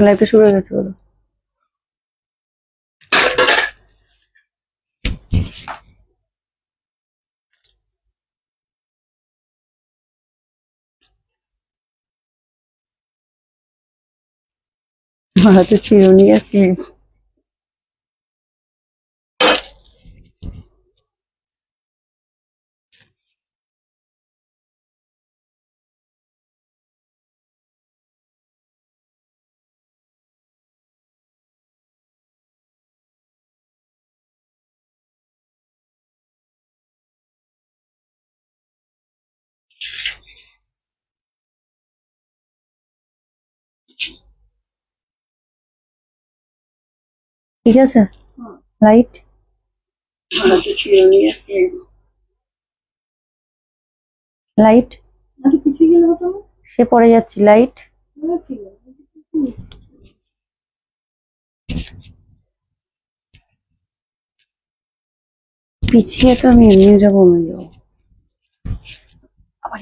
লাইভটা শুরু হয়ে গেছে বলো। হাতে চিরুনি আর ক্লিপ। ঠিক আছে, লাইট লাইট সে পড়ে যাচ্ছি। লাইট পিছিয়ে তো আমি এমনি যাবো, আমি যাবো আবার।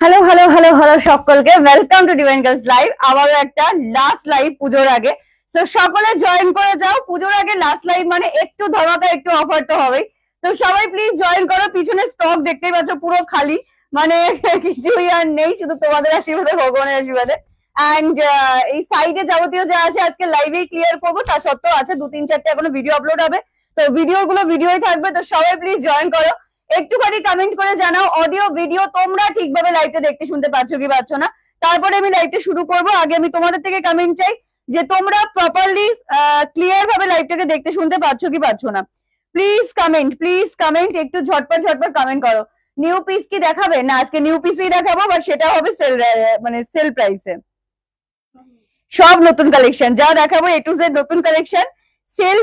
হ্যালো হ্যালো হ্যালো হ্যালো সকলকে welcome to divine girls live. আবারও একটা লাস্ট লাইভ পুজোর আগে। তো সকলে জয়েন করে যাও। পুজোর আগে লাস্ট লাইভ মানে একটু ধামাকা, একটু অফার তো হবেই। তো সবাই প্লিজ জয়েন করো। পিছনে স্টক দেখতেই পাচ্ছ পুরো খালি, মানে কিছুই আর নেই, শুধু তোমাদের আশীর্বাদে, ভগবানের আশীর্বাদে। অ্যান্ড এই সাইডে যাবতীয় যা আছে আজকে লাইভে ক্লিয়ার করবো। তা সত্ত্বেও আছে 2-3-4টে এখনো ভিডিও আপলোড হবে, তো ভিডিওগুলো ভিডিওই থাকবে। তো সবাই প্লিজ জয়েন করো। একটুখানি কমেন্ট করে জানাও অডিও ভিডিও তোমরা ঠিকভাবে লাইভটা দেখতে শুনতে পাচ্ছ কি পাচ্ছ না। তারপরে আমি লাইভটা শুরু করব। আগে আমি তোমাদের থেকে কমেন্ট চাই যে তোমরা প্রপারলি ক্লিয়ার ভাবে লাইভটাকে দেখতে শুনতে পাচ্ছ কি পাচ্ছ না। প্লিজ কমেন্ট একটু ঝটপট ঝটপট কমেন্ট করো। নিউ পিস কি দেখাবে? না, আজকে নিউ পিসই দেখাবো, বাট সেটা হবে সেল, মানে সেল প্রাইসে। সব নতুন কালেকশন যা দেখাবো A to Z নতুন কালেকশন। সেল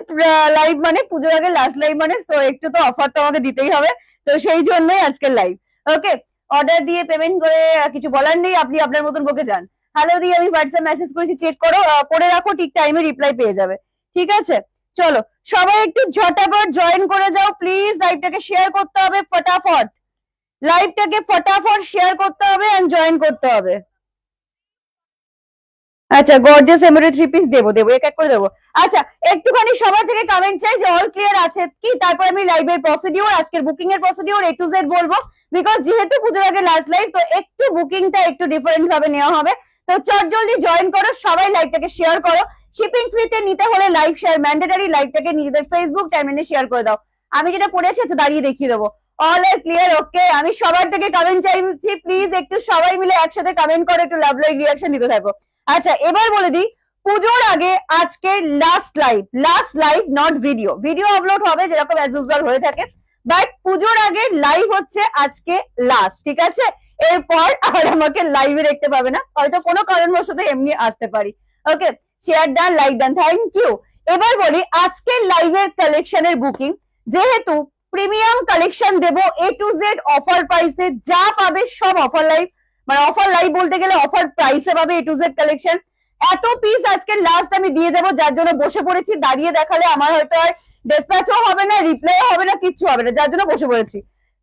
লাইভ মানে পুজোর আগে লাস্ট লাইভ মানে, তো একটু তো অফার তো আমাকে দিতেই হবে। তো সেই জন্যই আজকের লাইভ। ওকে, অর্ডার দিয়ে পেমেন্ট করে কিছু বলার নেই, আপনি আপনার মতন বকে যান। হ্যালো দিয়ে আমি হোয়াটসঅ্যাপ মেসেজ করেছি, চেক করো, করে রাখো, ঠিক টাইমে রিপ্লাই পেয়ে যাবে। ঠিক আছে, চলো সবাই একটু ঝটাপট জয়েন করে যাও প্লিজ। লাইভটাকে শেয়ার করতে হবে ফটাফট, লাইভটাকে ফটাফট শেয়ার করতে হবে এন্ড জয়েন করতে হবে। আচ্ছা, গর্জিয়াস এমব্রয়ডারি 3 পিস দেবো এক এক করে দেবো। আচ্ছা, একটুখানি সবার থেকে কমেন্ট চাই যে অল ক্লিয়ার আছে কি, তারপর আমি লাইভের প্রসিডিউর, আজকের বুকিং এর প্রসিডিউর A to Z বলবো। বিকজ যেহেতু পুজোর আগে লাস্ট লাইভ, তো একটু বুকিংটা একটু ডিফারেন্ট ভাবে নেওয়া হবে। তো চট জলদি জয়েন করো, সবাই লাইভটাকে শেয়ার করো। শিপিং ফ্রিতে নিতে হলে লাইভ শেয়ার ম্যান্ডেটরি। লাইভটাকে নিজেদের ফেসবুক টাইমলাইনে শেয়ার করে দাও। আমি যেটা পড়েছি দাঁড়িয়ে দেখিয়ে দেবো। অল আর ক্লিয়ার, ওকে। আমি সবার থেকে কমেন্ট চাইছি, প্লিজ একটু সবাই মিলে একসাথে কমেন্ট করে একটু লাভ লাইক রিয়াকশন দিতে থাকো। আচ্ছা, এবার বলে দিই পুজোর আগে আজকে last live not video. Video upload হবে যেরকম অ্যাজ ইউজুয়াল হয়ে থাকে, বাট পুজোর আগে লাইভ হচ্ছে আজকে লাস্ট। ঠিক আছে, এরপর আর আমাকে লাইভে দেখতে পাবে না, হয়তো কোনো কারণবশত এমনি আসতে পারি। Okay, share done, like done, thank you. এবার বলি আজকের লাইভের কালেকশনের বুকিং। যেহেতু প্রিমিয়াম কালেকশন দেবো A to Z অফার প্রাইসে, যা পাবে সব অফার লাইভ, মানে অফার লাইভ বলতে গেলে অফার প্রাইসে পাবে A to Z কালেকশন। এত পিস আজকে লাস্ট আমি দিয়ে যাবো, যার জন্য বসে পড়েছি। দাঁড়িয়ে দেখালে আমার হয়তো আর ডিসপ্যাচও হবে না, রিপ্লাই হবে না, কিচ্ছু হবে না, যার জন্য বসে পড়েছি।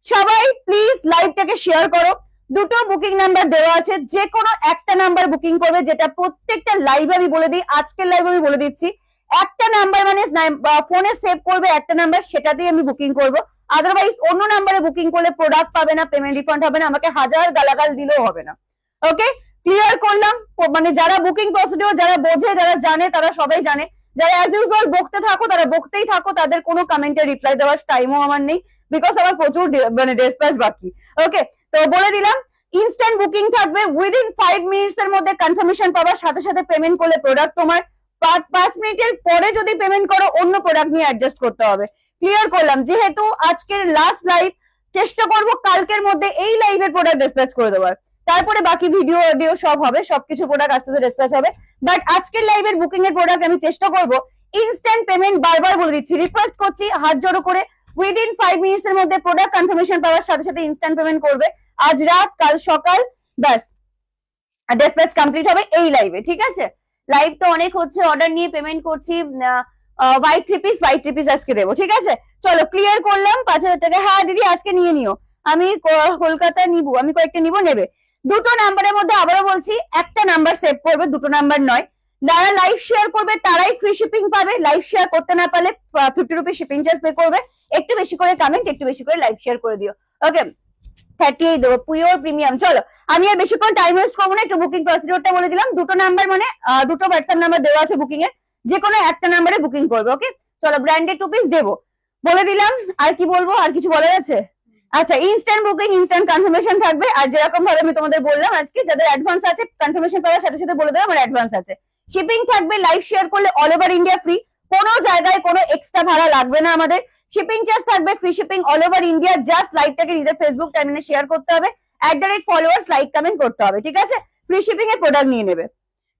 সবাই প্লিজ লাইভটাকে শেয়ার করো। দুটো বুকিং নাম্বার দেওয়া আছে, যে কোনো একটা নাম্বার বুকিং করবে, যেটা প্রত্যেকটা লাইভে আমি বলে দিই, আজকের লাইভে আমি বলে দিচ্ছি। একটা নাম্বার মানে ফোনে সেভ করবে একটা নাম্বার, সেটাতেই আমি বুকিং করবো। আদারওয়াইজ অন্য নাম্বারে বুকিং করলে প্রোডাক্ট পাবে না, পেমেন্ট রিফান্ড হবে না, আমাকে হাজার গালাগাল দিলেও হবে না। ওকে, ক্লিয়ার করলাম। মানে যারা বুকিং প্রসিডিওর, যারা বোঝে, যারা জানে, তারা সবাই জানে। যারা অ্যাজ ইউজুয়াল বকতে থাকো, তারা বকতেই থাকো, তাদের কোনো কমেন্টে রিপ্লাই দেওয়ার টাইমও আমার নেই, বিকজ আমার প্রচুর মানে ডিসপ্যাচ বাকি। ওকে, তো বলে দিলাম ইনস্ট্যান্ট বুকিং থাকবে, উইদিন 5 মিনিটস এর মধ্যে কনফার্মেশন পাওয়ার সাথে সাথে পেমেন্ট করলে প্রোডাক্ট তোমার। 5 মিনিটের পরে যদি পেমেন্ট করো, অন্য প্রোডাক্ট নিয়ে অ্যাডজাস্ট করতে হবে। ক্লিয়ার করলাম। যেহেতু আজকের লাস্ট লাইভ, চেষ্টা করবো কালকের মধ্যে এই লাইভের প্রোডাক্ট ডিসপ্যাচ করে দেওয়ার। তারপরে বাকি ভিডিও অডিও সব হবে, সবকিছু প্রোডাক্ট আস্তে আস্তে ডিসপ্যাচ হবে। বাট আজকের লাইভের বুকিং এর প্রোডাক্ট আমি চেষ্টা করব ইনস্ট্যান্ট পেমেন্ট, বারবার বলে দিচ্ছি, রিকোয়েস্ট করছি হাত জড়ো করে, উইদিন 5 মিনিটস এর মধ্যে প্রোডাক্ট কনফার্মেশন পাওয়ার সাথে সাথে ইনস্ট্যান্ট পেমেন্ট করবে। আজ রাত কাল সকাল ব্যাস ডিসপ্যাচ কমপ্লিট হবে এই লাইভে, ঠিক আছে? লাইভ তো অনেক হচ্ছে, অর্ডার নিয়ে পেমেন্ট করছি। হোয়াইট থ্রি পিস আজকে দেবো, ঠিক আছে? চলো ক্লিয়ার করলাম 5,000 টাকা। হ্যাঁ দিদি আজকে নিয়ে নিও, আমি কলকাতা নিব, আমি কয়েকটা নিব, নেবে। দুটো নাম্বারের মধ্যে আবারও বলছি, একটা নাম্বার সেভ করবে, দুটো নাম্বার নয়। যারা লাইভ শেয়ার করবে তারাই ফ্রি শিপিং পাবে, লাইভ শেয়ার করতে না পারলে 50 রুপি শিপিং চার্জ পে করবে। একটু বেশি করে কমেন্ট, একটু বেশি করে লাইভ শেয়ার করে দিও, ওকে? 38 দেবো, পিওর প্রিমিয়াম। চলো আমি আর বেশিক্ষণ টাইম ওয়েস্ট করবো না, একটু বুকিং প্রসিডিওরটা বলে দিলাম। দুটো নাম্বার মানে দুটো হোয়াটসঅ্যাপ নাম্বার দেওয়া আছে বুকিং এর, যে কোনো একটা নাম্বারে বুকিং করবে, ওকে? চলো ব্র্যান্ডেড 2 পিস দেবো বলে দিলাম। আর কি বলবো, আর কিছু বলার আছে? আচ্ছা, ইনস্ট্যান্ট বুকিং, ইনস্ট্যান্ট কনফার্মেশন থাকবে। আর যেরকম ভাবে আমি তোমাদের বললাম আজকে, যাদের অ্যাডভান্স আছে কনফার্মেশন করার সাথে সাথে বলে দেবো আমার অ্যাডভান্স আছে। শিপিং থাকবে, লাইভ শেয়ার করলে অল ওভার ইন্ডিয়া ফ্রি, কোনো জায়গায় কোনো এক্সট্রা ভাড়া লাগবে না আমাদের। শিপিং চার্জ থাকবে, free shipping all over India. Just লাইভটাকে নিজের ফেসবুক টাইমলাইনে শেয়ার করতে হবে, @ফলোয়ার্স লাইক কমেন্ট করতে হবে, ঠিক আছে? ফ্রি শিপিং এর প্রোডাক্ট নিয়ে নেবে।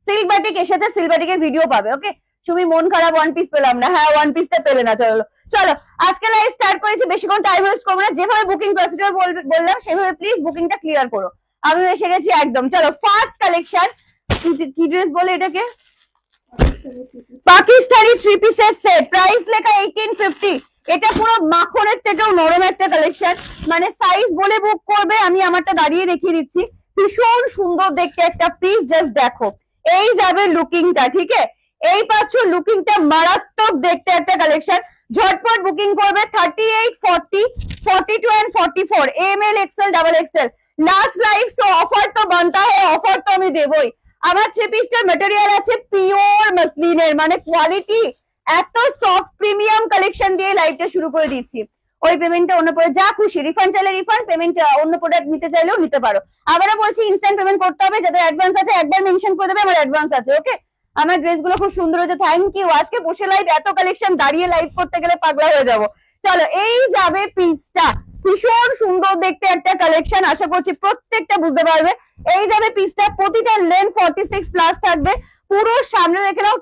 সিল্ক বাটিক এসেছে, সিল্ক বাটিকের ভিডিও পাবে, ওকে? তুমি মন খারাপ ওয়ান পিস পেলাম না, হ্যাঁ ওয়ান পিসটা পেলে না। চলো চলো আজকে লাইভ স্টার্ট করেছি, বেশিক্ষণ টাইম ওয়েস্ট করবো না। যেভাবে বুকিং প্রসিডিওর বললাম সেভাবে প্লিজ বুকিংটা ক্লিয়ার করো। আমি এসে গেছি একদম। চলো ফার্স্ট কালেকশন, কি ড্রেস বলে এটাকে? পাকিস্তানি 3 পিসের সেট, প্রাইস লেখা 1850। এটা পুরো মাখনের থেকেও নরম একটা কালেকশন, মানে সাইজ বলে বুক করবে। আমি আমারটা দাঁড়িয়ে দেখিয়ে দিচ্ছি, ভীষণ সুন্দর দেখতে একটা পিস, জাস্ট দেখো। এই যাবে লুকিংটা, ঠিক আছে? এই পাচ্ছ লুকিংটা, মারাত্মক দেখতে একটা কালেকশন। ঝটপট বুকিং করবে 38, 40, 42 and 44, ML XL double XL। Last live, so offer তো বানতা है, অফার তো আমি দেবই। আমার 3 পিসটার ম্যাটেরিয়াল আছে পিওর মসলিনের, মানে কোয়ালিটি এত সফট প্রিমিয়াম কালেকশন দিয়ে লাইভটা শুরু করে দিচ্ছি। ওই পেমেন্টটা অন্য পরে যা খুশি, রিফান্ড চাইলে রিফান্ড, পেমেন্ট অন্য প্রোডাক্ট নিতে চাইলেও নিতে পারো। আবারও বলছি ইনস্ট্যান্ট পেমেন্ট করতে হবে, যাদের অ্যাডভান্স আছে একবার মেনশন করে দেবে আমার অ্যাডভান্স আছে, ওকে? আমার ড্রেসগুলো খুব সুন্দর হয়েছে, থ্যাংক ইউ। আজকে বসে লাইভ, এত কালেকশন, দাঁড়িয়ে লাইভ করতে গেলে পাগলা হয়ে যাবো। চলো এই যাবে পিসটা, ভীষণ সুন্দর দেখতে একটা কালেকশন, আশা করছি প্রত্যেকটা বুঝতে পারবে। এই যাবে পিসটা, প্রতিটা লেন্থ 46 প্লাস থাকবে। পুরো সামনে রেখে নাও।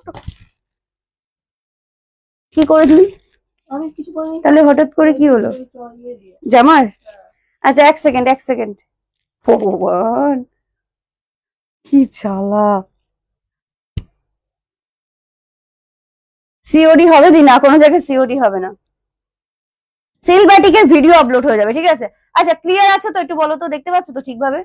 কি করে দিই আমি কিছু করিনি, তাহলে হঠাৎ করে কি হলো জামার? আচ্ছা এক সেকেন্ড। ভগবান কি চালা, সিওডি হবে দিন, না কোনো জায়গায় সিওডি হবে না। সিলবাটিকের ভিডিও আপলোড হয়ে যাবে, ঠিক আছে? আচ্ছা ক্লিয়ার আছে তো? একটু বলো তো, দেখতে পাচ্ছ তো ঠিকভাবে?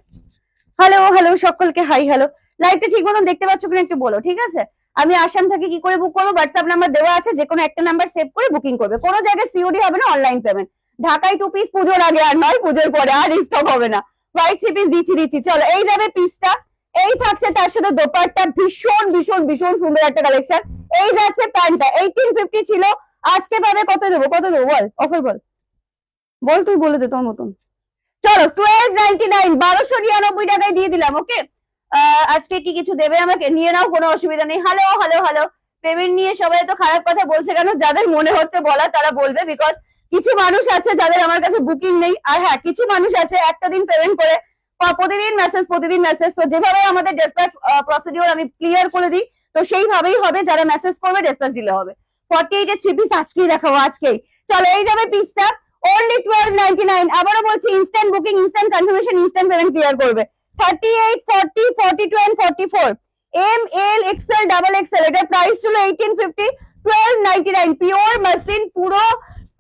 হ্যালো হ্যালো সকলকে হাই হ্যালো। লাইভটা ঠিক মতন দেখতে পাচ্ছ কিনা একটু বলো, ঠিক আছে? আমি আসাম থেকে কি করে বুক করবো, হোয়াটসঅ্যাপ নাম্বার দেওয়া আছে, যে কোনো একটা নাম্বার সেভ করে বুকিং করবে। কোনো জায়গায় সিওডি হবে না, অনলাইন পেমেন্ট। ঢাকায় 2 পিস পুজোর আগে, আর নয় পুজোর পরে, আর স্টক হবে না। হোয়াইট 3 পিস দিচ্ছি। চলো এই যাবে পিসটা, এই থাকছে তার সাথে দোপাট্টা, ভীষণ ভীষণ ভীষণ সুন্দর একটা কালেকশন। এই যাচ্ছে প্যান্টটা, 1850 ছিল, আজকে পাবে কত দেবো বল, অফার বল তুই বলে দে তোর মতন। চলো 1299, 1299 টাকায় দিয়ে দিলাম, ওকে? আজকে কি কিছু দেবে আমাকে? নিয়ে নাও, কোনো অসুবিধা নেই। হ্যালো, পেমেন্ট নিয়ে সবাই তো খারাপ কথা বলছে কেন? যাদের মনে হচ্ছে বলা তারা বলবে, বিকজ কিছু মানুষ আছে যাদের আমার কাছে বুকিং নেই। আর হ্যাঁ, কিছু মানুষ আছে একটা দিন পেমেন্ট করে প্রতিদিন মেসেজ। তো যেভাবে আমাদের ডিসপ্যাচ প্রসিডিওর আমি ক্লিয়ার করে দিই, তো সেইভাবেই হবে। যারা মেসেজ করবে ডিসপ্যাচ দিলে হবে। 48 এর 3 পিস আজকেই দেখাবো, আজকেই। চলো এই যাবে পিসটা, only 1299। আবারও বলছি instant booking, instant confirmation, instant payment clear করবে। 38, 40, 42 and 44, ML XL double XL। এটা প্রাইস ছিল 1850, 1299, পিওর মাসলিন, পুরো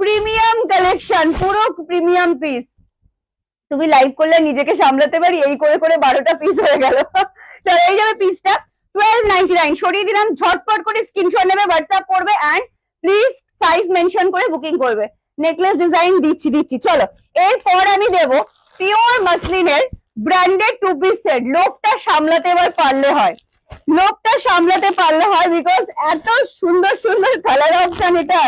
প্রিমিয়াম কালেকশন, পুরো প্রিমিয়াম পিস। তুমি লাইভ করলে নিজেকে সামলাতে পারি, এই করে করে 12টা পিস হয়ে গেল। চলো এই যাবে পিসটা 1299, সরিয়ে দিলাম। ঝটপট করে স্ক্রিনশট নেবে, হোয়াটসঅ্যাপ করবে, এন্ড প্লিজ সাইজ মেনশন করে বুকিং করবে। নেকলেস ডিজাইন দিচ্ছি। চলো এরপর আমি দেবো পিওর মাসলিনের ব্র্যান্ডেড 2 পিস সেট। লোকটা সামলাতে পারলে হয়, বিকজ এত সুন্দর সুন্দর কালার অপশন এটা,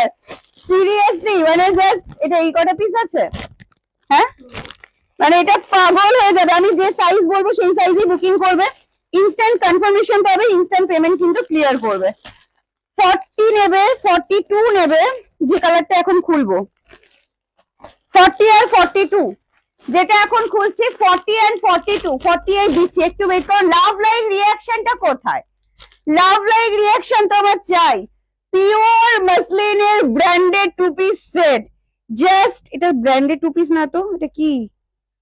সিরিয়াসলি মানে জাস্ট এটা এই কটা পিস আছে, হ্যাঁ মানে এটা পাগল হয়ে যাবে। আমি যে সাইজ বলবো সেই সাইজে বুকিং করবে, ইনস্ট্যান্ট কনফার্মেশন পাবে, ইনস্ট্যান্ট পেমেন্ট কিন্তু ক্লিয়ার করবে। 40 নেবে, 42 নেবে, যে কালারটা এখন খুলবো, 40 আর 42 যেটা এখন খুলছি 40 and 42, 48 দিচ্ছি। একটু ওয়েট করো। লাভ লাইক রিঅ্যাকশনটা কোথায়? লাভ লাইক রিঅ্যাকশন তো আমার চাই। পিওর মাসলিনের branded two piece set, just এটা ব্র্যান্ডেড টু পিস না তো, এটা কি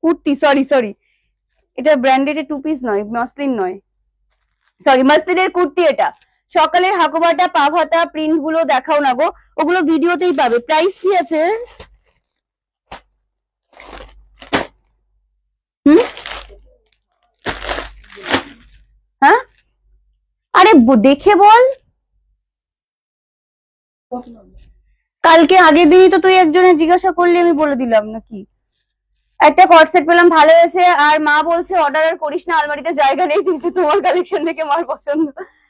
কুর্তি, সরি এটা ব্র্যান্ডেড টু পিস নয়, মাসলিন নয়, সরি মাসলিনের কুর্তি। এটা সকালের হাকুবাটা পাভাতা প্রিন্ট গুলো দেখাও না গো, ওগুলো ভিডিওতেই পাবে। প্রাইস কি আছে? হ্যাঁ আরে দেখে বল। কালকে আগের দিনই তো তুই একজনের জিজ্ঞাসা করলি, আমি বলে দিলাম নাকি। একটা কট সেট পেলাম, ভালো হয়েছে। আর মা বলছে অর্ডার আর করিস না, আলমারিতে জায়গা নেই, কিন্তু তোমার কালেকশন থেকে মার পছন্দ।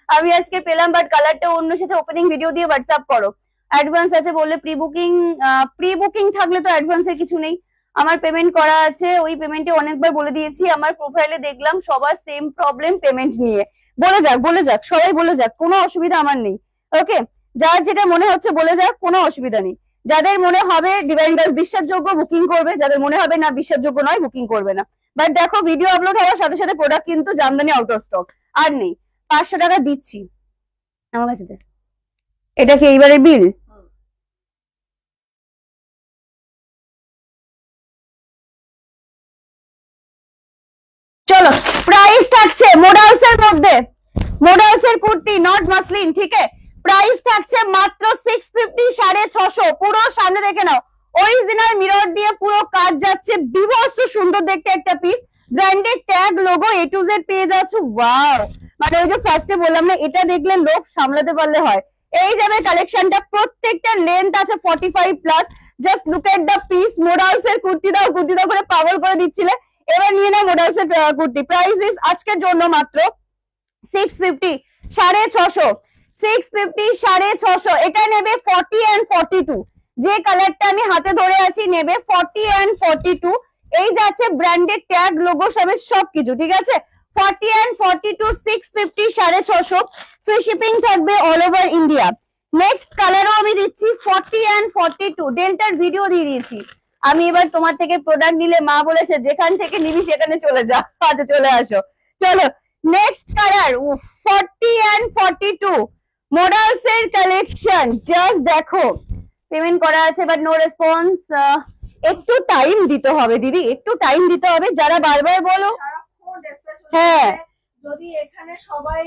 আমি আজকে পেলাম, বাট কালারটা অন্য, সাথে ওপেনিং ভিডিও দিয়ে হোয়াটসঅ্যাপ করো। অ্যাডভান্স আছে বললে প্রি বুকিং থাকলে তো অ্যাডভান্সের কিছু নেই। আমার পেমেন্ট করা আছে, ওই পেমেন্টে অনেকবার বলে দিয়েছি। আমার প্রোফাইলে দেখলাম সবার সেম প্রবলেম পেমেন্ট নিয়ে। বলে যাক সবাই বলে যাক, কোনো অসুবিধা আমার নেই। ওকে, যার যেটা মনে হচ্ছে বলে যাক, কোনো অসুবিধা নেই। যাদের মনে হবে ডিভাইন গার্লস বিশ্বাসযোগ্য বুকিং করবে, যাদের মনে হবে না বিশ্বাসযোগ্য নয় বুকিং করবে না। বাট দেখো ভিডিও আপলোড হওয়ার সাথে সাথে প্রোডাক্ট কিন্তু জামদানি আউট অফ স্টক আর নেই। 500 টাকা দিচ্ছি আমার কাছে। এটা কি এইবারের বিল? চলো, প্রাইস থাকছে মোডালস এর মধ্যে, মোডালস এর কুর্তি নট মাসলিন, ঠিক আছে। প্রাইস থাকছে মাত্র 650, 650। পুরো সামনে দেখে নাও, অরিজিনাল মিরর দিয়ে পুরো কাজ যাচ্ছে, বিভৎস সুন্দর দেখতে একটা piece. Branded tag logo A to Z পেয়ে যাচ্ছ। ওয়াও, মানে ওই যে ফার্স্টে বললাম না, এটা দেখলে লোক সামলাতে পারলে হয়। এই যাবে কালেকশনটা, প্রত্যেকটা লেন্থ আছে 45 plus. Just look at the piece. Modals এর কুর্তি দাও করে পাগল করে দিচ্ছিলে, এবার নিয়ে নাও মোডালস এর কুর্তি। প্রাইস ইজ আজকের জন্য মাত্র 650, 650, 650, 650। এটা নেবে 40 and 42। যে কালারটা আমি হাতে ধরে আছি নেবে 40 and 42। এই যাচ্ছে ব্র্যান্ডেড ট্যাগ লোগো সমেত সবকিছু, ঠিক আছে। 40 and 42, 650, 650। ফ্রি শিপিং থাকবে অল ওভার ইন্ডিয়া। নেক্সট কালারও আমি দিচ্ছি 40 and 42। ডেল্টার ভিডিও দিয়ে দিয়েছি আমি। এবার তোমার থেকে প্রোডাক্ট নিলে মা বলেছে যেখান থেকে নিবি সেখানে চলে যা। আচ্ছা চলে আসো, চলো নেক্সট কালার 40 and 42 মোডালস এর কালেকশন। জাস্ট দেখো, পেমেন্ট করা আছে বাট নো রেসপন্স। একটু টাইম দিতে হবে দিদি, একটু টাইম দিতে হবে। যারা বারবার বলো হ্যাঁ, যদি এখানে সবাই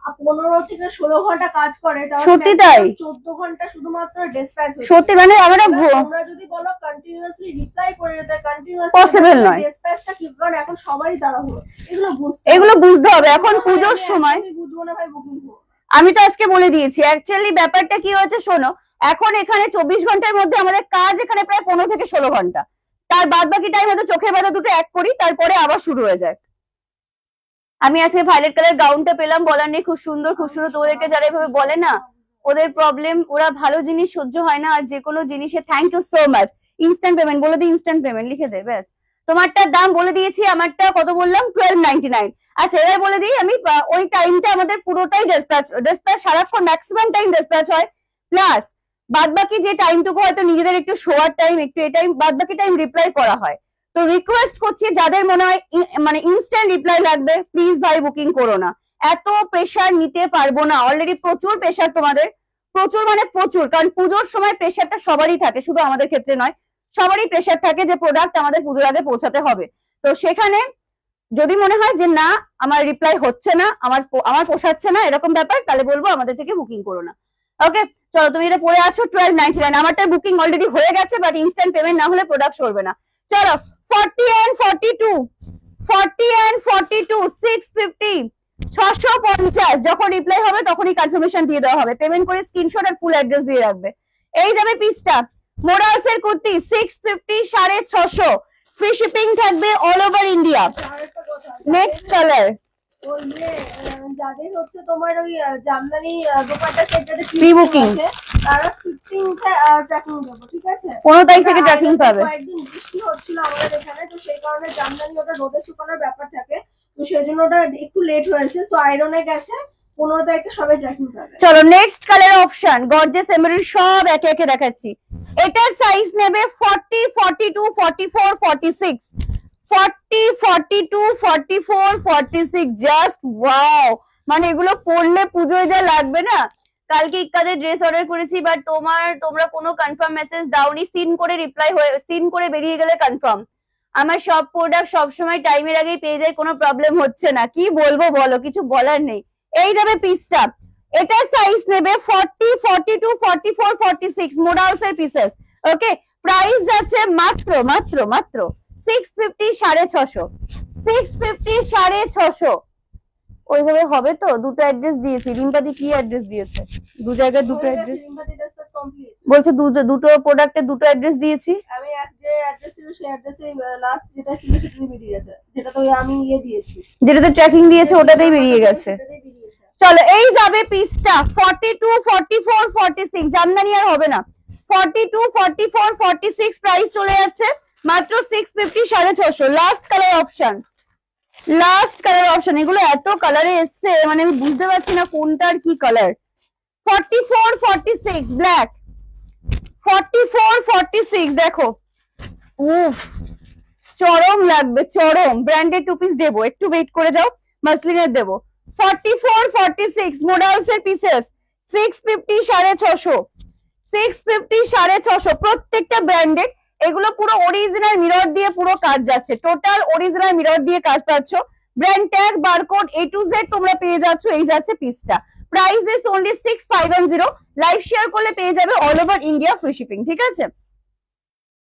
15 থেকে 16 ঘন্টা কাজ করে, সত্যি তাই 14 ঘন্টা শুধুমাত্র ডিসপ্যাচ হচ্ছে। সত্যি মানে আমরা তোমরা যদি বলো কন্টিনিউয়াসলি রিপ্লাই করে যেতে, কন্টিনিউয়াসলি পসিবল নয়। ডিসপ্যাচটা কি, কারণ এখন সবাই তাড়াহুড়ো। এগুলো বুঝতে হবে। এখন পুজোর সময় বুঝবো না ভাই বুকিং করব। আমি তো আজকে বলে দিয়েছি অ্যাকচুয়ালি ব্যাপারটা কি হয়েছে শোনো। এখন এখানে 24 ঘন্টার মধ্যে আমাদের কাজ এখানে প্রায় 15 থেকে 16 ঘন্টা। তার বাদ বাকি টাইম হয়তো চোখের বাধা দুটো এক করি, তারপরে আবার শুরু হয়ে যায়। আমি আজকে ভায়োলেট কালার গাউনটা পেলাম, বলার নেই, খুব সুন্দর খুব সুন্দর। তোদেরকে যারা এভাবে বলে না, ওদের প্রবলেম, ওরা ভালো জিনিস সহ্য হয় না। আর যে কোনো জিনিসে thank you so much. Instant payment বলে দিই, ইনস্ট্যান্ট পেমেন্ট লিখে দে ব্যাস। তোমারটার দাম বলে দিয়েছি, আমারটা কত বললাম 1299। আচ্ছা এবার বলে দিই আমি, ওই টাইমটা আমাদের পুরোটাই ডিসপ্যাচ সারাক্ষণ ম্যাক্সিমাম টাইম ডিসপ্যাচ হয়। প্লাস বাদ বাকি যে টাইমটুকু হয়তো নিজেদের একটু শোয়ার টাইম, একটু এই টাইম, বাদ বাকি টাইম রিপ্লাই করা হয়। তো রিকোয়েস্ট করছি যাদের মনে হয় মানে ইনস্ট্যান্ট রিপ্লাই লাগবে, প্লিজ ভাই বুকিং করো না। এত প্রেশার নিতে পারবো না, অলরেডি প্রচুর প্রেশার তোমাদের, প্রচুর মানে প্রচুর। কারণ পুজোর সময় প্রেশারটা সবারই থাকে, শুধু আমাদের ক্ষেত্রে নয়, সবারই প্রেশার থাকে যে প্রোডাক্ট আমাদের পুজোর আগে পৌঁছাতে হবে। তো সেখানে যদি মনে হয় যে না আমার রিপ্লাই হচ্ছে না, আমার পোষাচ্ছে না এরকম ব্যাপার, তাহলে বলবো আমাদের থেকে বুকিং করো না। ওকে চলো, তুমি এটা পড়ে আছো 1299। আমারটা বুকিং অলরেডি হয়ে গেছে, বাট ইনস্ট্যান্ট পেমেন্ট না হলে প্রোডাক্ট সরবে না। চলো 40 and 42, 40 and 42, 650, 650। যখন রিপ্লাই হবে তখনই কনফার্মেশন দিয়ে দেওয়া হবে। পেমেন্ট করে স্ক্রিনশট আর ফুল অ্যাড্রেস দিয়ে রাখবে। এই যাবে পিসটা, মোডালস এর কুর্তি 650, 650। ফ্রি শিপিং থাকবে all over India. Next colour যাদের হচ্ছে তোমার ওই জামদানি দোপাট্টা সেটাতে প্রি বুকিং, তারা 15 ট্র্যাকিং দেবো, ঠিক আছে। 15 তারিখ থেকে ট্র্যাকিং পাবে। কয়েকদিন বৃষ্টি হচ্ছিল আমাদের এখানে, তো সেই কারণে জামদানি ওটা রোদে শুকানোর ব্যাপার থাকে, তো সেই জন্য ওটা একটু লেট হয়েছে। তো আয়রনে গেছে, 15 তারিখে সবাই ট্র্যাকিং পাবে। চলো next colour option, gorgeous embroidery সব একে একে দেখাচ্ছি। এটার সাইজ নেবে 40, 42, 44, 46, 40, 42, 44, 46, জাস্ট ওয়াও। মানে এগুলো পরলে পুজোয় যা লাগবে না। কালকে ইক্কাদের ড্রেস অর্ডার করেছি, বাট তোমরা কোনো কনফার্ম মেসেজ দাওনি, সিন করে রিপ্লাই হয়ে সিন করে বেরিয়ে গেলে কনফার্ম। আমার সব প্রোডাক্ট সবসময় টাইমের আগেই পেয়ে যায়, কোনো প্রবলেম হচ্ছে না। কি বলবো বলো, কিছু বলার নেই। এই যাবে পিসটা, এটার সাইজ নেবে 40, 42, 44, 46 মোডালস এর পিসেস। ওকে, প্রাইস যাচ্ছে মাত্র মাত্র মাত্র 650, 650, 650, 650। ওইভাবে হবে তো? দুটো অ্যাড্রেস দিয়েছি। রিম্পাদি কি অ্যাড্রেস দিয়েছে? দু জায়গায় দুটো অ্যাড্রেস বলছে, দুটো প্রোডাক্টে দুটো অ্যাড্রেস দিয়েছি। আমি যে অ্যাড্রেস ছিল সেই অ্যাড্রেসে লাস্ট যেটা ছিল সেটাই বেরিয়ে গেছে, যেটা তো আমি দিয়েছি, যেটাতে ট্র্যাকিং দিয়েছে ওটাতেই বেরিয়ে গেছে। চলো এই যাবে পিসটা 42, 44, 46, জামদানি আর হবে না। 42, 44, 46 প্রাইস চলে যাচ্ছে মাত্র 650, 650। Last colour option, last colour option. এগুলো এত কালারে এসছে মানে আমি বুঝতে পারছি না কোনটার কি কালার। 44, 46 ব্ল্যাক, 44, 46 দেখো, উফ চরম লাগবে, চরম। ব্র্যান্ডেড টু পিস দেবো, একটু ওয়েট করে যাও, মাসলিনের দেবো। 44, 46 মোডালস এর পিসেস, 650, 650, 650, 650 প্রত্যেকটা ব্র্যান্ডেড। এগুলো পুরো অরিজিনাল মিরর দিয়ে পুরো কাজ যাচ্ছে, টোটাল অরিজিনাল মিরর দিয়ে কাজ পাচ্ছ। Brand tag barcode A to Z তোমরা পেয়ে যাচ্ছ। এই যাচ্ছে পিসটা, price is only 650। Live share করলে পেয়ে যাবে all over India free shipping, ঠিক আছে?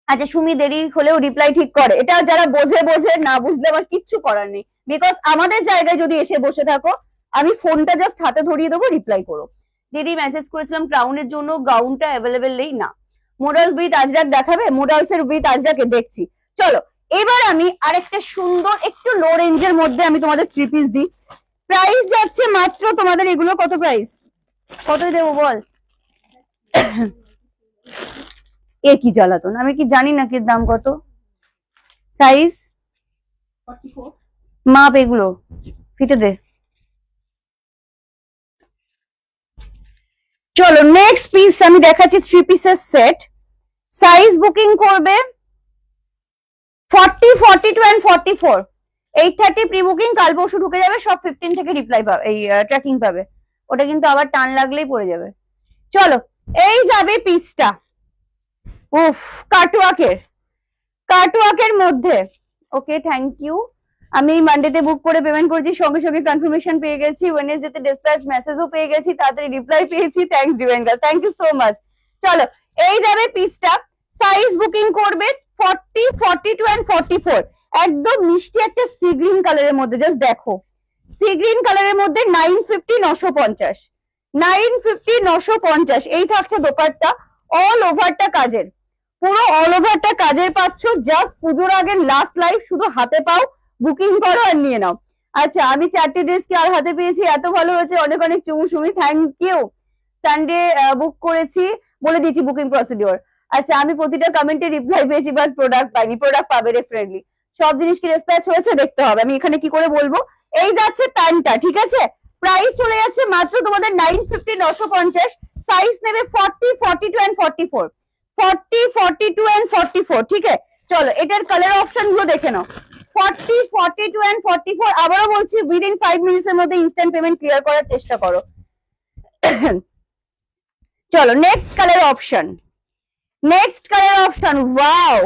আচ্ছা, সুমি দেরি হলেও রিপ্লাই ঠিক করে, এটা যারা বোঝে বোঝে, না বুঝলে আমার কিচ্ছু করার নেই। বিকজ আমাদের জায়গায় যদি এসে বসে থাকো, আমি ফোনটা জাস্ট হাতে ধরিয়ে দেবো, রিপ্লাই করো। দিদি মেসেজ করেছিলাম ক্রাউনের জন্য, গাউনটা অ্যাভেলেবেল নেই। না, মোডাল উইথ আজরাক দেখাবে, মোডালস এর উইথ আজরাকে দেখছি। চলো এবার আমি আরেকটা সুন্দর একটু লো রেঞ্জের মধ্যে আমি তোমাদের থ্রি পিস দিই। প্রাইস যাচ্ছে মাত্র তোমাদের, এগুলো কত প্রাইস, কতই দেবো বল? এ কি জ্বালাতন, আমি কি জানি না কি দাম কত। সাইজ 44, মাপ এগুলো ফিতে দে। চলো নেক্সট পিস আমি দেখাচ্ছি, থ্রি পিসের সেট। সাইজ বুকিং করবে 40, 42 and 44, 830 প্রি বুকিং। কাল পরশু ঢুকে যাবে, সব 15 থেকে রিপ্লাই পাবে, এই ট্র্যাকিং পাবে। ওটা কিন্তু আবার টান লাগলেই পড়ে যাবে। চলো এই যাবে পিসটা, উফ কাটওয়ার্কের মধ্যে। Okay thank you. আমি মানডেতে বুক করে পেমেন্ট করেছি, সঙ্গে সঙ্গে কনফার্মেশন পেয়ে গেছি, ওয়েডনেসডেতে ডিসপ্যাচ মেসেজও পেয়ে গেছি, তাড়াতাড়ি রিপ্লাই পেয়েছি। থ্যাঙ্কস দিবেনগা, থ্যাংক ইউ সো মাচ। চলো এই যাবে পিসটা, সাইজ বুকিং করবে 40, 42 and 44। একদম মিষ্টি একটা সি গ্রিন কালারের মধ্যে, জাস্ট দেখো সি গ্রিন কালারের মধ্যে 950, 950, 950, 950। এই থাকছে দোপাট্টা, অল ওভারটা কাজের, পুরো অল ওভারটা কাজের পাচ্ছ। জাস্ট পুজোর আগে লাস্ট লাইভ, শুধু হাতে পাও, বুকিং করো আর নিয়ে নাও। আচ্ছা, আমি 4টে ড্রেস কি আর হাতে পেয়েছি, এত ভালো হয়েছে, অনেক অনেক চুমু সুমি, থ্যাংক ইউ। সানডে বুক করেছি, বলে দিয়েছি বুকিং প্রসিডিওর। আচ্ছা, আমি প্রতিটা কমেন্টে রিপ্লাই পেয়েছি, বাট প্রোডাক্ট পাইনি। প্রোডাক্ট পাবে ডেফিনেটলি, সব জিনিস কি রেসপেক্ট হয়েছে দেখতে হবে, আমি এখানে কি করে বলবো। এই যাচ্ছে প্যান্টটা, ঠিক আছে? প্রাইস চলে যাচ্ছে মাত্র তোমাদের 950, 950। সাইজ নেবে 40, 42 and 44, 40, 42 and 44, ঠিক আছে? চলো এটার কালার অপশন গুলো দেখে নাও। 40, 42 and 44, আবারও বলছি উইদিন 5 মিনিটস এর মধ্যে ইনস্ট্যান্ট পেমেন্ট ক্লিয়ার করার চেষ্টা করো। চলো next colour option, wow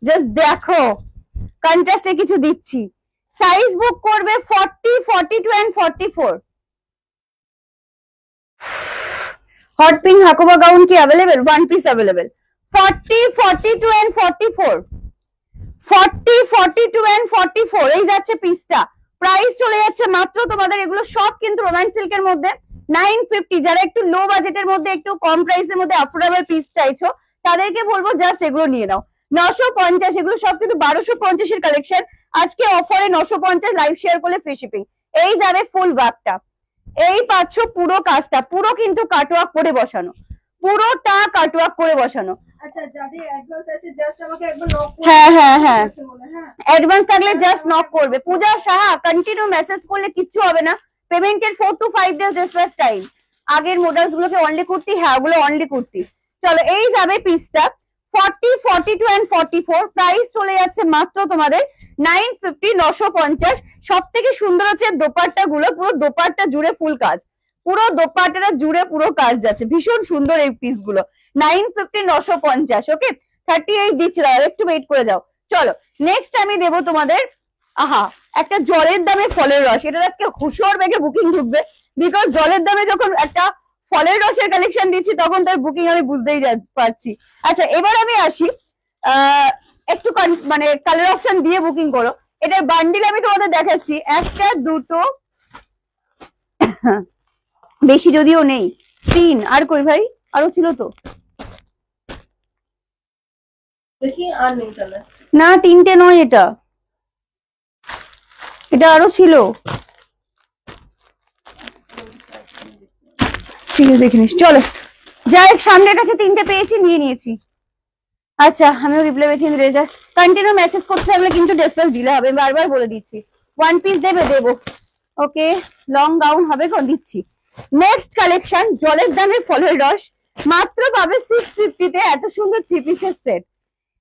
just দেখো, কন্ট্রাস্টে কিছু দিচ্ছি। সাইজ বুক করবে 40, 42 and 44। হট পিঙ্ক হাকোবা গাউন কি available? One piece available. 40, 42 and 44, 40, 42 and 44। এই যাচ্ছে পিসটা, প্রাইস চলে যাচ্ছে মাত্র তোমাদের, এগুলো সব কিন্তু রোম্যান্স সিল্কের মধ্যে 950। যারা একটু লো বাজেটের মধ্যে, একটু কম প্রাইসের মধ্যে অ্যাফোর্ডেবল পিস চাইছো, তাদেরকে বলবো জাস্ট এগুলো নিয়ে নাও। 950, এগুলো সব কিন্তু 1250 এর কালেকশন। আজকে অফারে 950, লাইভ শেয়ার করলে ফ্রি শিপিং। এই যাবে ফুল ওয়ার্কটা, এই পাচ্ছ পুরো কাজটা, পুরো কিন্তু কাটওয়ার্ক করে বসানো, পুরোটা কাটওয়ার্ক করে বসানো। আচ্ছা, যাদের অ্যাডভান্স আছে জাস্ট আমাকে একবার নক করুন। হ্যাঁ অ্যাডভান্স থাকলে জাস্ট নক করবে। পূজা সাহা, কন্টিনিউ মেসেজ করলে কিচ্ছু হবে না, পেমেন্টের 4 to 5 ডেজ ডিসপ্যাচ টাইম। আগের মডেলস গুলোকে অনলি কুর্তি, হ্যাঁ ওগুলো অনলি কুর্তি। চলো এই যাবে পিসটা 40, 42 and 44, প্রাইস চলে যাচ্ছে মাত্র তোমাদের 950, 950। সব থেকে সুন্দর হচ্ছে দোপাট্টা গুলো, পুরো দোপাট্টা জুড়ে ফুল কাজ, পুরো দোপাট্টাটা জুড়ে পুরো কাজ যাচ্ছে, ভীষণ সুন্দর এই পিস গুলো। 950, 950। ওকে 38 দিচ্ছি, একটু ওয়েট করে যাও। চলো নেক্সট আমি দেবো তোমাদের একটা জলের দামে ফলের রস। এটা আজকে হুশোর বেগে বুকিং ঢুকবে, বিকজ জলের দামে যখন একটা ফলের রসের কালেকশন দিচ্ছি তখন তার বুকিং আমি বুঝতেই পারছি। আচ্ছা এবার আমি আসি, একটু মানে কালার অপশন দিয়ে বুকিং করো। এটার বান্ডিল আমি তোমাদের দেখাচ্ছি, একটা দুটো বেশি যদিও নেই, 3 আর কই ভাই, আরো ছিল তো, দেখি আর নেই তাহলে। না 3টে নয়, এটা এটা আরো ছিল, ঠিক আছে দেখে নিস। চলো যাই হোক, সামনের কাছে 3টে পেয়েছি, নিয়ে নিয়েছি। আচ্ছা আমিও রিপ্লাই পেয়েছি, রেজার কন্টিনিউ মেসেজ করতে থাকলে কিন্তু ডিসপ্যাচ দিলে হবে, বারবার বলে দিচ্ছি। 1 পিস দেবো, ওকে লং গাউন হবে, দিচ্ছি। নেক্সট কালেকশন জলের দামে ফলের রস, মাত্র পাবে 650 তে। এত সুন্দর 3 পিসের সেট,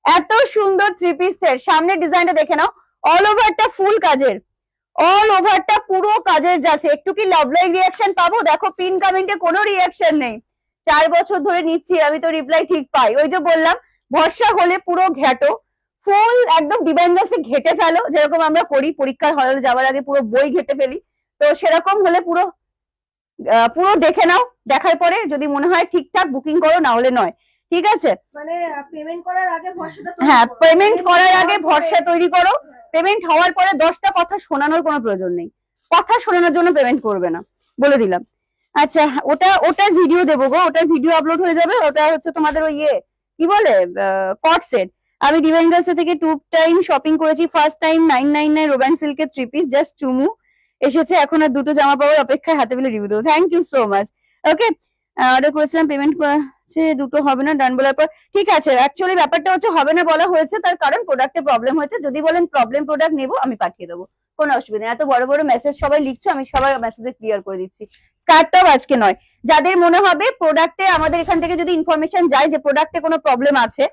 এত সুন্দর 3 পিস সেট। সামনের ডিজাইনটা দেখে নাও, অল ওভারটা ফুল কাজের, অল ওভারটা পুরো কাজের যাচ্ছে। একটু কি লাভ লাইক রিয়াকশন পাবো? দেখো পিন কমেন্টে কোনো রিয়াকশন নেই, 4 বছর ধরে নিচ্ছি আমি তো রিপ্লাই ঠিক পাই। ওই যে বললাম ভরসা হলে পুরো ঘেটো, ফুল একদম ডিজাইন বক্সে ঘেটে ফেলো, যেরকম আমরা করি পরীক্ষার হলে যাওয়ার আগে পুরো বই ঘেটে ফেলি, তো সেরকম হলে পুরো পুরো দেখে নাও, দেখার পরে যদি মনে হয় ঠিকঠাক বুকিং করো, না হলে নয়। ঠিক আছে, মানে পেমেন্ট করার আগে ভরসাটা, হ্যাঁ পেমেন্ট করার আগে ভরসা তৈরি করো। পেমেন্ট হওয়ার পরে 10টা কথা শোনানোর কোনো প্রয়োজন নেই, কথা শোনানোর জন্য পেমেন্ট করবে না, বলে দিলাম। আচ্ছা ওটার ভিডিও দেবো গো, ওটার ভিডিও আপলোড হয়ে যাবে। ওটা হচ্ছে তোমাদের ওই কি বলে কট সেট। আমি ডিভাইনগার্স থেকে 2 টাইম শপিং করেছি, ফার্স্ট টাইম 999 রোবান সিল্কের 3 পিস, জাস্ট চুমু এসেছে, এখন আর 2টো জামা পাওয়ার অপেক্ষায়, হাতে পেলে রিভিউ দেবো। Thank you so much. Okay order করেছিলাম, পেমেন্ট করেছে, 2টো হবে না, ডান বলার পর ঠিক আছে। অ্যাকচুয়ালি ব্যাপারটা হচ্ছে হবে না বলা হয়েছে, তার কারণ প্রোডাক্টে প্রবলেম হয়েছে। যদি বলেন প্রবলেম প্রোডাক্ট নেবো, আমি পাঠিয়ে দেবো, কোনো অসুবিধা নেই। এত বড় বড় মেসেজ সবাই লিখছো, আমি সবার মেসেজে ক্লিয়ার করে দিচ্ছি। স্কার্টটাও আজকে নয়, যাদের মনে হবে প্রোডাক্টে আমাদের এখান থেকে যদি ইনফরমেশন যায় যে প্রোডাক্টে কোনো প্রবলেম আছে,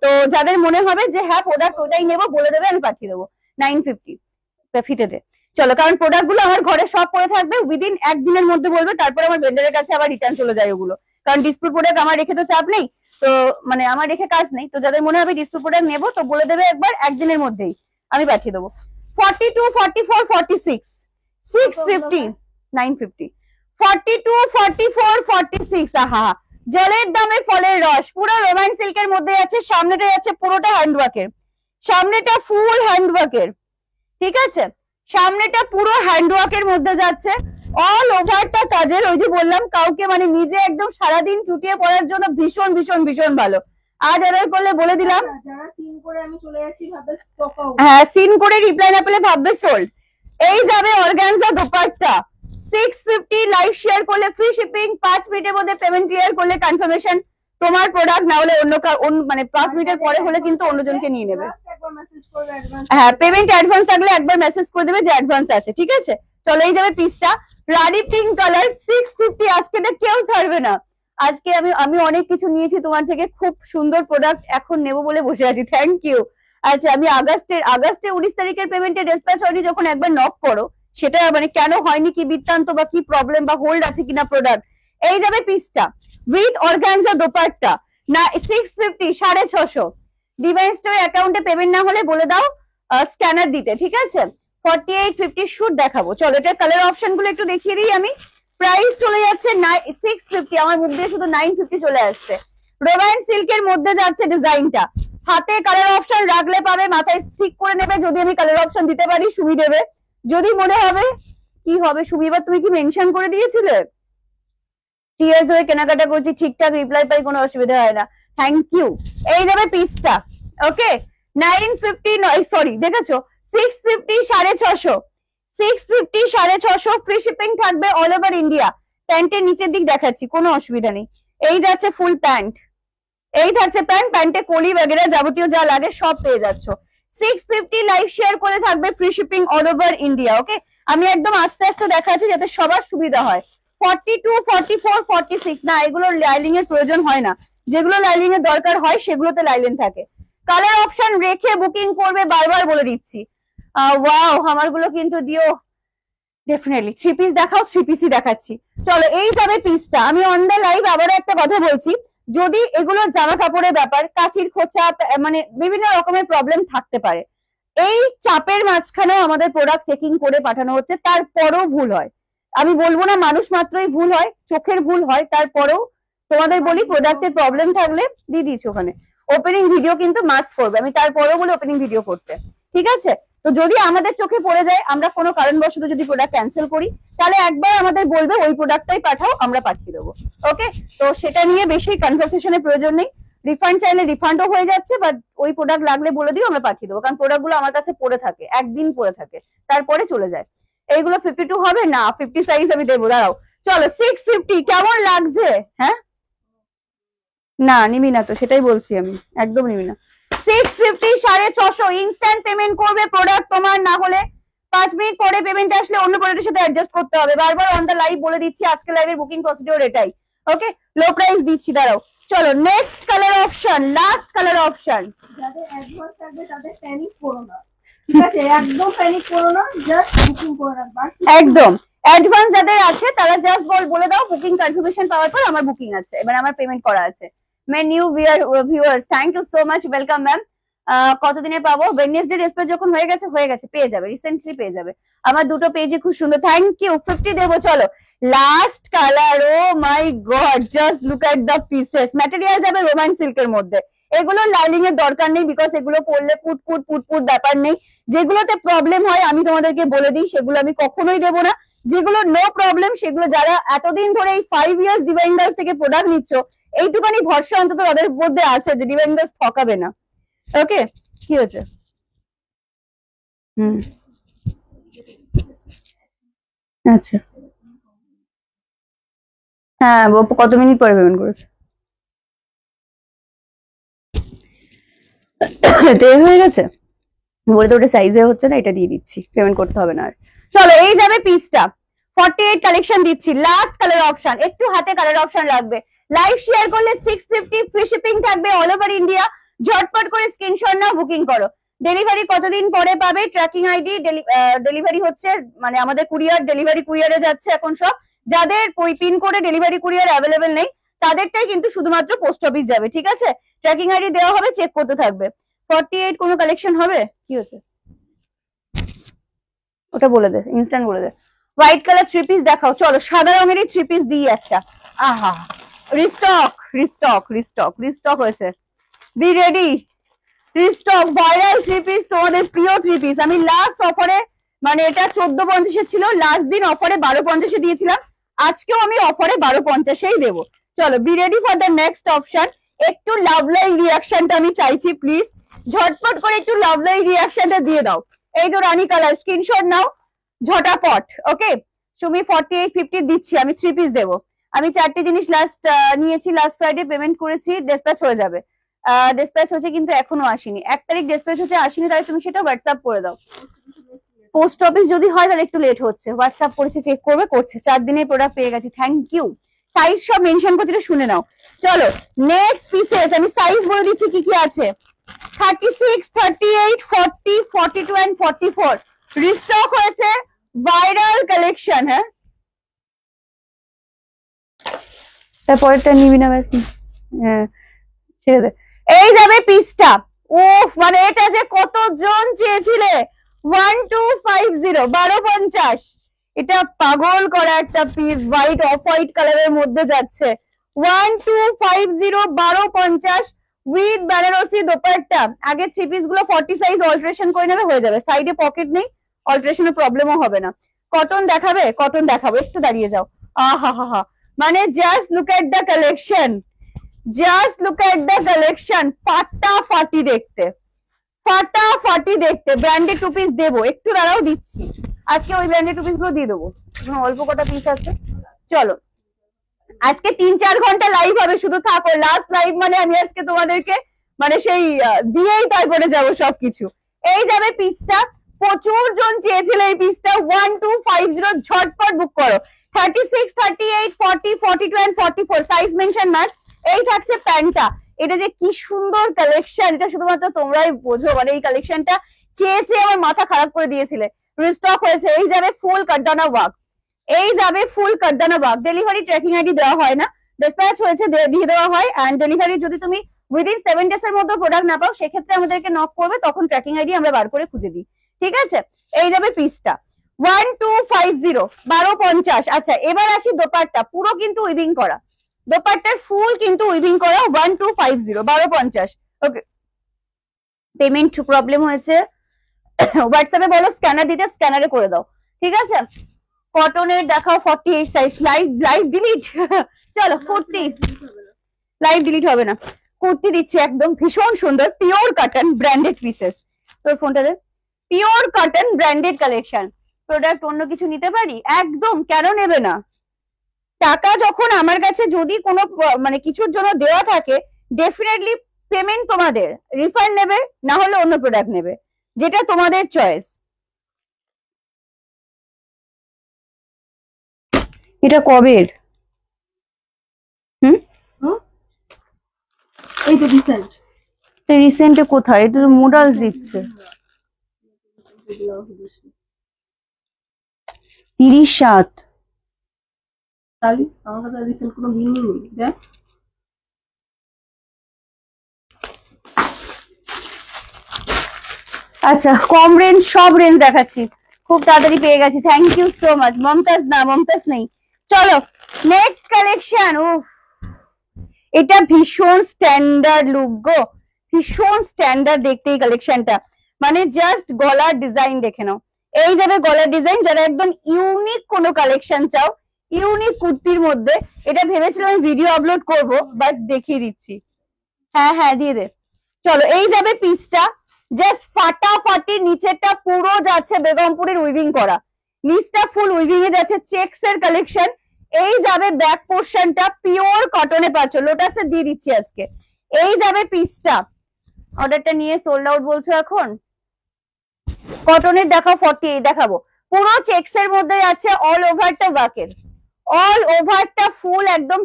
তো যাদের মনে হবে যে হ্যাঁ প্রোডাক্ট ওটাই নেবো, বলে দেবে, আমি পাঠিয়ে দেবো 950 ফিতেতে। চলো, কারণ প্রোডাক্ট গুলো আমার ঘরে সব পড়ে থাকবে, উইদিন 1 দিনের মধ্যে বলবে, তারপর আমার ভেন্ডারের কাছে আবার রিটার্ন চলে যায় ওগুলো, কারণ ডিসপ্লে প্রোডাক্ট আমার রেখে তো চাপ নেই, তো মানে আমার রেখে কাজ নেই। তো যাদের মনে হবে ডিসপ্লে প্রোডাক্ট নেবো, তো বলে দেবে একবার, 1 দিনের মধ্যেই আমি পাঠিয়ে দেবো। 42, 44, 46, 650, 950, 42, 44, 46। আহা, জলের দামে ফলের রস, পুরো রোমান সিল্কের মধ্যে আছে। সামনেটা যাচ্ছে পুরোটা হ্যান্ডওয়ার্কের, সামনেটা ফুল হ্যান্ডওয়ার্কের, ঠিক আছে, সামনেটা পুরো হ্যান্ডওয়ার্কের মধ্যে যাচ্ছে, অল ওভারটা কাজের। ওই যে বললাম কাউকে মানে নিজে একদম সারাদিন চুটিয়ে পড়ার জন্য ভীষণ ভীষণ ভীষণ ভালো। আজ অর্ডার করলে বলে দিলাম, যারা সিন করে আমি চলে যাচ্ছি ভাবে স্টক আউট, হ্যাঁ সিন করে রিপ্লাই না পেলে ভাববে সোল্ড। এই যাবে অর্গানজা দোপাট্টা, 650, লাইভ শেয়ার করলে ফ্রি শিপিং, 5 মিনিটের মধ্যে পেমেন্ট ক্লিয়ার করলে কনফার্মেশন তোমার প্রোডাক্ট, না হলে অন্য মানে 5 মিনিটের পরে হলে কিন্তু অন্যজনকে নিয়ে নেবে। একবার মেসেজ করবে অ্যাডভান্স, হ্যাঁ পেমেন্ট অ্যাডভান্স থাকলে একবার মেসেজ করে দেবে যে অ্যাডভান্স আছে, ঠিক আছে। চলে যাবে পিসটা, রানি পিঙ্ক কালার, 650। আজকে এটা কেউ ছাড়বে না, আজকে আমি অনেক কিছু নিয়েছি তোমার থেকে, খুব সুন্দর প্রোডাক্ট এখন নেবো বলে বসে আছি, থ্যাংক ইউ। আচ্ছা আমি আগস্টে 19 তারিখের পেমেন্টে ডিসপ্যাচ হয়নি, যখন একবার নক করো, সেটা মানে কেন হয়নি, কি বৃত্তান্ত বা কি প্রবলেম বা হোল্ড আছে কিনা প্রোডাক্ট। এই যাবে পিসটা উইথ অর্গানজা দোপাট্টা, না 650, 650। ডিভাইন স্টোর অ্যাকাউন্টে পেমেন্ট না হলে বলে দাও স্ক্যানার দিতে, ঠিক আছে। 48, 50 শুট দেখাবো। চলো এটা কালার অপশন গুলো একটু দেখিয়ে দিই আমি। প্রাইস চলে যাচ্ছে 650, আমার মুখ দিয়ে শুধু 950 চলে আসছে। রোমান সিল্কের মধ্যে যাচ্ছে ডিজাইনটা, হাতে কালার অপশন রাখলে পাবে, মাথায় ঠিক করে নেবে, যদি আমি কালার অপশন দিতে পারি সুমি দেবে, যদি মনে হবে কি হবে সুমি। এবার তুমি কি মেনশন করে দিয়েছিলে? টিয়ার্স হয়ে কেনাকাটা করছি, ঠিকঠাক রিপ্লাই পাই, কোনো অসুবিধা হয় না, থ্যাংক ইউ। এই যাবে পিসটা, ওকে 950, সরি দেখেছো 650, 650, 650, 650, ফ্রি শিপিং থাকবে অল ওভার ইন্ডিয়া। প্যান্টের নিচের দিক দেখাচ্ছি, কোনো অসুবিধা নেই। এই যাচ্ছে ফুল প্যান্ট, এই থাকছে প্যান্ট, প্যান্টে কলি বগেরা যাবতীয় যা লাগে সব পেয়ে যাচ্ছ। 650 লাইভ শেয়ার করে থাকবে, free shipping all over India, okay. আমি একদম আস্তে আস্তে দেখাচ্ছি যাতে সবার সুবিধা হয়। 42, 44, 46 না, এগুলো লাইলিং এর প্রয়োজন হয় না। যেগুলো লাইলিং এর দরকার হয় সেগুলোতে লাইলিং থাকে। কালার অপশন রেখে বুকিং করবে, বারবার বলে দিচ্ছি। ওয়াও, আমারগুলো কিন্তু দিও ডেফিনেটলি। 3 পিস দেখাও, 3 পিসই দেখাচ্ছি। চলো, এই যাবে পিসটা। আমি অন দ্য লাইভ আবার একটা কথা বলছি, যদি এগুলো জামা কাপড়ের ব্যাপার, কাচির খোঁচা, মানে বিভিন্ন রকমের প্রবলেম থাকতে পারে। এই চাপের মাঝখানেও আমাদের প্রোডাক্ট চেকিং করে পাঠানো হচ্ছে, তারপরেও ভুল হয়। আমি বলবো না মানুষ মাত্রই ভুল হয়, চোখের ভুল হয়, তারপরেও তোমাদের বলি প্রোডাক্টের প্রবলেম থাকলে দিয়ে দিয়েছি ওখানে। ওপেনিং ভিডিও কিন্তু মাস্ট করবে, আমি তারপরেও বলি ওপেনিং ভিডিও করতে, ঠিক আছে? তো যদি আমাদের চোখে পড়ে যায়, আমরা কোনো কারণবশত যদি প্রোডাক্ট ক্যান্সেল করি, তাহলে একবার আমাদের বলবে ওই প্রোডাক্টটাই পাঠাও, আমরা পাঠিয়ে দেবো। ওকে, তো সেটা নিয়ে বেশি কনভারসেশনের প্রয়োজন নেই। রিফান্ড চাইলে রিফান্ডও হয়ে যাচ্ছে, বাট ওই প্রোডাক্ট লাগলে বলে দিও, আমরা পাঠিয়ে দেবো। কারণ প্রোডাক্ট গুলো আমার কাছে পড়ে থাকে, একদিন পড়ে থাকে, তারপরে চলে যায়। এইগুলো 52 হবে না, 50 সাইজ আমি দেবো, দাঁড়াও। চলো 650 কেমন লাগছে? হ্যাঁ, না নিবি না তো, সেটাই বলছি আমি, একদম নিবি না। 650, 650 ইনস্ট্যান্ট পেমেন্ট করবে। প্রোডাক্ট তোমার না হলে 5 মিনিট পরে পেমেন্ট আসলে অন্য প্রোডাক্টের সাথে অ্যাডজাস্ট করতে হবে। বারবার অন দ্য লাইভ বলে দিচ্ছি, আজকে লাইভের বুকিং প্রসিডিওর এটাই। ওকে, লো প্রাইস দিচ্ছি, দাঁড়াও। চলো next colour option, last colour option. যাদের অ্যাডভান্স থাকবে তাদের প্যানিক করো না, ঠিক আছে? একদম প্যানিক করো না, জাস্ট বুকিং করে রাখবা। একদম অ্যাডভান্স যাদের আছে তারা জাস্ট বলে দাও বুকিং কনফার্মেশন পাওয়ার পর আমার বুকিং আছে, এবার আমার পেমেন্ট করা আছে। May new viewers, thank you so much, welcome ma'am. কতদিনে পাবো? ওয়েডনেসডে ডিসপ্লে যখন হয়ে গেছে পেয়ে যাবে, রিসেন্টলি পেয়ে যাবে। আমার দুটো পেজে খুব সুন্দর, থ্যাংক ইউ। 50 দেবো। চলো last colour. Oh my god, just look at the pieces. Material যাবে রোমান সিল্কের মধ্যে। এগুলো লাইনিং এর দরকার নেই, বিকজ এগুলো পরলে পুট ব্যাপার নেই। যেগুলোতে প্রবলেম হয় আমি তোমাদেরকে বলে দিই, সেগুলো আমি কখনোই দেবো না। যেগুলো নো প্রবলেম, সেগুলো যারা এতদিন ধরে এই 5 ইয়ার্স ডিভাইন্ডার্স থেকে প্রোডাক্ট নিচ্ছ, এইটুখানি ভরসা অন্তত তাদের মধ্যে আছে যে ডিভাইন্ডার্স ঠকাবে না। ওকে, কি হচ্ছে? আচ্ছা, হ্যাঁ, কত মিনিট পরে পেমেন্ট করেছে? দেরি হয়ে গেছে বলে তো, ওটা সাইজে হচ্ছে না, এটা দিয়ে দিচ্ছি, পেমেন্ট করতে হবে না আর। চলো এই যাবে পিসটা। 48 কালেকশন দিচ্ছি, লাস্ট কালার অপশন। একটু হাতে কালার অপশন লাগবে। লাইভ শেয়ার করলে 650 ফ্রি শিপিং থাকবে অল ওভার ইন্ডিয়া। ঝটপট করে স্ক্রিনশট নাও, বুকিং করো। ডেলিভারি কতদিন পরে পাবে? Tracking ID. ডেলিভারি হচ্ছে মানে আমাদের কুরিয়ার, ডেলিভারি কুরিয়ারে যাচ্ছে এখন সব। যাদের ওই পিন কোডে ডেলিভারি কুরিয়ার অ্যাভেলেবেল নেই, তাদেরটাই কিন্তু শুধুমাত্র পোস্ট অফিস যাবে, ঠিক আছে? ট্র্যাকিং আইডি দেওয়া হবে, চেক করতে থাকবে। 48 কোনো কালেকশন হবে? কি হচ্ছে ওটা বলে দে, ইনস্ট্যান্ট বলে দে। হোয়াইট কালার 3 পিস দেখাও। চলো সাদা রঙেরই 3 পিস দিই একটা। আহা, রিস্টক হয়েছে। Be ready, restock viral 3 piece, তোমাদের প্রিয় 3 পিস। আমি লাস্ট অফারে, মানে এটা 1450 ছিল, লাস্ট দিন অফারে 1250 দিয়েছিলাম। আজকেও আমি অফারে 1250 দেবো। চলো be ready for the next option. একটু লাভ লাইভ রিয়াকশনটা আমি চাইছি প্লিজ, ঝটপট করে একটু লাভ লাইভ রিয়াকশনটা দিয়ে দাও। এই তো রানী কালার, স্ক্রিনশট নাও ঝটাপট। ওকে, তুমি 48, 50 দিচ্ছি, আমি 3 পিস দেবো। আমি 4টে জিনিস লাস্ট নিয়েছি, লাস্ট ফ্রাইডে পেমেন্ট করেছি, ডিসপ্যাচ হয়ে যাবে। ডিসপ্যাচ হচ্ছে কিন্তু এখনো আসেনি। 1 তারিখ ডিসপ্যাচ হচ্ছে, আসেনি, তাহলে তুমি সেটা হোয়াটসঅ্যাপ করে দাও। পোস্ট অফিস যদি হয় তাহলে একটু লেট হচ্ছে, হোয়াটসঅ্যাপ করেছে, চেক করবে, করছে। 4 দিনের প্রোডাক্ট পেয়ে গেছি, থ্যাংক ইউ। সাইজ সব মেনশন করতে, শুনে নাও। চলো নেক্সট পিসেস, আমি সাইজ বলে দিচ্ছি কি কি আছে। 36, 38, 40, 42 এন্ড 44 রিস্টক হয়েছে, ভাইরাল কালেকশন। হ্যাঁ, তারপরেরটা নিবি না? ব্যাস, হ্যাঁ ছেড়ে দে। এই যাবে পিসটা। উফ, মানে এটা যে কতজন চেয়েছিলে। 1250, 1250। এটা পাগল করা একটা পিস, হোয়াইট অফ হোয়াইট কালারের মধ্যে যাচ্ছে। 1250, 1250 উইথ বেনারসি দোপাট্টা। আগে 3 পিস গুলো 40 সাইজ অল্টারেশন করে নেবে, হয়ে যাবে। সাইডে পকেট নেই, অল্টারেশনের প্রবলেমও হবে না। কটন দেখাবে? কটন দেখাবো, একটু দাঁড়িয়ে যাও। আহা হা হা, মানে just look at the collection, just look at the collection. ফাটাফাটি দেখতে, ফাটাফাটি দেখতে। ব্র্যান্ডেড 2 পিস দেবো, একটু দাঁড়াও দিচ্ছি। আজকে ওই ব্র্যান্ডেড 2 পিস গুলো দিয়ে দেবো, অল্প কটা পিস আছে। চলো আজকে 3-4 ঘন্টা লাইভ হবে, শুধু থাকো। লাস্ট লাইভ মানে আমি আজকে তোমাদেরকে মানে সেই দিয়েই তারপরে যাবো সবকিছু। এই যাবে পিসটা, প্রচুর জন চেয়েছিল এই পিসটা। 1250 ঝটপট বুক করো। 36, 38, 40, 42 and 44 সাইজ মেনশন ম্যাচ। এই থাকছে প্যান্টটা। এটা যে কি সুন্দর কালেকশন, এটা শুধুমাত্র তোমরাই বোঝো। মানে এই কালেকশনটা চেয়ে চেয়ে আমার মাথা খারাপ করে দিয়েছিলে। রিস্টক হয়েছে। এই যাবে ফুল কাটদানা ওয়ার্ক, এই যাবে ফুল কাটদানা ওয়ার্ক। ডেলিভারি ট্র্যাকিং আইডি দেওয়া হয় না, ডিসপ্যাচ হয়েছে দিয়ে দেওয়া হয়। এন্ড ডেলিভারি যদি তুমি উইদিন 7 ডেজ এর মধ্যে প্রোডাক্ট না পাও, সেক্ষেত্রে আমাদেরকে নক করবে, তখন ট্র্যাকিং আইডি আমরা বার করে খুঁজে দিই। ঠিক আছে, এই যাবে পিসটা 1250, 1250। আচ্ছা, এবার আসি দোপাট্টা। পুরো কিন্তু উইভিং করা, দোপাট্টার ফুল কিন্তু উইভিং করা। 1250, 1250। ওকে, পেমেন্ট প্রবলেম হয়েছে, হোয়াটসঅ্যাপে বলো স্ক্যানার দিতে, স্ক্যানারে করে দাও। ঠিক আছে, কটনের দেখাও 48 সাইজ। লাইভ ডিলিট চলো কুর্তি, লাইভ ডিলিট হবে না। কুর্তি দিচ্ছি একদম ভীষণ সুন্দর, পিওর কটন ব্র্যান্ডেড পিসেস। তোর ফোনটা দে। Pure cotton branded collection. Product অন্য কিছু নিতে পারি? একদম, কেন নেবে না? টাকা যখন আমার কাছে যদি কোনো মানে কিছুর জন্য দেওয়া থাকে, ডেফিনেটলি পেমেন্ট তোমাদের রিফান্ড নেবে, না হলে অন্য প্রোডাক্ট নেবে, যেটা তোমাদের চয়েস। এটা কবের? এই তো রিসেন্ট। রিসেন্টে কোথায়? এটা মুডালস দিচ্ছে 30/7। তাহলে আমার কাছে রিসেন্ট কোনো বিল নেই। দেখ, আচ্ছা, কম রেঞ্জ সব রেঞ্জ দেখাচ্ছি, খুব তাড়াতাড়ি পেয়ে গেছি। Thank you so much. Mumtaz না, মমতাজ নেই। চলো নেক্সট কালেকশন। এটা ভীষণ স্ট্যান্ডার্ড লুক গো, ভীষণ স্ট্যান্ডার্ড দেখতে এই কালেকশনটা। মানে জাস্ট গলার ডিজাইন দেখে নাও। এই যাবে গলার ডিজাইন। যারা একদম ইউনিক কোনো কালেকশন চাও, ইউনিক কুর্তির মধ্যে, এটা ভেবেছিলাম ভিডিও আপলোড করব, বাট দেখিয়ে দিচ্ছি। হ্যাঁ হ্যাঁ, দিয়ে দে। চলো, এই যাবে পিসটা, জাস্ট ফাটাফাটি। নিচেরটা পুরো যাচ্ছে বেগমপুরের উইভিং করা, নিচটা ফুল উইভিং এ যাচ্ছে, চেকস এর কালেকশন। এই যাবে ব্যাক পোর্শনটা, পিওর কটনে পাচ্ছ, লোটাসে দিয়ে দিচ্ছি আজকে। এই যাবে পিসটা। অর্ডারটা নিয়ে সোল্ড আউট বলছো এখন। কটনের দেখাও 48 দেখাবো। পুরো চেকস এর মধ্যে আছে, অল ওভারটা ওয়ার্কের, অল ওভারটা ফুল একদম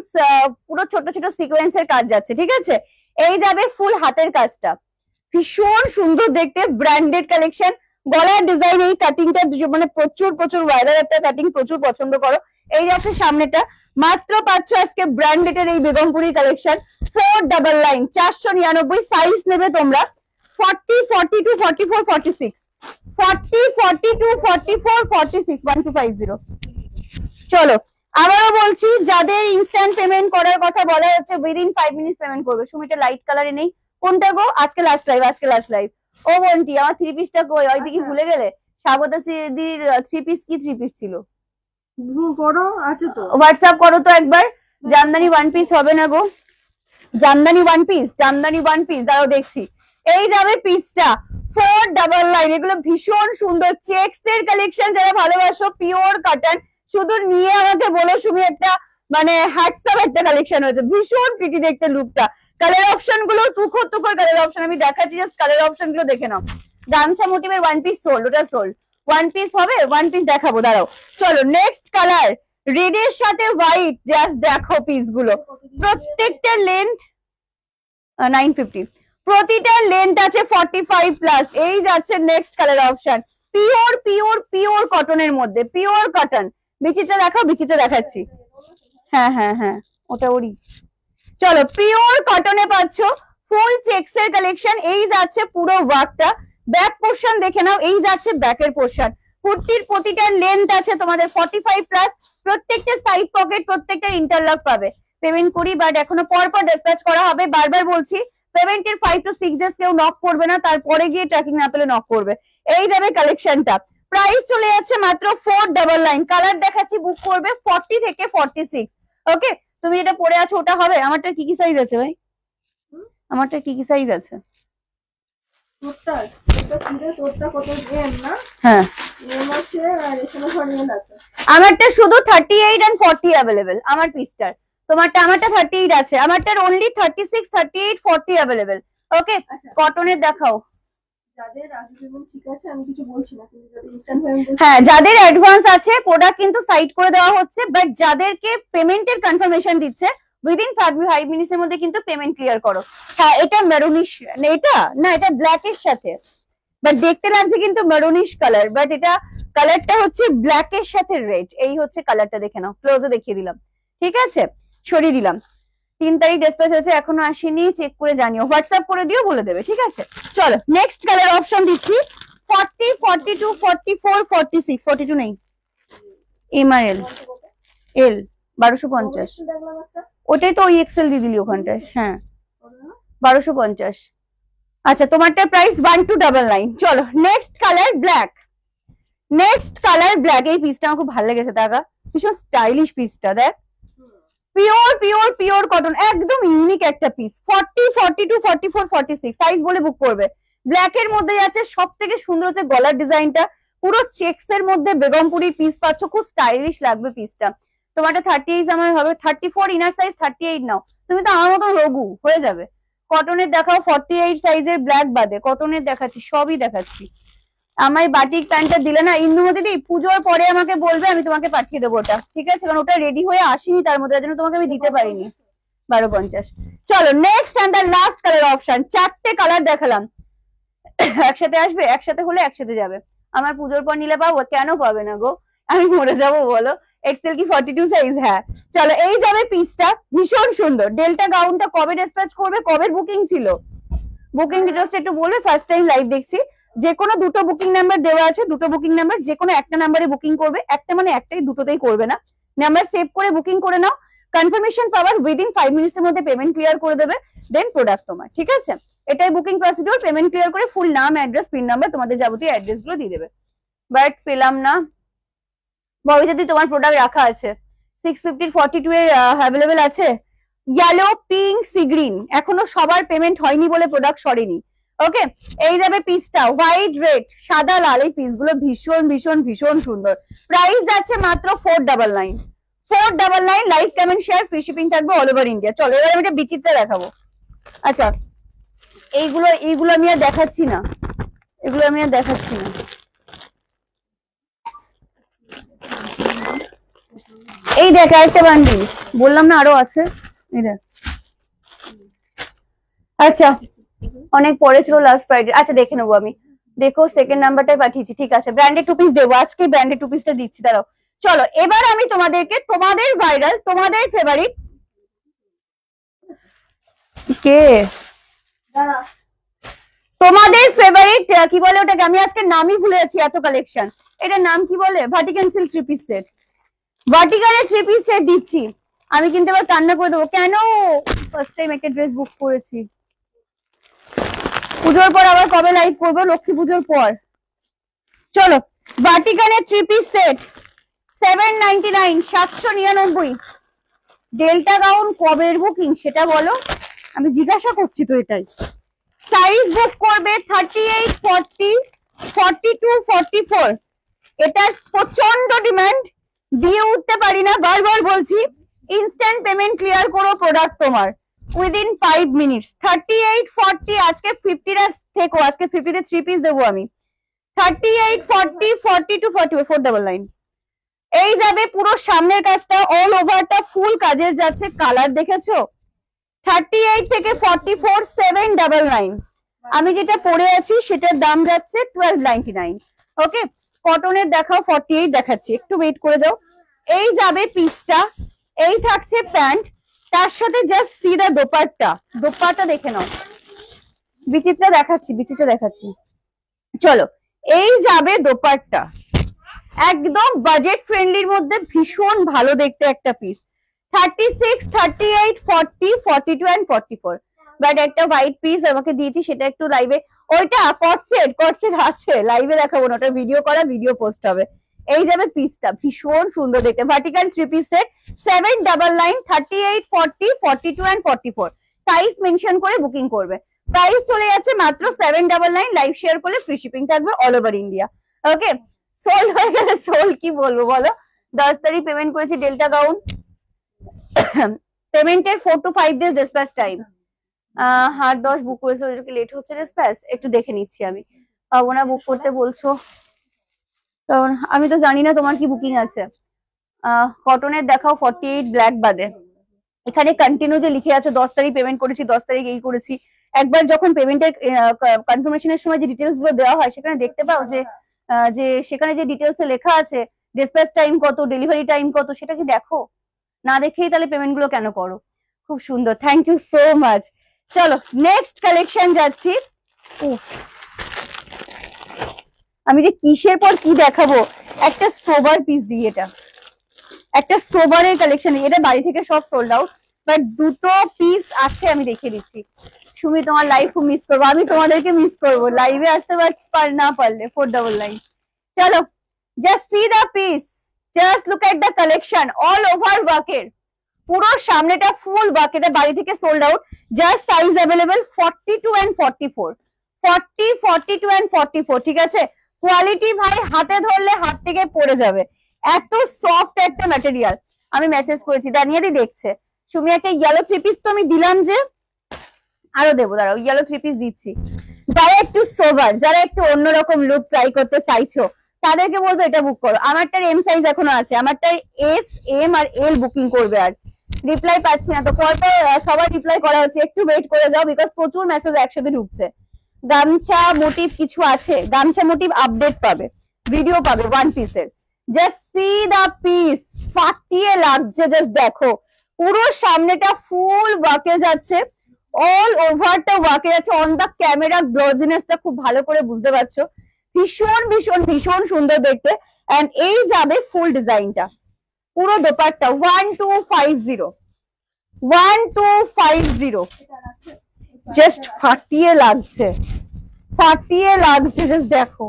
পুরো ছোট ছোট সিকোয়েন্সের কাজ যাচ্ছে। ঠিক আছে, এই যাবে ফুল হাতের কাজটা, ভীষণ সুন্দর দেখতে, ব্র্যান্ডেড কালেকশন। গলার ডিজাইন, এই কাটিংটা মানে প্রচুর প্রচুর ভাইরাল একটা কাটিং, প্রচুর পছন্দ করো। এই যাচ্ছে সামনেটা। মাত্র পাচ্ছ আজকে ব্র্যান্ডেড এর এই Begumpuri collection. 4 double line, 499। Size নেবে তোমরা 40, 42, 44, 46, 40, 42, 44, 46, 1250। চলো, আবারও বলছি, যাদের ইনস্ট্যান্ট পেমেন্ট করার কথা বলা হচ্ছে, উইদিন 5 মিনিটস পেমেন্ট করবে। সুমিটা লাইট কালারে নেই, কোনটা গো? আজকে লাস্ট লাইভ, আজকে লাস্ট লাইভ। ও বন্টি, আমার 3 পিসটা কই? ওইদিকে ভুলে গেলে। স্বাগতা সিদির 3 পিস কি 3 পিস ছিল? বড় আছে তো, হোয়াটসঅ্যাপ করো তো একবার। জামদানি 1 পিস হবে না গো? জামদানি 1 পিস, জামদানি 1 পিস, দাঁড়াও দেখছি। এই যাবে পিসটা 4 ডাবল লাইন। এগুলো ভীষণ সুন্দর চেকস এর কালেকশন। যারা ভালোবাসো পিওর কটন, শুধু নিয়ে আমাকে বলো সুমি, একটা মানে হ্যাটসঅ্যাপ একটা কালেকশন হয়েছে, ভীষণ প্রিটি দেখতে লুকটা। কালার অপশন গুলো তুখর তুখর কালার অপশন, আমি দেখাচ্ছি, জাস্ট কালার অপশন গুলো দেখে নাও। গামছা মোটিভের 1 পিস সোল্ড, ওটা সোল্ড। 1 পিস হবে, 1 পিস দেখাবো, দাঁড়াও। চলো নেক্সট কালার, রেড এর সাথে হোয়াইট, জাস্ট দেখো পিস গুলো। প্রত্যেকটা লেন্থ 950, প্রতিটা লেন্থ আছে 45 প্লাস। এই যাচ্ছে next colour option, pure pure pure কটনের মধ্যে, পিওর কটন। বিচিটা দেখাও, বিচিটা দেখাচ্ছি। হ্যাঁ হ্যাঁ হ্যাঁ, ওটা ওরই। চলো, পিওর কটনে পাচ্ছ, ফুল চেকস এর কালেকশন। এই যাচ্ছে পুরো ওয়ার্কটা। ব্যাক পোর্শন দেখে নাও, এই যাচ্ছে ব্যাকের পোর্শন। কুর্তির প্রতিটা লেন্থ আছে তোমাদের 45 প্লাস। প্রত্যেকটা সাইড পকেট, প্রত্যেকটা ইন্টারলক পাবে। পেমেন্ট করি, বাট এখনো পরপর ডিসপ্যাচ করা হবে। বারবার বলছি, পেমেন্টের 5 to 6 ডেজ কেউ নক করবে না, তারপরে গিয়ে ট্র্যাকিং না পেলে নক করবে। এই যাবে কালেকশনটা। প্রাইস চলে যাচ্ছে মাত্র 4 ডাবল লাইন। কালার দেখাচ্ছি, বুক করবে 40 থেকে 46। ওকে, তুমি যেটা পরে আছো ওটা হবে? আমারটা কি কি সাইজ আছে ভাই? আমারটা কি কি সাইজ আছে? হ্যাঁ, আমারটা শুধু 38 and 40 অ্যাভেলেবেল আমার পিসটার। তোমারটা? আমারটা 38 আছে, আমারটার অনলি 36, 38, 40 অ্যাভেলেবেল। ওকে, কটনের দেখাও। যাদের আগে পেমেন্ট ঠিক আছে আমি কিছু বলছি না, কিন্তু যাদের ইনস্ট্যান্ট পেমেন্ট হ্যাঁ, যাদের অ্যাডভান্স আছে প্রোডাক্ট কিন্তু সাইড করে দেওয়া হচ্ছে, বাট যাদেরকে পেমেন্টের কনফার্মেশন দিচ্ছে উইদিন 5 মিনিটস এর মধ্যে কিন্তু পেমেন্ট ক্লিয়ার করো। হ্যাঁ, এটা মেরুনিশ, এটা না, এটা ব্ল্যাক এর সাথে, বাট দেখতে লাগছে কিন্তু মেরুনিশ কালার, বাট এটা কালারটা হচ্ছে ব্ল্যাক এর সাথে রেড। এই হচ্ছে কালারটা, দেখে নাও, ক্লোজে দেখিয়ে দিলাম, ঠিক আছে, সরিয়ে দিলাম। 3 তারিখ ডিসপ্যাচ হয়েছে, এখনো আসেনি, চেক করে জানিও, হোয়াটসঅ্যাপ করে দিও, বলে দেবে, ঠিক আছে। চলো নেক্সট কালার অপশন দিচ্ছি, 40, 42, 44, 46, 42 নেই, এমআরএল এল 1250, দেখলাম একটা ওটাই তো ওই এক্সেল দিয়ে দিলি ওখানটায়, হ্যাঁ 1250। আচ্ছা, তোমারটা প্রাইস 1299। চলো next colour black, next colour black. এই পিসটা আমার খুব ভালো লেগেছে, দাদা ভীষণ স্টাইলিশ পিসটা, দেখ পিওর পিওর পিওর কটন, একদম ইউনিক একটা পিস। 40, 42, 44, 46 সাইজ বলে বুক করবে। ব্ল্যাক এর মধ্যে যাচ্ছে, সব থেকে সুন্দর হচ্ছে গলার ডিজাইনটা, পুরো চেক্স এর মধ্যে বেগমপুরি পিস পাচ্ছ, খুব স্টাইলিশ লাগবে পিসটা। তোমারটা 38 আমার হবে, 34 ইনার সাইজ, 38 নাও, তুমি তো আমার মতো রঘু হয়ে যাবে। কটনের দেখাও, 48 সাইজের ব্ল্যাক বাদে কটনের দেখাচ্ছি, সবই দেখাচ্ছি। আমায় বাটিক প্যান্টটা দিলে না ইন্দুমতি দি, পুজোর পরে আমাকে বলবে, আমি তোমাকে পাঠিয়ে দেবো ওটা, ঠিক আছে, কারণ ওটা রেডি হয়ে আসেনি, তার মধ্যে জন্য তোমাকে আমি দিতে পারিনি। 1250। চলো next and the last colour option, 4টে কালার দেখালাম, একসাথে আসবে, একসাথে হলে একসাথে যাবে। আমার পুজোর পর নিলে পাবো, কেন পাবে না গো, আমি মরে যাবো বলো। এক্সেল কি 42 সাইজ? হ্যাঁ। চলো এই যাবে পিসটা, ভীষণ সুন্দর। ডেল্টা গাউনটা কবে ডিসপ্যাচ করবে, কবে বুকিং ছিল, বুকিং ডিটেলসটা একটু বলবে, ফার্স্ট টাইম লাইভ দেখছি। যে কোনো দুটো বুকিং নাম্বার দেওয়া আছে, দুটো বুকিং নাম্বার, যে কোনো একটা নাম্বারে বুকিং করবে, একটা মানে একটাই, দুটোতেই করবে না। নাম্বার সেভ করে বুকিং করে নাও, কনফার্মেশন পাওয়ার উইদিন 5 মিনিটস এর মধ্যে পেমেন্ট ক্লিয়ার করে দেবে, দেন প্রোডাক্ট তোমার, ঠিক আছে। এটাই বুকিং প্রসিডিউর, পেমেন্ট ক্লিয়ার করে ফুল নাম, অ্যাড্রেস, পিন নাম্বার, তোমাদের যাবতীয় অ্যাড্রেস গুলো দিয়ে দেবে। বাট পেলাম না ববি, যদি তোমার প্রোডাক্ট রাখা আছে 650 42 এর অ্যাভেলেবেল আছে, ইয়েলো, পিঙ্ক, সি গ্রিন, এখনো সবার পেমেন্ট হয়নি বলে প্রোডাক্ট সরেনি। ওকে, এই যাবে পিসটা, হোয়াইট, রেড, সাদা, লাল, এই পিসগুলো ভীষণ ভীষণ ভীষণ সুন্দর। প্রাইস যাচ্ছে মাত্র 499, 499। Like, comment, share, free shipping থাকবে অল ওভার ইন্ডিয়া। চলো এবার আমি একটা বিচিত্রা দেখাবো। আচ্ছা, এইগুলো আমি আর দেখাচ্ছি না, এগুলো আমি আর দেখাচ্ছি না। এই দেখ একটা বান্ডিল, বললাম না আরো আছে, এই দেখ। আচ্ছা, অনেক পরে ছিল লাস্ট ফ্রাইডে, আচ্ছা দেখে নেবো আমি, দেখো সেকেন্ড নাম্বারটাই পাঠিয়েছি, ঠিক আছে। ব্র্যান্ডেড টু পিস দেবো আজকে, ব্র্যান্ডেড টু পিসটা দিচ্ছি, দাঁড়াও। চলো এবার আমি তোমাদেরকে তোমাদের ভাইরাল, তোমাদের ফেভারিট, কে তোমাদের ফেভারিট কি বলে ওটাকে, আমি আজকে নামই ভুলে যাচ্ছি, এত কালেকশন, এটার নাম কি বলে, ভার্টিকান সিল্ক 3 পিস সেট, ভার্টিকানের 3 পিস সেট দিচ্ছি আমি, কিন্তু এবার কান্না করে দেবো। কেন, ফার্স্ট টাইম একটা ড্রেস বুক করেছি, পুজোর পর আবার কবে লাইভ করবো, লক্ষ্মী পুজোর পর। চলো ভার্টিকানের 3 পিস সেট 799, 799। ডেল্টা গাউন কবের বুকিং সেটা বলো, আমি জিজ্ঞাসা করছি তো এটাই। সাইজ বুক করবে 38, 40, 42, 44। এটার প্রচন্ড ডিমান্ড, দিয়ে উঠতে পারি না, বারবার বলছি। ইনস্ট্যান্ট পেমেন্ট ক্লিয়ার করো, প্রোডাক্ট তোমার উইদিন 5 মিনিটস। 38, 40, আজকে 50 থেকো, আজকে 50 তে 3 পিস দেবো আমি। 38, 40, 42, 44, 499। এই যাবে পুরো সামনের কাজটা, অল ওভারটা ফুল কাজের যাচ্ছে, কালার দেখেছো। 38 থেকে 44, 799। আমি যেটা পরে আছি সেটার দাম যাচ্ছে 1299। ওকে, কটনের দেখাও, 48 দেখাচ্ছি, একটু ওয়েট করে যাও। এই যাবে পিসটা, এই থাকছে প্যান্ট, তার সাথে জাস্ট সি দা দোপাট্টা, দোপাট্টা দেখে নাও, বিচিত্রা দেখাচ্ছি, বিচিত্রা দেখাচ্ছি। চলো এই যাবে দোপাট্টা, একদম বাজেট ফ্রেন্ডলির মধ্যে ভীষণ ভালো দেখতে একটা পিস। 36, 38, 40, 42 and 44। বাট একটা হোয়াইট পিস আমাকে দিয়েছি, সেটা একটু লাইভে, ওইটা কটসেট, কটসেট আছে, লাইভে দেখাবো না, ওটা ভিডিও করা, ভিডিও পোস্ট হবে। এই যাবে পিসটা, ভীষণ সুন্দর দেখতে, vertical 3 piece set 799, 38, 40, 42 and 44। Size mention করে বুকিং করবে। প্রাইস চলে যাচ্ছে মাত্র 799, লাইভ শেয়ার করলে ফ্রি শিপিং থাকবে অল ওভার ইন্ডিয়া। ওকে, সোল্ড হয়ে গেলে সোল কি বলবো বলো। 10 তারিখ পেমেন্ট করেছি ডেল্টা গাউন, পেমেন্টের 4 to 5 ডেজ ডিসপ্যাচ টাইম। 8-10 বুক করেছিল, লেট হচ্ছে ডিসপ্যাচ, একটু দেখে নিচ্ছি আমি। পাবো না বুক করতে বলছো, কারণ আমি তো জানি না তোমার কি বুকিং আছে। কটনের দেখাও 48 ব্ল্যাক বাদে। এখানে কন্টিনিউ যে লিখে আছে 10 তারিখ পেমেন্ট করেছি, 10 তারিখ এই করেছি, একবার যখন পেমেন্টের কনফার্মেশনের সময় যে ডিটেলস গুলো দেওয়া হয় সেখানে দেখতে পাও যে সেখানে যে ডিটেলস এ লেখা আছে ডিসপ্যাচ টাইম কত, ডেলিভারি টাইম কত, সেটা কি দেখো? না দেখেই তাহলে পেমেন্ট গুলো কেন করো? খুব সুন্দর, থ্যাংক ইউ সো মাচ। চলো নেক্সট কালেকশন যাচ্ছি। উফ, আমি যে কিসের পর কি দেখাবো, একটা সোবার পিস দিই, এটা একটা সোবারের কালেকশন, এটা বাড়ি থেকে সব সোল্ড আউট, বাট দুটো পিস আছে আমি দেখিয়ে দিচ্ছি। সুমি তোমার লাইভ খুব মিস করবো, আমি তোমাদেরকে মিস করবো, লাইভে আসতে না পারলে 499। চলো just see the piece, just look at the collection, all over ওয়ার্কের, পুরো সামনেটা ফুল ওয়ার্ক, এটা বাড়ি থেকে sold out. Just size available 42 and 44, 40, 42 and 44, ঠিক আছে? কোয়ালিটি ভাই হাতে ধরলে হাত থেকে পড়ে যাবে, এত সফট একটা ম্যাটেরিয়াল। আমি মেসেজ করেছি, দানিয়াদি দেখছে। তুমি একটা ইয়েলো থ্রি পিস তো আমি দিলাম, যে আরো দেবো, দাঁড়াও ইয়েলো থ্রি পিস দিচ্ছি। যারা একটু সোবার, যারা একটু অন্যরকম লুক ট্রাই করতে চাইছো তাদেরকে বলবো এটা বুক করো। আমারটার এম সাইজ এখনো আছে, আমারটাই এস, এম আর এল বুকিং করবে। আর রিপ্লাই পাচ্ছি না তো, পরপর সবার রিপ্লাই করা হচ্ছে, একটু ওয়েট করে যাও, বিকজ প্রচুর মেসেজ একসাথে ঢুকছে। গামছা মোটিভ কিছু আছে, গামছা মোটিভ আপডেট পাবে, ভিডিও পাবে ওয়ান পিসের। জাস্ট সি দা পিস, ফাটিয়ে লাগছে, জাস্ট দেখো, পুরো সামনেটা ফুল ওয়ার্কে যাচ্ছে, অল ওভারটা ওয়ার্কে যাচ্ছে। অন দা ক্যামেরা গ্লজিনেসটা খুব ভালো করে বুঝতে পারছো, ভীষণ ভীষণ ভীষণ সুন্দর দেখতে। এন্ড এই যাবে ফুল ডিজাইনটা, পুরো দোপাট্টা 1250, 1250, জাস্ট ফাটিয়ে লাগছে, ফাটিয়ে লাগছে, জাস্ট দেখো,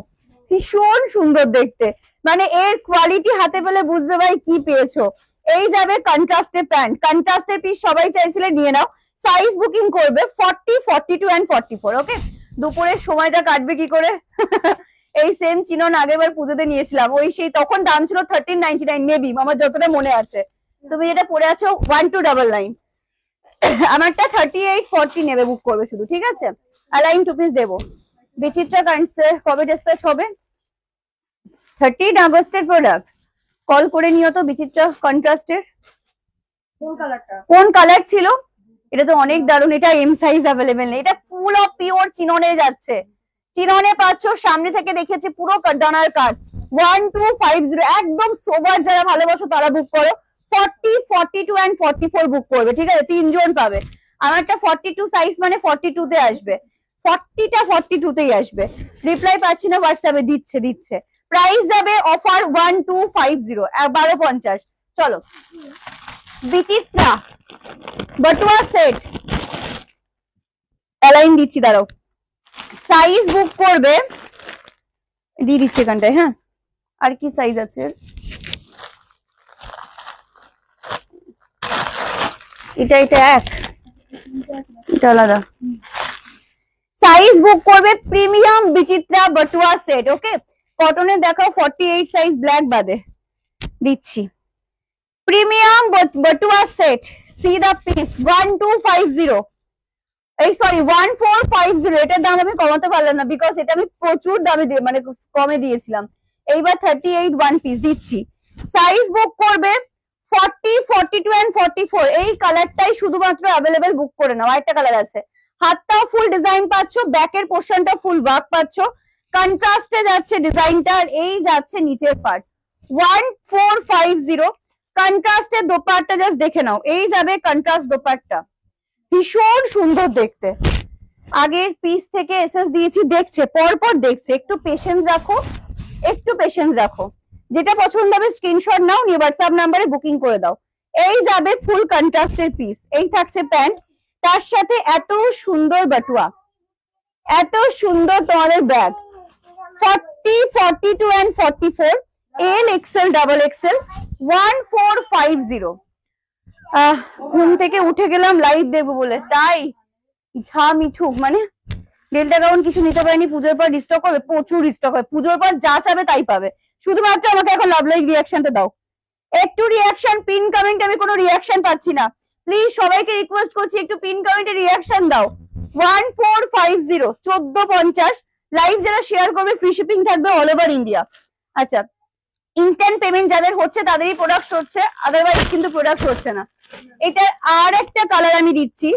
ভীষণ সুন্দর দেখতে। মানে এর কোয়ালিটি হাতে পেলে বুঝবে ভাই কি পেয়েছো। এই যাবে কন্ট্রাস্টের প্যান্ট, কন্ট্রাস্টের পিস সবাই চাইছিলে, নিয়ে নাও। সাইজ বুকিং করবে 40, 42 and 44, ওকে? দুপুরের সময়টা কাটবে কি করে? এই সেম চিনন আগেরবার পুজোতে নিয়েছিলাম, ওই সেই তখন দাম ছিল 1399 মেবি, আমার যতটা মনে আছে। তুমি যেটা পরে আছো 1299, আমারটা 38, 40 নেবে, বুক করবে শুধু, ঠিক আছে? অ্যালাইন টু পিস দেবো। বিচিত্রা কান্টসে কবে ডিসপ্যাচ হবে? 13 আগস্টের প্রোডাক্ট, কল করে নিও তো। বিচিত্রা কন্ট্রাস্টের কোন কালারটা? কোন কালার ছিল? এটা তো অনেক দারুণ, এটা এম সাইজ অ্যাভেলেবেল নেই, এটা ফুল অফ পিওর চিননে যাচ্ছে, চিননে পাচ্ছ, সামনে থেকে দেখেছি পুরো ডানার কাজ। 1250, একদম সোবার, যারা ভালোবাসো তারা বুক করো। 40, 42 and 44 বুক করবে, ঠিক আছে? 3 জন পাবে। আমারটা 42 সাইজ, মানে 42 তে আসবে, 40টা 42 তেই আসবে। রিপ্লাই পাচ্ছি না হোয়াটসঅ্যাপে, দিচ্ছে। প্রাইস যাবে অফার 1250, 1250। চলো বিচিত্রা বটুয়া সেট, অ্যালাইন দিচ্ছি, দাঁড়াও। সাইজ বুক করবে, দিয়ে দিচ্ছি এখানটায়। হ্যাঁ, আর কি সাইজ আছে? এটা এক, এটা আলাদা। সাইজ বুক করবে প্রিমিয়াম বিচিত্রা বটুয়া সেট, ওকে? কটনের দেখাও 48 সাইজ ব্ল্যাক বাদে, দিচ্ছি। Premium বটুয়া set, C the piece 1250, এই সরি 1450, এটার দাম আমি কমাতে পারলাম না, বিকজ এটা আমি প্রচুর দামে মানে কমে দিয়েছিলাম। এইবার 38 ওয়ান পিস দিচ্ছি। সাইজ বুক করবে 40, 42 and 44, এই কালারটাই শুধুমাত্র অ্যাভেলেবেল, বুক করে নাও। আরেকটা কালার আছে, হাতটাও ফুল ডিজাইন পাচ্ছ, ব্যাকের পোর্শনটা ফুল ওয়ার্ক পাচ্ছ, কন্ট্রাস্টে যাচ্ছে ডিজাইনটা, আর এই যাচ্ছে নিচের পার্ট। 1450, কন্ট্রাস্টের দোপাট্টা জাস্ট দেখে নাও, এই যাবে কন্ট্রাস্ট দোপাট্টা, ভীষণ সুন্দর দেখতে। আগের পিস থেকে এসএস দিয়েছি, দেখছে, পরপর দেখছে, একটু পেশেন্স রাখো, একটু পেশেন্স রাখো। যেটা পছন্দ হবে স্ক্রিনশট নাও, নিয়ে হোয়াটসঅ্যাপ নাম্বারে বুকিং করে দাও। এই যাবে ফুল কন্ট্রাস্টের পিস, এই থাকছে প্যান্ট, তার সাথে এত সুন্দর বাটুয়া, এত সুন্দর তোমাদের bag. 40, 42 and 44, L XL, double Excel, 1450। ঘুম থেকে উঠে গেলাম লাইভ দেবো বলে, তাই ঝা মিঠু, মানে ডেল্টা গাউন কিছু নিতে পারিনি, পুজোর পর রিস্টক হবে, প্রচুর রিস্টক হয়, পুজোর পর যা চাবে তাই পাবে। শুধুমাত্র আমাকে এখন লাভ লাইক রিয়াকশনটা দাও, একটু রিয়াকশন। পিন কমেন্ট আমি কোনো রিয়াকশন পাচ্ছি না, প্লিজ সবাইকে রিকোয়েস্ট করছি একটু পিন কমেন্টে রিয়াকশন দাও। 1450, 1450, লাইভ যারা শেয়ার করবে ফ্রি শিপিং থাকবে অল ওভার ইন্ডিয়া। আচ্ছা, ইনস্ট্যান্ট পেমেন্ট যাদের হচ্ছে তাদেরই প্রোডাক্ট হচ্ছে, আদারওয়াইজ কিন্তু প্রোডাক্ট হচ্ছে না। এটার আর একটা কালার আমি দিচ্ছি,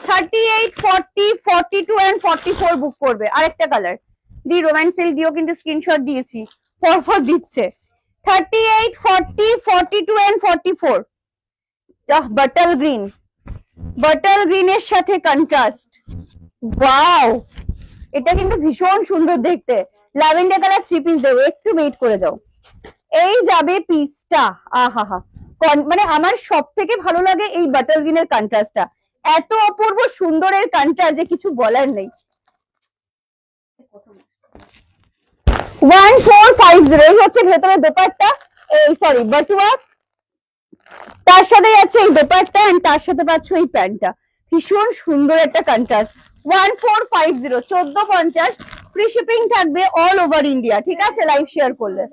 38, 40, 42 এন্ড 44 বুক করবে। আরেকটা কালার দি রোম্যান্স সিল্ক দিও, কিন্তু স্ক্রিনশট দিয়েছি, পরপর দিচ্ছে। 38, 40, 42 এন্ড 44, বাটল গ্রিন, বাটল গ্রিনের সাথে কন্ট্রাস্ট। ওয়াও, এটা কিন্তু ভীষণ সুন্দর দেখতে। ল্যাভেন্ডার কালার 3 পিস দেবো, একটু ওয়েট করে যাও। এই যাবে পিসটা, আহা হা, মানে আমার সব থেকে ভালো লাগে এই বাটল গ্রিনের কন্ট্রাস্টটা, এত অপূর্ব সুন্দরের কন্ট্রাস্ট যে কিছু বলার নেই। 1450 এই হচ্ছে ভেতরে দোপাট্টা, এই সরি বাটুয়া, তার সাথে যাচ্ছে এই দোপাট্টা এন্ড তার সাথে পাচ্ছ এই প্যান্টটা, ভীষণ সুন্দর একটা কন্ট্রাস্ট। 1450, 1450, ফ্রি শিপিং থাকবে অল ওভার ইন্ডিয়া। ঠিক আছে, লাইভ শেয়ার করলে।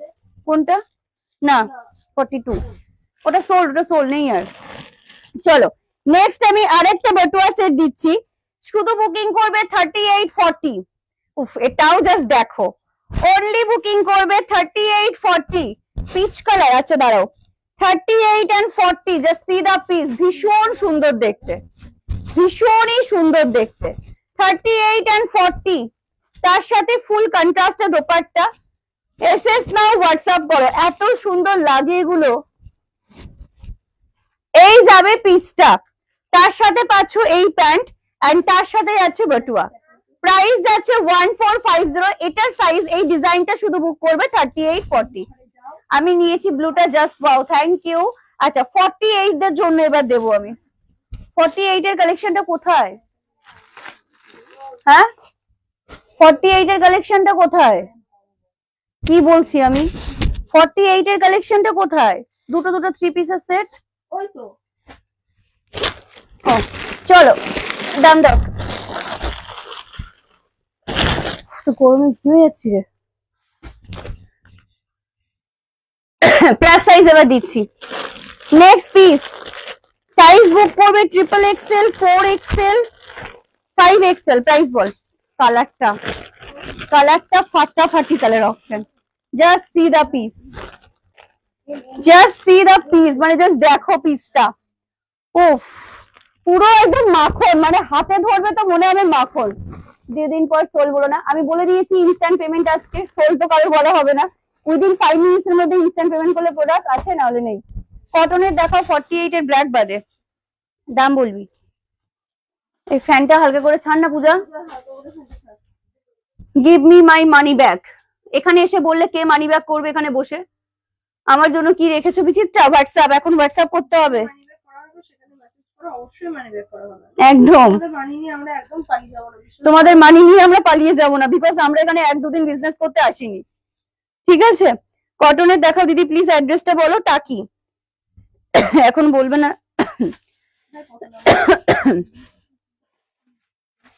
কোনটা? না 42, ওটা সোল্ড নেই আর। চলো নেক্সট আমি আরেকটা বাটুয়া সেট দিচ্ছি, শুধু বুকিং করবে 38, 40। উফ, এটাও জাস্ট দেখো, অনলি বুকিং করবে 38, 40, পিচ কালার। আচ্ছা দাঁড়াও, 38 and 40, just see the piece, ভীষণ সুন্দর দেখতে, ভীষণই সুন্দর দেখতে। 38 and 40, তার সাথে ফুল কন্ট্রাস্টে দোপাট্টা। এসএস নাও, হোয়াটসঅ্যাপ করো, এত সুন্দর লাগে এগুলো। এই যাবে পিসটা, তার সাথে পাচ্ছ এই প্যান্ট এন্ড তার সাথে যাচ্ছে বাটুয়া। প্রাইস যাচ্ছে 1450। এটার সাইজ, এই ডিজাইনটা শুধু বুক করবে 38, 40। আমি নিয়েছি ব্লুটা, জাস্ট ওয়াও, থ্যাংক ইউ। আচ্ছা 48 দের জন্য এবার দেবো আমি। 48 এর কালেকশনটা কোথায়? হ্যাঁ 48 এর কালেকশনটা কোথায়? কি বলছি আমি, 48 এর কালেকশনটা কোথায়? দুটো 3 পিসের সেট। ওই তো চলো দাম দাও, গরমে কি হয়ে যাচ্ছি রে। প্লাস সাইজ এবার দিচ্ছি। নেক্সট পিস, সাইজ বুক করবে XXL, 4XL, 5XL। প্রাইস বল। কালারটা ফাটাফাটি colour option, just see the piece, just see the piece, মানে জাস্ট দেখো পিসটা। উফ, পুরো একদম মাখন, মানে হাতে ধরবে তো মনে হবে মাখন। 2 দিন পর সোল বলো না, আমি বলে দিয়েছি ইনস্ট্যান্ট পেমেন্ট আজকে, সোল তো কারো বলা হবে না। উইদিন 5 মিনিটস এর মধ্যে ইনস্ট্যান্ট পেমেন্ট করলে প্রোডাক্ট আছে, না হলে নেই। কটনের দেখাও 48 এর ব্ল্যাক বাদে, দাম বলবি। এই ফ্যানটা হালকা করে ছাড় না Puja. Give me my money back. এখানে এসে বললে কে মানি ব্যাক করবে এখানে বসে? আমার জন্য কি রেখেছো বিচিত্রা? হোয়াটসঅ্যাপ, এখন হোয়াটসঅ্যাপ করতে হবে একদম। তোমাদের মানি নিয়ে আমরা পালিয়ে যাব না, বিকজ আমরা এখানে 1-2 দিন বিজনেস করতে আসিনি। ঠিক আছে, কটনের দেখাও দিদি প্লিজ, অ্যাড্রেসটা বলো। টাকি এখন বলবে না।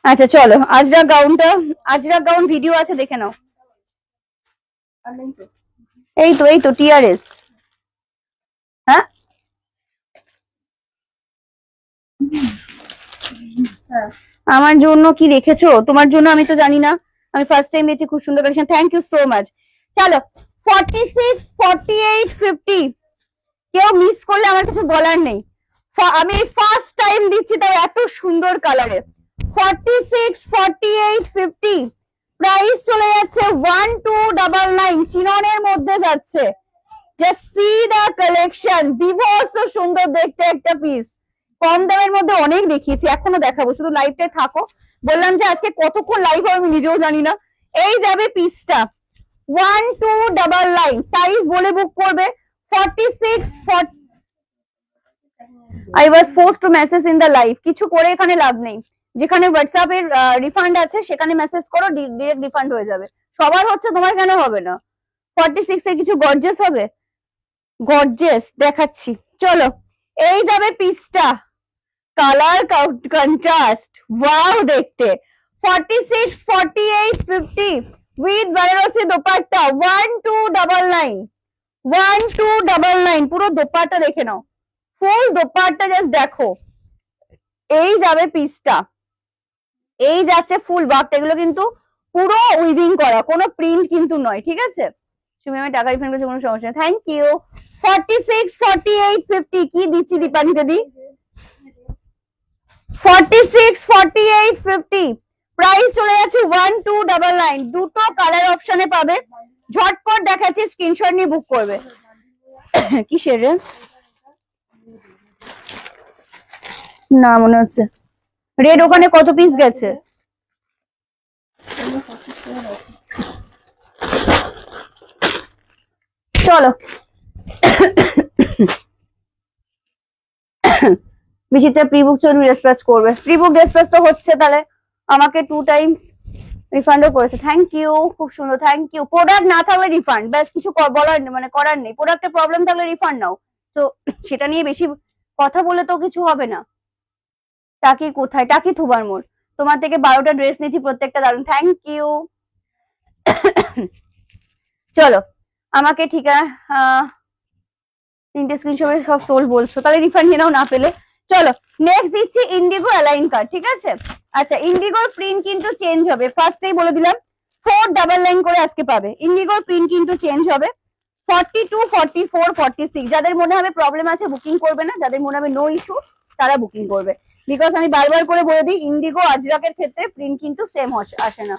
আচ্ছা চলো, আজরা গাউন ভিডিও আছে, দেখে নাও। এই তো টিআরএস। হ্যাঁ আমার জন্য কি রেখেছো? তোমার জন্য আমি তো জানি না, আমি ফার্স্ট টাইম দেখছি, খুব সুন্দর collection, thank you so much. চলো 46, 48, 50, কেউ মিস করলে আমার কিছু বলার নেই। আমি ফার্স্ট টাইম দিচ্ছি, তাও এত সুন্দর কালারের। 46, 48, 50, প্রাইস চলে যাচ্ছে 1299, চিননের মধ্যে যাচ্ছে। জাস্ট সি দা কালেকশন, বিভৎস সুন্দর দেখতে একটা পিস। কম দামের মধ্যে অনেক দেখিয়েছি, এখনো দেখাবো, শুধু লাইভটায় থাকো। বললাম যে আজকে কতক্ষণ লাইভ হবে আমি নিজেও জানি না। এই যাবে পিসটা 1299, সাইজ বলে বুক করবে 46, 40। I was forced to message in the live, কিছু করে এখানে লাভ নেই। যেখানে হোয়াটসঅ্যাপ এর রিফান্ড আছে সেখানে মেসেজ করো, ডিরেক্ট রিফান্ড হয়ে যাবে। সবার হচ্ছে, তোমার কেন হবে না? 46 এর কিছু গর্জিয়াস হবে, গর্জিয়াস দেখাচ্ছি। চলো এই যাবে পিসটা, কালার কন্ট্রাস্ট, ওয়াও দেখতে। 46, 48, 50 উইথ বেনারসি দোপাট্টা, 1299, 1299। পুরো দোপাট্টা দেখে নাও, ফুল দোপাট্টা জাস্ট দেখো। এই যাবে পিসটা, এই যাচ্ছে ফুল ওয়ার্ক। এগুলো কিন্তু পুরো উইভিং করা, কোনো প্রিন্ট কিন্তু নয়, ঠিক আছে। তুমি আমি টাকা রিফান্ড করছি, কোনো সমস্যা নেই, থ্যাংক ইউ। 46, 48, 50 কি দিচ্ছি দীপানি দিদি? 46, 48, 50 প্রাইস চলে যাচ্ছে 1299। দুটো কালার অপশনে পাবে, ঝটপট দেখাচ্ছি, স্ক্রিনশট নিয়ে বুক করবে। কিসের রে? না মনে হচ্ছে রেড, ওখানে কত পিস গেছে? চলো বিচিত্রা প্রিবুক চলুন ডিসপ্যাচ করবে, প্রিবুক ডিসপ্যাচ তো হচ্ছে, তাহলে আমাকে 2 টাইমস রিফান্ডও করেছে, থ্যাংক ইউ, খুব সুন্দর, থ্যাংক ইউ। প্রোডাক্ট না থাকলে রিফান্ড, ব্যাস কিছু বলার মানে করার নেই, প্রোডাক্টে প্রবলেম থাকলে রিফান্ড নাও, তো সেটা নিয়ে বেশি কথা বলে তো কিছু হবে না। টাকির কোথায়? টাকি থুবার মোড়, তোমার থেকে 12টা ড্রেস নিয়েছি, প্রত্যেকটা দারুন, থ্যাংক ইউ। চলো আমাকে ঠিকানা 3টে স্ক্রিনশটে সব সোল বলছো, তাহলে রিফান্ড নিয়ে নাও না পেলে। চলো নেক্সট দিচ্ছি ইন্ডিগো অ্যালাইন কার্ড, ঠিক আছে। আচ্ছা ইন্ডিগোর প্রিন্ট কিন্তু চেঞ্জ হবে, ফার্স্টেই বলে দিলাম 4 ডাবল লাইন করে আজকে পাবে। ইন্ডিগোর প্রিন্ট কিন্তু চেঞ্জ হবে, 42, 44, 46 যাদের মনে হবে প্রবলেম আছে বুকিং করবে না, যাদের মনে হবে নো ইস্যু তারা বুকিং করবে, বিকজ আমি বারবার করে বলে দিই ইন্ডিগো আজরাকের ক্ষেত্রে প্রিন্ট কিন্তু সেম আসে না।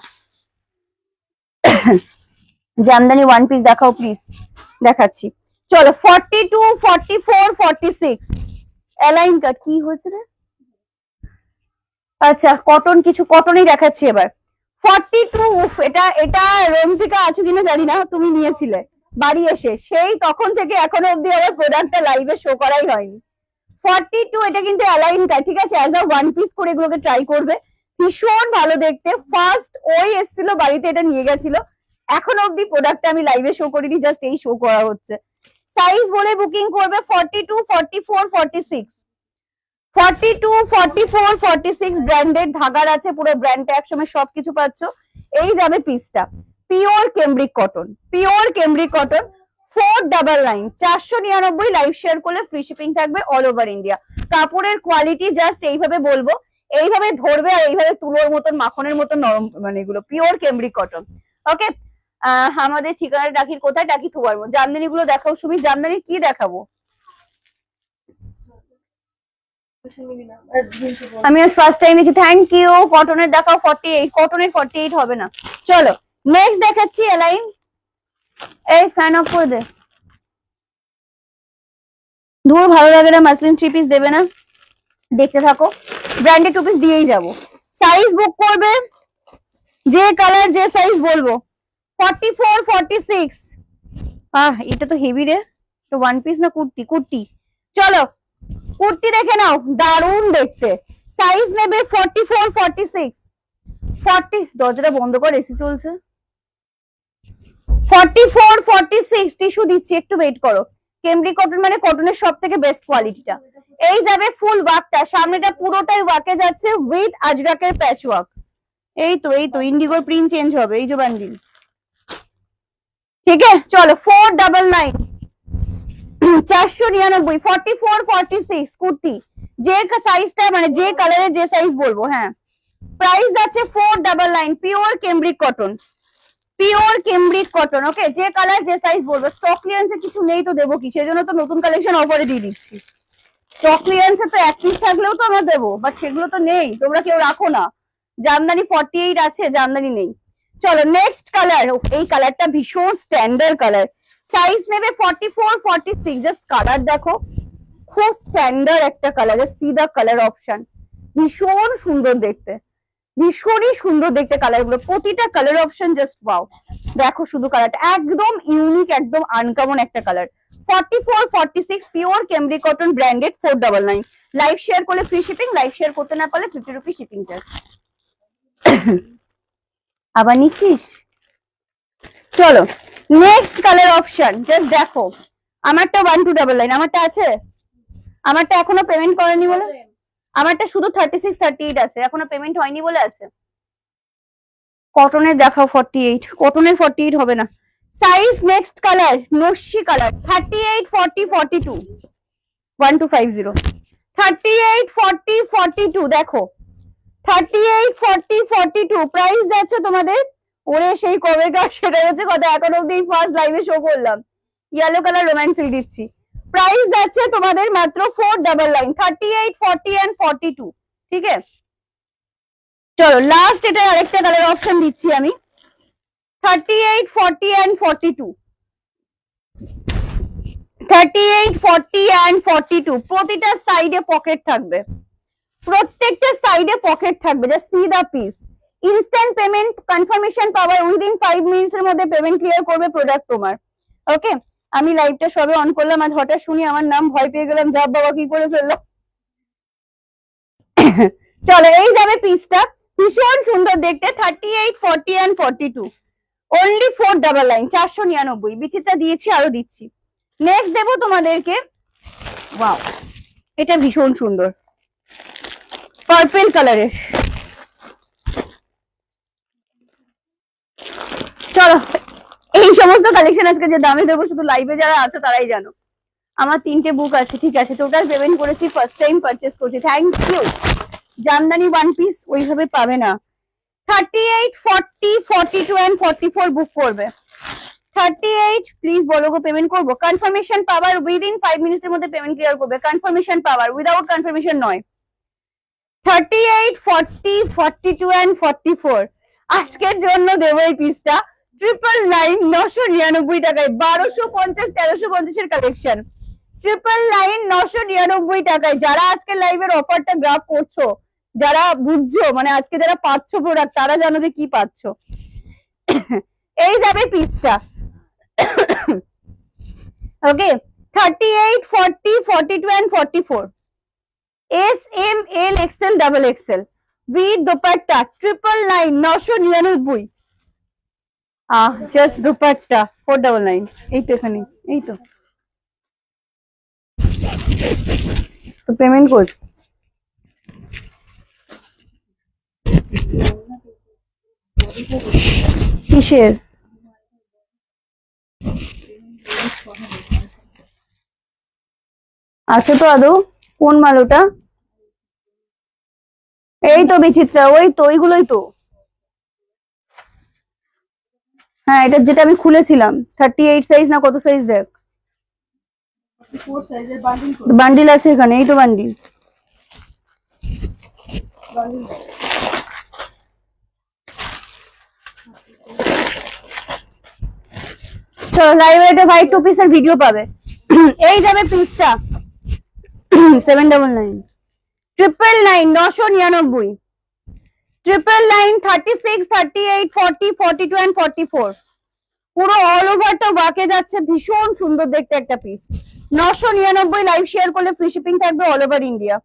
জামদানি ওয়ান পিস দেখাও প্লিজ, দেখাচ্ছি। চলো 42, 44, 46 অ্যালাইন কাট কি হয়েছে রে? আচ্ছা কটন, কিছু কটনই দেখাচ্ছি এবার। 42, এটা এটা রোমথিকা আছো কিনা জানি না, তুমি নিয়েছিলে বাড়ি এসে, সেই তখন থেকে এখনো অব্দি আমার প্রোডাক্টটা লাইভে শো করাই হয়নি। 42 এটা কিন্তু অ্যালাইন কাট, ঠিক আছে, অ্যাজ আ ওয়ান পিস করে এগুলোকে ট্রাই করবে, ভীষণ ভালো দেখতে। ফার্স্ট ওই এসেছিল বাড়িতে, এটা নিয়ে গেছিল, এখন অব্দি প্রোডাক্টটা আমি লাইভে শো করিনি, জাস্ট এই শো করা হচ্ছে। সাইজ বলে বুকিং করবে 42, 44, 46, 42, 44, 46 ব্র্যান্ডেড ধাগার আছে, পুরো ব্র্যান্ডটা একসময় সবকিছু পাচ্ছ। এই যাবে পিসটা, pure cambric cotton, pure cambric cotton, 4 double line, 499, live share করলে ফ্রি শিপিং থাকবে অল ওভার ইন্ডিয়া। কাপড়ের কোয়ালিটি জাস্ট এইভাবে বলবো, এইভাবে ধরবে আর এইভাবে তুলোর মতন মাখনের মতন নরম, মানে এগুলো পিওর কেমব্রিক কটন। ওকে আমাদের ঠিকানা ডাকির কোথায়? ডাকি থুবার মোড়। জামদানি গুলো দেখাও সুমি, জামদানি কি দেখাবো? আমি আজ ফার্স্ট টাইম নিয়েছি, থ্যাংক ইউ। কটনের দেখাও 48, কটনের 48 হবে না। চলো নেক্সট দেখাচ্ছি এলাইন, এই ফ্যান অফ করে দে, ধুর ভালো লাগে না, মাসলিন 3 পিস দেবে না, দেখতে থাকো, ব্র্যান্ডেড 2 পিস দিয়েই যাবো। সাইজ বুক করবে, যে কালার যে সাইজ বলবো, 44, 46 এটা তো হেভি রে, তো ওয়ান পিস না কুর্তি? কুর্তি, চলো কুর্তি দেখে নাও, দারুণ দেখতে। সাইজ নেবে 44, 46, 40 দরজাটা বন্ধ কর, এসি চলছে। 44, 46 টিস্যু দিচ্ছি, একটু ওয়েট করো। কেমব্রিক কটন মানে কটনের সব থেকে বেস্ট কোয়ালিটিটা। এই যাবে ফুল ওয়ার্কটা, সামনেটা পুরোটাই ওয়ার্কে যাচ্ছে উইথ আজরাকের প্যাচ ওয়ার্ক। এই তো ইন্ডিগোর প্রিন্ট চেঞ্জ হবে, এই যে বান্ডিল, ঠিক আছে। চলো 499, 499, 44, 46 কুর্তি, যে সাইজটা মানে যে কালারের যে সাইজ বলবো, হ্যাঁ। প্রাইস আছে 499, pure cambric cotton, pure cambric cotton. Okay যে কালার যে সাইজ বলবো, স্টক ক্লিয়ারেন্সে কিছু নেই তো দেবো কি, সেজন্য তো নতুন কালেকশন অফারে দিয়ে দিচ্ছি। স্টক ক্লিয়ারেন্সে তো এক পিস থাকলেও তো আমরা দেবো, বাট সেগুলো তো নেই, তোমরা কেউ রাখো না। জামদানি 48 আছে, জামদানি নেই। চলো নেক্সট কালার, এই কালারটা ভীষণ স্ট্যান্ডার্ড কালার, সাইজ নেবে 44, 46, জাস্ট কালার দেখো, খুব স্ট্যান্ডার্ড একটা colour, see the colour option, ভীষণ সুন্দর দেখতে, ভীষণই সুন্দর দেখতে কালার গুলো, প্রতিটা কালার অপশন জাস্ট ওয়াও। দেখো শুধু কালারটা একদম ইউনিক, একদম আনকমন একটা colour. 44, 46 pure cambric cotton branded, 499, live share করলে ফ্রি শিপিং, লাইভ শেয়ার করতে না পারলে 50 রুপি শিপিং চার্জ। আবার নিচ্ছিস? চলো নেক্সট কালার অপশন, জাস্ট দেখো, আমারটা 1299, আমারটা আছে, আমারটা এখনো পেমেন্ট করেনি বলে, আমারটা শুধু 36, 38 আছে, এখনো পেমেন্ট হয়নি বলে আছে। কটনের দেখাও 48, কটনের 48 হবে না। সাইজ নেক্সট কালার নস্যি কালার, 38, 40, 42, 1250, 38, 40, 42 দেখো, 38, 40, 42 প্রাইস যাচ্ছে তোমাদের ওরে সেই কবেকার, সেটা হচ্ছে কথা, এখন অব্দি ফার্স্ট লাইভে শো করলাম। ইয়েলো কালার রোম্যান্স সিল্ক দিচ্ছি, প্রাইস যাচ্ছে তোমাদের মাত্র 499, 38, 40 এন্ড 42। ঠিক আছে, চলো লাস্ট এটা আরেকটা কালার অপশন দিচ্ছি আমি, 38, 40 এন্ড 42, 38, 40 এন্ড 42। প্রতিটা সাইডে পকেট থাকবে, প্রত্যেকটা সাইডে পকেট থাকবে। Just see the piece. Instant payment confirmation power within 5 minutes এর মধ্যে পেমেন্ট ক্লিয়ার করবে প্রোডাক্ট তোমার। ওকে, আমি লাইভটা সবে অন করলাম, আজ হঠাৎ শুনি আমার নাম, ভয় পেয়ে গেলাম, যা বাবা কি করে ফেললো। চলো এই যাবে পিসটা, ভীষণ সুন্দর দেখতে, 38, 40 এন্ড 42, অনলি 499, 499। বিচিত্রা দিয়েছি, আরো দিচ্ছি। নেক্সট দেবো তোমাদেরকে, ওয়াও এটা ভীষণ সুন্দর পার্পল কালারের। চলো এই সমস্ত কালেকশন আজকে যে দামে দেবো শুধু লাইভে যারা আছে তারাই জানো। আমার 3টে বুক আছে, ঠিক আছে, টোটাল পেমেন্ট করেছি, ফার্স্ট টাইম পারচেজ করছি, thank you. Jamdani one piece ওইভাবে পাবে না। 38, 40, 42 এন্ড 44 বুক করবে। 38 প্লিজ বলো গো, পেমেন্ট করবো। কনফার্মেশন পাওয়ার উইদিন 5 মিনিটস এর মধ্যে পেমেন্ট ক্লিয়ার করবে। কনফার্মেশন পাওয়ার, উইদাউট কনফার্মেশন নয়। 38, 40, 42 এন্ড 44 আজকের জন্য দেবো এই পিসটা 999, 999 টাকায়। 1250, 1350 এর কালেকশন, 999, 999 টাকায়। যারা আজকে লাইভের অফারটা গ্রাফ করছো, যারা বুঝছো, মানে আজকে যারা পাচ্ছ প্রোডাক্ট, তারা জানো যে কি পাচ্ছ। এই যাবে পিসটা। Okay, 38, 40, 42 and 44, S, M, L, XL, double XL with dupatta, 999, 999। জাস্ট দোপাট্টা 499। এই তো এখানে, এই তো পেমেন্ট কোড। কিসের? আছে তো আদৌ? কোন মাল ওটা? এই তো বিচিত্রা, ওই তো ওইগুলোই তো। হ্যাঁ, এটা যেটা আমি খুলেছিলাম 38 সাইজ না কত সাইজ দেখ, 44 সাইজের বান্ডিল করে বান্ডিল আছে এখানে, এই তো বান্ডিল। বান্ডিল চলো লাইভে এটা ভাই 2 পিসের ভিডিও পাবে। এই যাবে পিসটা 799, 999, 999, 999, 36, 38, 40, 42 এন্ড 44 পুরো অল ওভারটা ওয়াকে যাচ্ছে, ভীষণ সুন্দর দেখতে একটা পিস। 999 লাইভ শেয়ার করলে ফ্রি শিপিং থাকবে অল ওভার ইন্ডিয়া।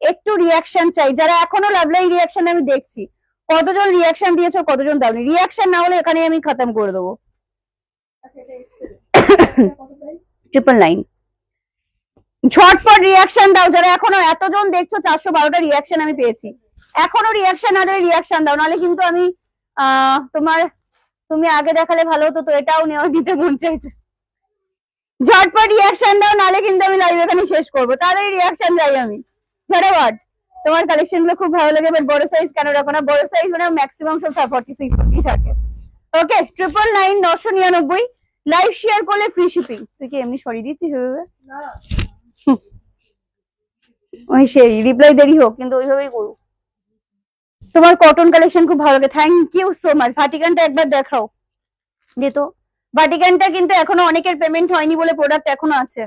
একটু রিয়াকশন চাই, যারা এখনো লাভলাই রিয়াকশন আমি দেখছি, কতজন রিয়াকশন দিয়েছো, কতজন দাওনি। রিয়াকশন না হলে এখানে আমি খতম করে দেবো। আচ্ছা এটা এক্সেল কত প্রাইস? 999 ঝটপট রিয়াকশন দাও, যারা এখনো এতজন দেখছো, 412টা রিয়াকশন আমি পেয়েছি। এখনো রিয়াকশন না দিলে রিয়াকশন দাও, নাহলে কিন্তু আমি তোমার, তুমি আগে দেখালে ভালো হতো, তো এটাও নেওয়া দিতে মন চাইছে। ঝটপট রিয়াকশন দাও, নাহলে কিন্তু আমি লাইভ এখানে শেষ করবো, তাহলে রিয়াকশন চাই আমি। ঝটাফট, তোমার কালেকশন গুলো খুব ভালো লাগে, বাট বড় সাইজ কেন রাখো না? বড় সাইজ মানে ম্যাক্সিমাম সব 46 থাকে। ওকে, 999, 999 লাইভ শেয়ার করলে ফ্রি শিপিং। তুই কি এমনি সরিয়ে দিচ্ছিস ওইভাবে? না ওই সেই রিপ্লাই দেরি হোক, কিন্তু ওইভাবেই করো। তোমার কটন কালেকশন খুব ভালো লাগে, থ্যাংক ইউ সো মাচ। ভাটিকানটা একবার দেখাও যেত, ভাটিকানটা কিন্তু এখনো অনেকের পেমেন্ট হয়নি বলে প্রোডাক্ট এখনো আছে।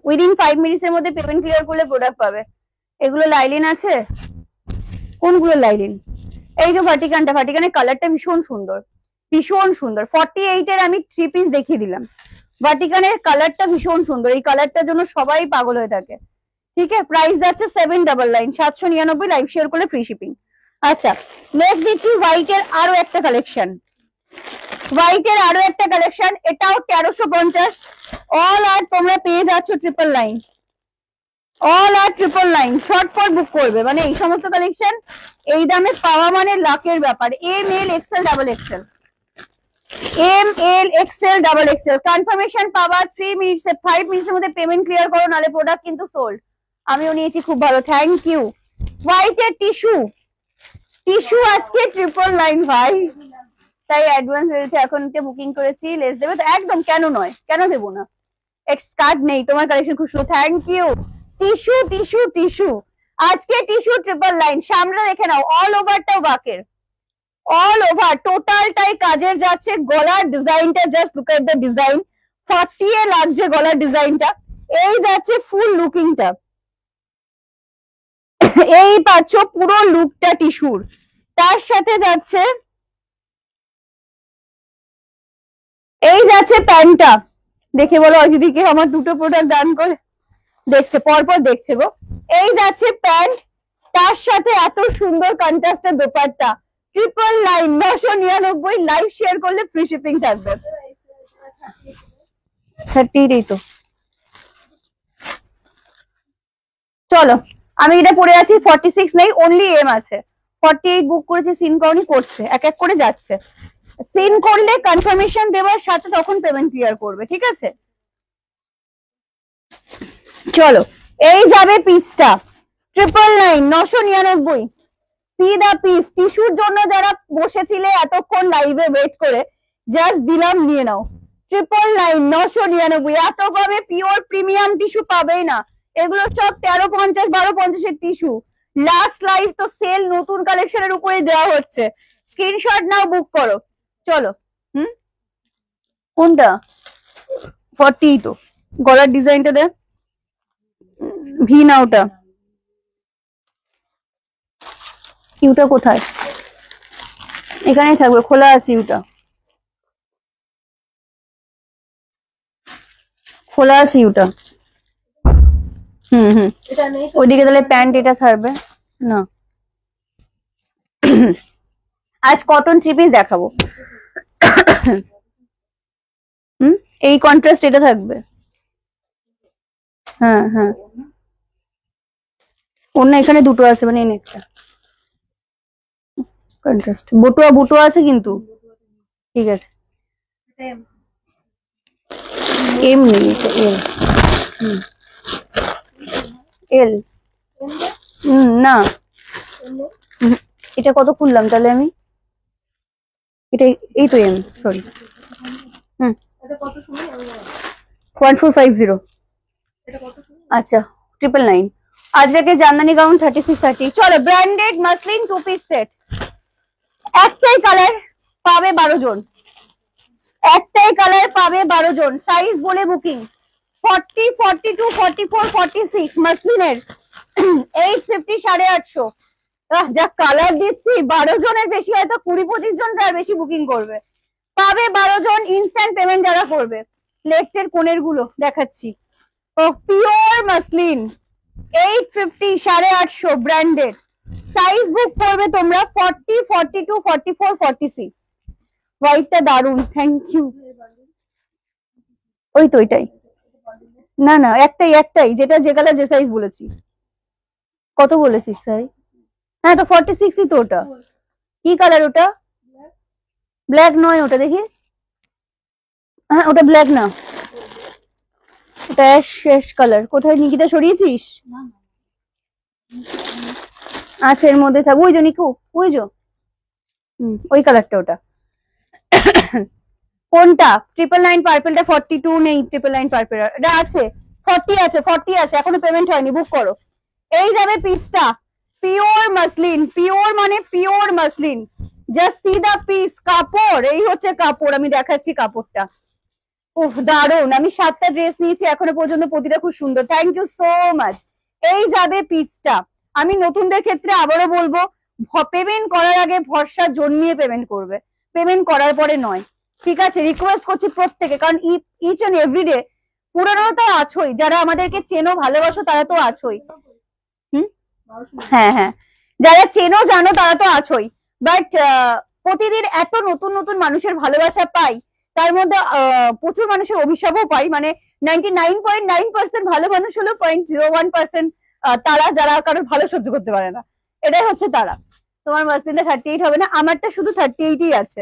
উইদিন 5 মিনিটস এর মধ্যে পেমেন্ট ক্লিয়ার করলে প্রোডাক্ট পাবে। এগুলো লাইলিন আছে, কোনগুলো লাইলিন? এই যে ভাটিকানটা, ভাটিকানের কালারটা ভীষণ সুন্দর, ভীষণ সুন্দর। 48 এর আমি 3 পিস দেখিয়ে দিলাম। ভাটিকানের কালারটা ভীষণ সুন্দর, এই কালারটার জন্য সবাই পাগল হয়ে থাকে। ঠিক আছে, প্রাইস যাচ্ছে 799, 799 লাইভ শেয়ার করলে ফ্রি শিপিং। আচ্ছা, নেক্সট দিচ্ছি হোয়াইটের আরো একটা কালেকশন, হোয়াইটের আরো একটা কালেকশন, এটাও 1350। অল আর তোমরা পেয়ে যাচ্ছ 999, অল আর 999। শর্টফট বুক করবে, মানে এই সমস্ত কালেকশন এই দামে পাওয়া মানে লাখের ব্যাপার। এম, এল, এক্সেল, ডাবল এক্সেল, এম, এল, এক্সেল, ডাবল এক্সেল। কনফার্মেশন পাওয়া 3 মিনিটস, 5 মিনিটসের মধ্যে পেমেন্ট ক্লিয়ার করো, নাহলে প্রোডাক্ট কিন্তু সোল্ড। আমিও নিয়েছি, খুব ভালো, থ্যাংক ইউ। হোয়াইটের টিস্যু, টিস্যু আজকে 999 ভাই, তাই অ্যাডভান্স হয়েছে, এখন এটা বুকিং করেছি, লেস দেবে তো একদম, কেন নয়, কেন দেবো না। এক্স কার্ড নেই, তোমার কালেকশন খুব সুন্দর, thank you. Tissue tissue tissue, আজকে টিস্যু ট্রিপল লাইন, সামনে দেখে নাও, অল ওভারটাও বাকের, অল ওভার টোটালটাই কাজের যাচ্ছে। গলার ডিজাইনটা just look at the design, ফাটিয়ে লাগছে গলার ডিজাইনটা। এই যাচ্ছে ফুল লুকিংটা, এই পাচ্ছ পুরো লুকটা টিস্যুর, তার সাথে যাচ্ছে এই যাচ্ছে প্যান্টটা। দেখে বলো অজিদিকে আমার দুটো প্রোডাক্ট দান করে দেখছে, পরপর দেখছে গো। এই যাচ্ছে প্যান্ট, তার সাথে এত সুন্দর কন্ট্রাস্টের dupatta, triple line, 999, live share করলে ফ্রি শিপিং থাকবে। 30 তো চলো, আমি এটা পরে আছি, 46 নেই, অনলি এম আছে, 48 বুক করেছি, সিন করনি, করছে, এক এক করে যাচ্ছে। সিন করলে কনফার্মেশন দেওয়ার সাথে তখন পেমেন্ট ক্লিয়ার করবে, ঠিক আছে। চলো, এই যাবে পিসটা, 999, 999, সি দা পিস। টিস্যুর জন্য যারা বসেছিলে এতক্ষণ লাইভে ওয়েট করে, জাস্ট দিলাম, নিয়ে নাও, 999, 999, এত কমে পিওর প্রিমিয়াম টিস্যু পাবেই না। এগুলো সব 1350, 1250 টিস্যু। লাস্ট লাইভ তো সেল নতুন কালেকশনের উপরে দেওয়া হচ্ছে, স্ক্রিনশট নাও, বুক করো। চলো, কোনটা 40 তো, গলার ডিজাইনটা দেখ, ভি না ওটা, ইউটা কোথায়, এখানেই থাকবে, খোলা আছে ইউটা, খোলা আছে ইউটা। হুম, এটা নেই তো। ওইদিকে তাহলে প্যান্ট এটা থাকবে না। আজ কটন থ্রি পিস দেখাবো। এই কন্ট্রাস্ট এটা থাকবে, হ্যাঁ হ্যাঁ, অন্য এখানে দুটো আছে, মানে এই নেকটা কন্ট্রাস্ট, বুটুয়া বুটুয়া আছে কিন্তু, ঠিক আছে। সেম। এম নেই, এটা এল, এল, না, এটা কত খুললাম তাহলে আমি, এটা এই তো এম, সরি, এটা কত শুনি আমি জানি। 1450, এটা কত শুনি। আচ্ছা 999। আজকে জামদানি গাউন 3630। চলো, branded muslin two piece set, একটাই কালার পাবে 12 জন, একটাই কালার পাবে 12 জন, সাইজ বলে বুকিং 40, 42, 44, 46 মাসলিনের 850, 850। যা কালার দিচ্ছি, 12 জনের বেশি, হয়তো 20-25 জন তার বেশি বুকিং করবে, পাবে 12 জন, ইনস্ট্যান্ট পেমেন্ট যারা করবে। লেফটের কোণের গুলো দেখাচ্ছি, পিওর মাসলিন 850, 850, ব্র্যান্ডেড। সাইজ বুক করবে তোমরা 40, 42, 44, 46। হোয়াইটটা দারুন, থ্যাংক ইউ। ওই তো ওইটাই, না না, একটাই একটাই, যেটা যে কালার যে সাইজ বলেছি। কত বলেছিস সাইজ? হ্যাঁ তো 46ই তো ওটা। কি কালার ওটা? ব্ল্যাক নয় ওটা, দেখি, হ্যাঁ ওটা ব্ল্যাক না, ওটা অ্যাশ কালার। কোথায় নিকিতা সরিয়েছিস? আচ্ছা এর মধ্যে থাকবে, ওই যে নিকু, ওই যে ওই কালারটা, ওটা কোনটা? 999 পার্পেলটা 42 নেই, 999 পার্পেল এটা আছে, 40 আছে, 40 আছে, এখনো পেমেন্ট হয়নি, বুক করো। এই যাবে পিসটা, পিওর মাসলিন, পিওর মানে pure muslin, just see the piece. কাপড়, এই হচ্ছে কাপড়, আমি দেখাচ্ছি কাপড়টা, উফ দারুন। আমি 7টা ড্রেস নিয়েছি এখনো পর্যন্ত, প্রতিটা খুব সুন্দর, থ্যাংক ইউ সো মাচ। এই যাবে পিসটা। আমি নতুনদের ক্ষেত্রে আবারও বলবো, পেমেন্ট করার আগে ভরসা জন্মিয়ে পেমেন্ট করবে, পেমেন্ট করার পরে নয়, ঠিক আছে? রিকোয়েস্ট করছি প্রত্যেকে, কারণ ইচ এন্ড এভরিডে পুরনো তো আছোই, যারা আমাদেরকে চেনো ভালোবাসো তারা তো আছোই, হ্যাঁ হ্যাঁ, যারা চেনো জানো তারা তো আছোই, বাট প্রতিদিন এত নতুন নতুন মানুষের ভালোবাসা পাই, তার মধ্যে প্রচুর মানুষের অভিশাপও পাই, মানে 99.9% ভালো মানুষ হলো 0.01% তারা যারা কারোর ভালো সহ্য করতে পারে না, এটাই হচ্ছে তারা। তোমার মাসলিনটা 38 হবে না, আমারটা শুধু 38ই আছে।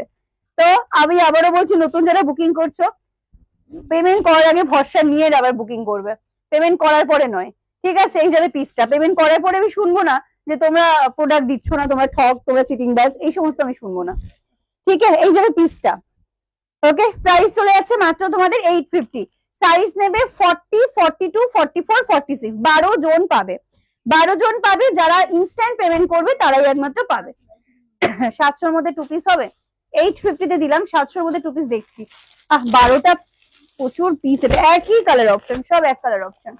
তো আমি আবারও বলছি, নতুন যারা বুকিং করছো, পেমেন্ট করার আগে ভরসা নিয়ে আবার বুকিং করবে, পেমেন্ট করার পরে নয়, ঠিক আছে? এই যাবে পিসটা, পেমেন্ট করার পরে আমি শুনবো না যে তোমরা প্রোডাক্ট দিচ্ছ না, তোমরা ঠক, তোমরা চিটিং বাজ, এই সমস্ত আমি শুনবো না, ঠিক আছে, এই যাবে পিসটা। ওকে, প্রাইস চলে যাচ্ছে মাত্র তোমাদের 850। সাইজ নেবে 40, 42, 44, 46, 12 জন পাবে, 12 জন পাবে। যারা ইনস্ট্যান্ট পেমেন্ট করবে তারাই একমাত্র পাবে। 700-র মধ্যে 2 পিস হবে, 850 তে দিলাম। 700-র মধ্যে 2 পিস দেখছি। 12টা প্রচুর পিস, একই কালার অপশন, সব এক কালার অপশন।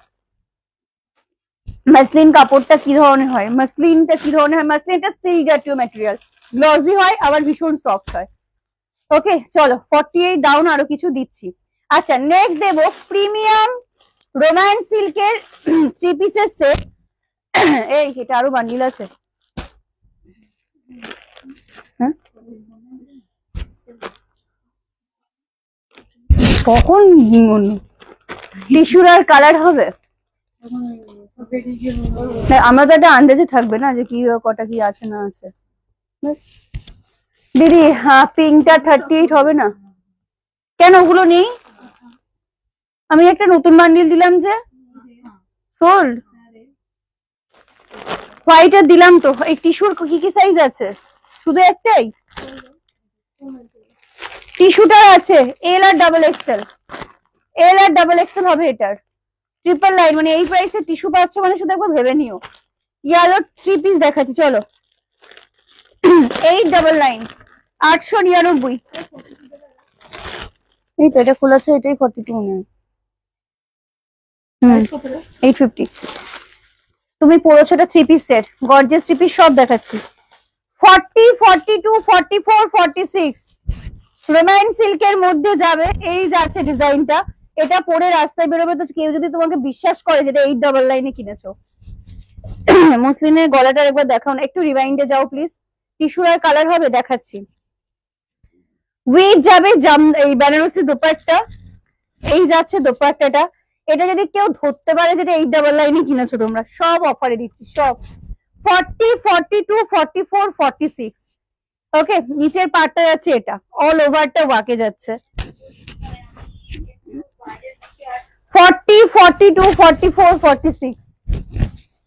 মাসলিন কাপড়টা কি ধরনের হয়, মাসলিনটা কি ধরনের হয়? মাসলিনটা সিল্ক জাতীয় ম্যাটেরিয়াল, গ্লসি হয় আবার ভীষণ সফট হয়। ওকে চলো 48 ডাউন, আরো কিছু দিচ্ছি। আচ্ছা নেক্সট দেবো প্রিমিয়াম রোম্যান্স সিল্কের 3 পিসের সেট। এই এটা আরো বান্ডিল আছে। কখন টিস্যুর আর কালার হবে? আমরা তো একটা আন্দাজে থাকবে না যে কি কটা কি আছে না আছে। দিদি হ্যাঁ পিঙ্কটা 38 হবে না কেন? ওগুলো নেই, আমি একটা নতুন বান্ডিল দিলাম যে সোল্ড। হোয়াইট দিলাম তো। এই টিস্যুর কি কি সাইজ আছে? শুধু একটাই টিস্যুটার আছে, এল আর ডাবল এক্সেল। এল আর ডাবল এক্সেল হবে এটার। ট্রিপল লাইন মানে এই প্রাইসে টিস্যু পাচ্ছ মানে শুধু একবার ভেবে নিও। ইয়ালো 3 পিস দেখাচ্ছি চলো। 899, 899। এই তো এটা খোলা আছে, এটাই 42 মনে হয়। 850। তুমি পড়েছো এটা 3 পিস সেট, গর্জিয়াস 3 পিস সব দেখাচ্ছি। 40, 42, 44, 46 রোম্যান্স সিল্কের মধ্যে যাবে। এই যাচ্ছে ডিজাইনটা, এটা পরে রাস্তায় বেরোবে তো কেউ যদি তোমাকে বিশ্বাস করে যেটা 899 কিনেছো। মুসলিনের গলাটা একবার দেখাও না, একটু রিভাইন্ডে যাও প্লিজ। টিস্যু আর কালার হবে দেখাচ্ছি। উইথ যাবে এই বেনারসি দোপাট্টা। এই যাচ্ছে দোপাট্টাটা, এটা যদি কেউ ধরতে পারে যেটা 899 কিনেছো তোমরা, সব অফারে দিচ্ছি সব। 40, 42, 44, 46। ওকে নিচের পার্টটা যাচ্ছে এটা, অল ওভারটা ওয়াকে যাচ্ছে। 40, 42, 44, 46।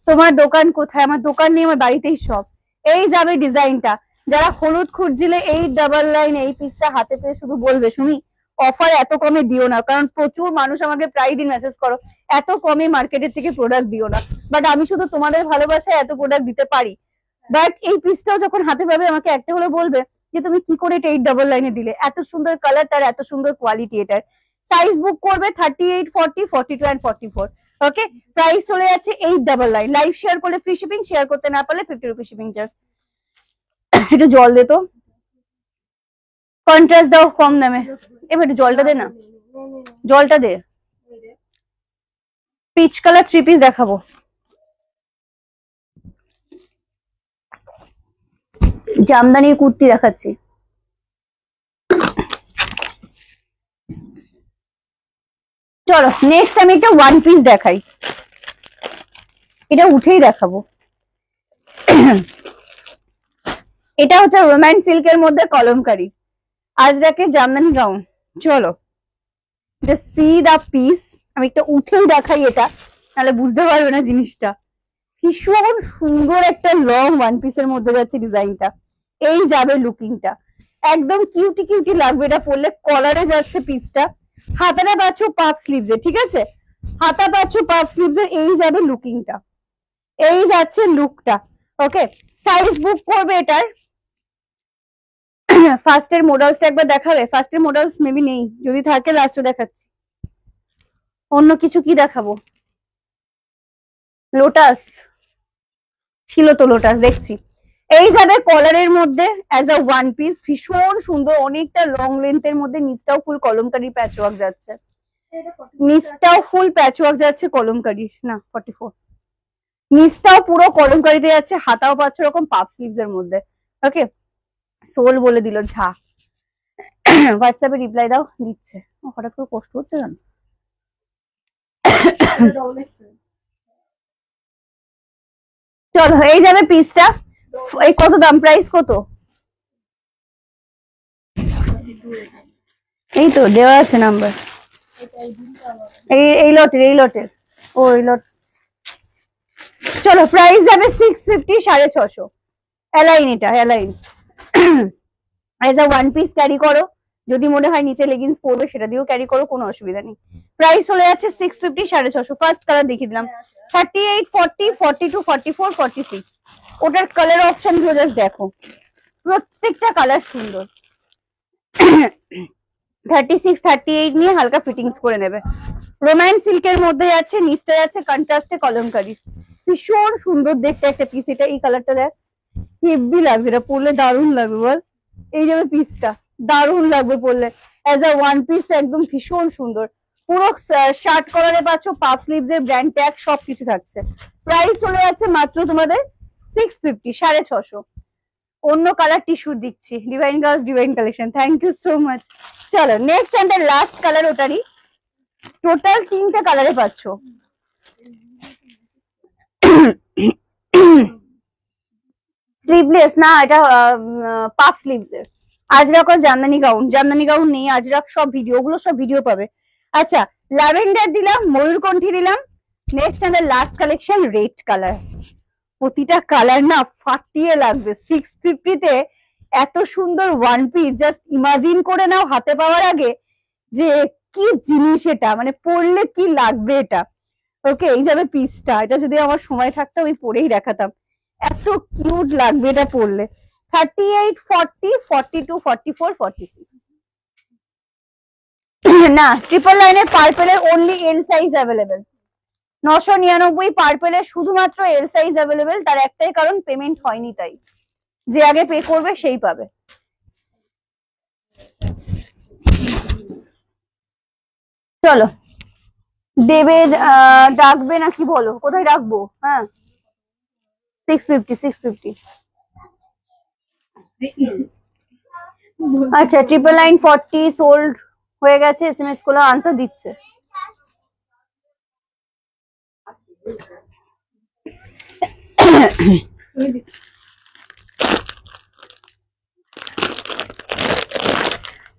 তোমার দোকান কোথায়? আমার দোকান নেই, আমার বাড়িতেই সব। এই যাবে ডিজাইনটা। যারা হলুদ খুঁজছিলে 899 এই পিসটা হাতে পেয়ে শুধু বলবে সুমি অফার এত কমে দিও না, কারণ প্রচুর মানুষ আমাকে প্রায় দিন মেসেজ করো এত কমে মার্কেটের থেকে প্রোডাক্ট দিও না। বাট আমি শুধু তোমাদের ভালোবাসায় এত প্রোডাক্ট দিতে পারি। বাট এই পিসটাও যখন হাতে পাবে আমাকে একটা হলে বলবে যে তুমি কি করে এটা 899 দিলে, এত সুন্দর কালার, তার এত সুন্দর কোয়ালিটি। এটার সাইজ বুক করবে 38, 40, 42 and 44। ওকে প্রাইস চলে যাচ্ছে 899। লাইভ শেয়ার করলে ফ্রি শিপিং, শেয়ার করতে না পারলে 50 রুপি শিপিং চার্জ। একটু জল দে তো, কন্ট্রাস্ট দাও কম দামে। এবার একটু জলটা দে না, জলটা দে। পিচ কালার 3 পিস দেখাবো। জামদানির কুর্তি দেখাচ্ছি। চলো নেক্সট আমি একটা 1 পিস দেখাই, এটা উঠেই দেখাবো। এটা হচ্ছে রোম্যান্স সিল্কের মধ্যে কলমকারী আজরাকের জামদানি গাউন। চলো সি দা পিস, আমি একটা উঠেই দেখাই, এটা তাহলে বুঝতে পারবে না জিনিসটা। ভীষণ সুন্দর একটা লং 1 পিসের মধ্যে যাচ্ছে ডিজাইনটা। এই যাবে লুকিংটা, একদম কিউটি কিউটি লাগবে এটা পরলে। কলারে যাচ্ছে পিসটা, হাতাটা পাচ্ছ পাফ স্লিভসে, ঠিক আছে হাতা পাচ্ছ পাফ স্লিভসে। এই যাবে লুকিংটা, এই যাচ্ছে লুকটা। ওকে সাইজ বুক করবে এটার। ফার্স্টের মডেলসটা একবার দেখাবে? ফার্স্টের মডেলস মেবি নেই, যদি থাকে লাস্টে দেখাচ্ছি। অন্য কিছু কি দেখাবো? লোটাস ছিল তো, লোটাস দেখছি। এই যাবে কলারের মধ্যে অ্যাজ আ 1 পিস, ভীষণ সুন্দর, অনেকটা লং লেন্থের মধ্যে। নিচটাও ফুল কলমকারি প্যাচ ওয়ার্ক যাচ্ছে, নিচটাও ফুল প্যাচ ওয়ার্ক যাচ্ছে কলমকারি। না 44, নিচটাও পুরো কলমকারিতে যাচ্ছে, হাতাও পাচ্ছ এরকম পাফ স্লিভস এর মধ্যে। ওকে সোল বলে দিল ঝা। হোয়াটসঅ্যাপে রিপ্লাই দাও, দিচ্ছে। হঠাৎ করে কষ্ট হচ্ছে কেন? চলো এই যাবে পিসটা। এই কত দাম, প্রাইস কত? এই তো দেওয়া আছে নাম্বার, এই লটের, এই লটের, ও এই লট। চলো প্রাইস যাবে 650, 650। অ্যালাইন, এটা align. As a one piece carry করো, যদি মনে হয় নিচে লেগিংস পরবে সেটা দিয়েও ক্যারি করো, কোনো অসুবিধা নেই। প্রাইস চলে যাচ্ছে 650, 650। ফার্স্ট কালার দেখিয়ে দিলাম, 38, 40, 42, 44, 46। ওটার কালার অপশন গুলো জাস্ট দেখো, প্রত্যেকটা কালার সুন্দর। 36, 38 নিয়ে হালকা ফিটিংস করে নেবে। রোম্যান্স সিল্কের মধ্যে যাচ্ছে, নিচটা যাচ্ছে কন্ট্রাস্টে কলমকারি, ভীষণ সুন্দর দেখতে একটা পিস। এটা এই কালারটা দেখ, হেভি লাগবে, এটা পরলে দারুণ লাগবে বল। এই যাবে পিসটা, দারুণ লাগবে পরলে অ্যাজ আ ওয়ান পিস, একদম ভীষণ সুন্দর। পুরো শার্ট কলারে পাচ্ছ, পাফ স্লিভস এর ব্র্যান্ড ট্যাগ সবকিছু থাকছে। প্রাইস চলে যাচ্ছে মাত্র তোমাদের 650, 650। অন্য কালার টিস্যু দিচ্ছি, divine girls divine collection, thank you so much. চলো নেক্সট এন্ড লাস্ট কালার, ওটারই টোটাল 3টে কালারে পাচ্ছ। স্লিভলেস না, এটা পাফ স্লিভস এর। আজরাক আর জামদানি গাউন, জামদানি গাউন নেই, আজরাক সব ভিডিও, ওগুলো সব ভিডিও পাবে। আচ্ছা, ল্যাভেন্ডার দিলাম, ময়ূরকণ্ঠী দিলাম। Next and last collection red colour. প্রতিটা কালার না ফাটিয়ে লাগবে। 650 তে এত সুন্দর ওয়ান পিস, জাস্ট ইমাজিন করে নাও হাতে পাওয়ার আগে যে কি জিনিস এটা, মানে পরলে কি লাগবে এটা। ওকে, এই যাবে পিসটা, এটা যদি আমার সময় থাকতো আমি পরেই দেখাতাম, এত কিউট লাগবে এটা পরলে। 38, 40, 42, 44, 46। না, ট্রিপল লাইনের পার্পেলের অনলি এল সাইজ অ্যাভেলেবেল। 999 পার্পেলের শুধুমাত্র এল সাইজ অ্যাভেলেবেল। তার একটাই কারণ, পেমেন্ট হয়নি, তাই যে আগে পে করবে সেই পাবে। চলো, দেবে ডাকবে না কি বলো, কোথায় রাখবো? হ্যাঁ, 650, 650। আচ্ছা, ট্রিপল লাইন 40 সোল্ড হয়ে গেছে, এসএমএস গুলো আনসার দিচ্ছে।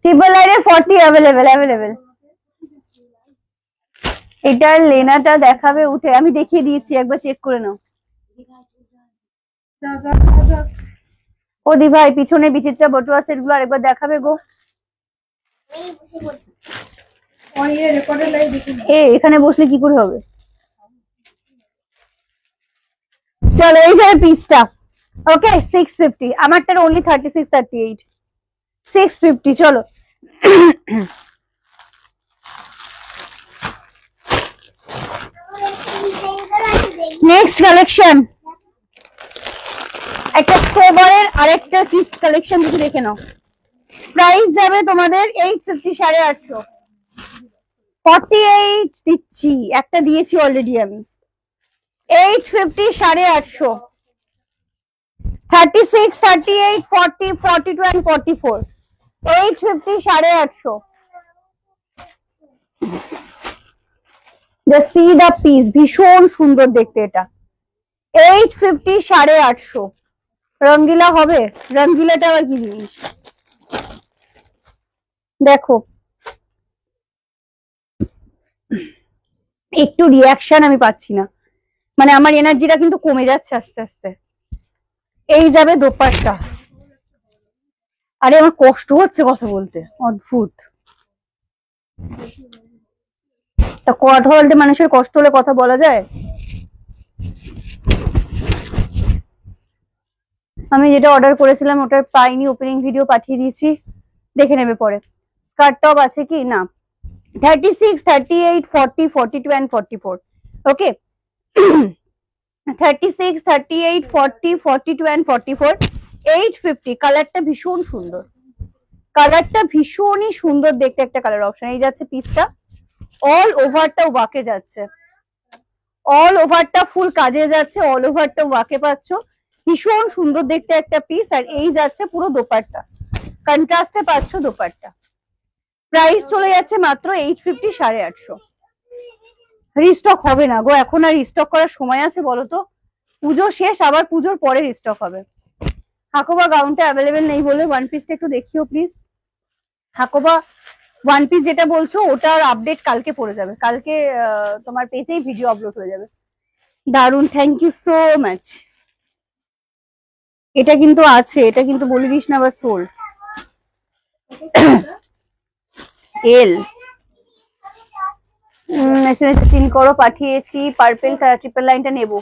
ট্রিপল লাইনের 40 অ্যাভেলেবেল। এটার লেনাটা দেখাবে উঠে, আমি দেখিয়ে দিয়েছি, একবার চেক করে নাও। ও দি ভাই, পিছনে বিচিত্রা বটুয়া সেট গুলো আরেকবার দেখাবে গো। এখানে বসলে কি করে হবে? চলো, এই যে পিসটা, ওকে 650। আমারটার অনলি 36, 38, 650। চলো নেক্সট কালেকশন, একটা সোবারের আরেকটা পিস কালেকশন যদি দেখে নাও। প্রাইস যাবে তোমাদের 850, 850। 48 দিচ্ছি, একটা দিয়েছি অলরেডি আমি। 850, 850। 36, 38, 40, 42 and 44। 850, 850। Just see the piece, ভীষণ সুন্দর দেখতে এটা। 850, 850। রঙ্গিলা হবে, রঙ্গিলাটা আবার কি জিনিস দেখো। একটু রিয়াকশন আমি পাচ্ছি না, মানে আমার এনার্জিটা কিন্তু কমে যাচ্ছে আস্তে আস্তে। এই যাবে দোপাট্টা। আরে আমার কষ্ট হচ্ছে কথা বলতে, অদ্ভুত। তা কথা বলতে মানুষের কষ্ট হলে কথা বলা যায়? আমি যেটা অর্ডার করেছিলাম ওটার পাইনি, ওপেনিং ভিডিও পাঠিয়ে দিয়েছি, দেখে নেবে পরে। স্কার্ট টপ আছে কি না? 36, 38, 40, 42 and 44। Okay, 36, 38, 40, 42 and 44। 850। কালারটা ভীষণ সুন্দর, কালারটা ভীষণই সুন্দর দেখতে একটা কালার অপশন। এই যাচ্ছে পিসটা, অল ওভারটা ওয়াকে যাচ্ছে, অল ওভারটা ফুল কাজে যাচ্ছে, অল ওভারটা ওয়াকে পাচ্ছ, ভীষণ সুন্দর দেখতে একটা পিস। আর এই যাচ্ছে পুরো দোপাট্টা, কন্ট্রাস্টে পাচ্ছ দোপাট্টা। প্রাইস চলে যাচ্ছে মাত্র 850, 850। রিস্টক হবে না গো, এখন আর রিস্টক করার সময় আছে বলো তো? পুজো শেষ, আবার পুজোর পরে রিস্টক হবে। হাকোবা গাউনটা অ্যাভেলেবেল নেই বলে ওয়ান পিসটা একটু দেখিও প্লিজ। হাকোবা ওয়ান পিস যেটা বলছো ওটার আপডেট কালকে পড়ে যাবে, কালকে তোমার পেজেই ভিডিও আপলোড হয়ে যাবে। দারুন, থ্যাংক ইউ সো মাচ। এটা কিন্তু আছে, এটা কিন্তু বলে দিস না আবার সোল্ড। এল মেসেজ সিন করো, পাঠিয়েছি। পার্পেল ট্রিপল লাইনটা নেব।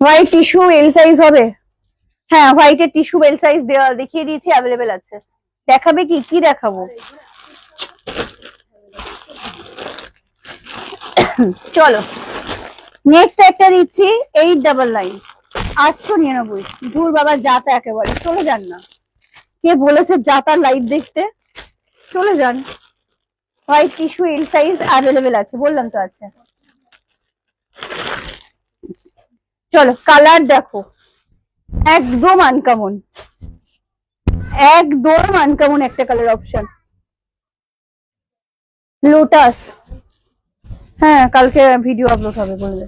হোয়াইট টিস্যু এল সাইজ হবে? হ্যাঁ, হোয়াইটের টিস্যু এল সাইজ দেখিয়ে দিয়েছি, অ্যাভেলেবেল আছে। দেখাবে কি কি দেখাবো? চলো নেক্সট একটা দিচ্ছি 899 899। দূর বাবা, যাতা একেবারে চলে যান না। কে বলেছে যাতার লাইভ দেখতে? চলে যান। White tissue L size available আছে, বললাম তো আছে। চলো কালার দেখো, একদম আনকমন, একদম আনকমন একটা কালার অপশন, লোটাস। হ্যাঁ, কালকে ভিডিও আপলোড হবে বলবে।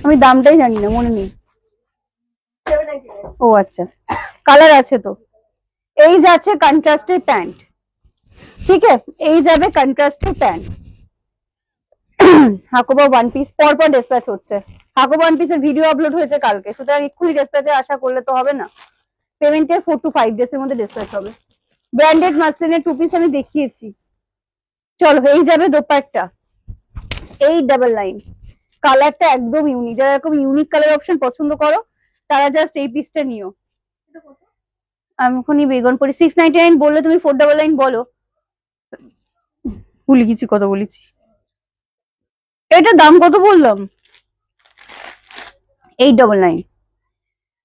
আমি দামটাই জানি না, মনে নেই। ও আচ্ছা, কালার আছে তো। এই যাচ্ছে কন্ট্রাস্টের প্যান্ট, ঠিক আছে? এই যাবে কন্ট্রাস্টের প্যান্ট। হাকোবা ওয়ান পিস পরপর ডিসপ্যাচ হচ্ছে। হাকোবা ওয়ান পিসের ভিডিও আপলোড হয়েছে কালকে, সুতরাং এক্ষুনি ডিসপ্যাচে আশা করলে তো হবে না। পেমেন্টের 4 to 5 ডেজ এর মধ্যে ডিসপ্যাচ হবে। ব্র্যান্ডেড মাসলিনের টু পিস আমি দেখিয়েছি। চলো এই যাবে দোপাট্টা 899। কালারটা একদম ইউনিক, যারা এরকম ইউনিক কালার অপশন পছন্দ করো তারা জাস্ট এই পিসটা নিও। আমি এখনই বেগুনপুরি 699 বললে, তুমি 499 বলো। ভুলে গেছি কত বলেছি। এটা দাম কত বললাম? 899।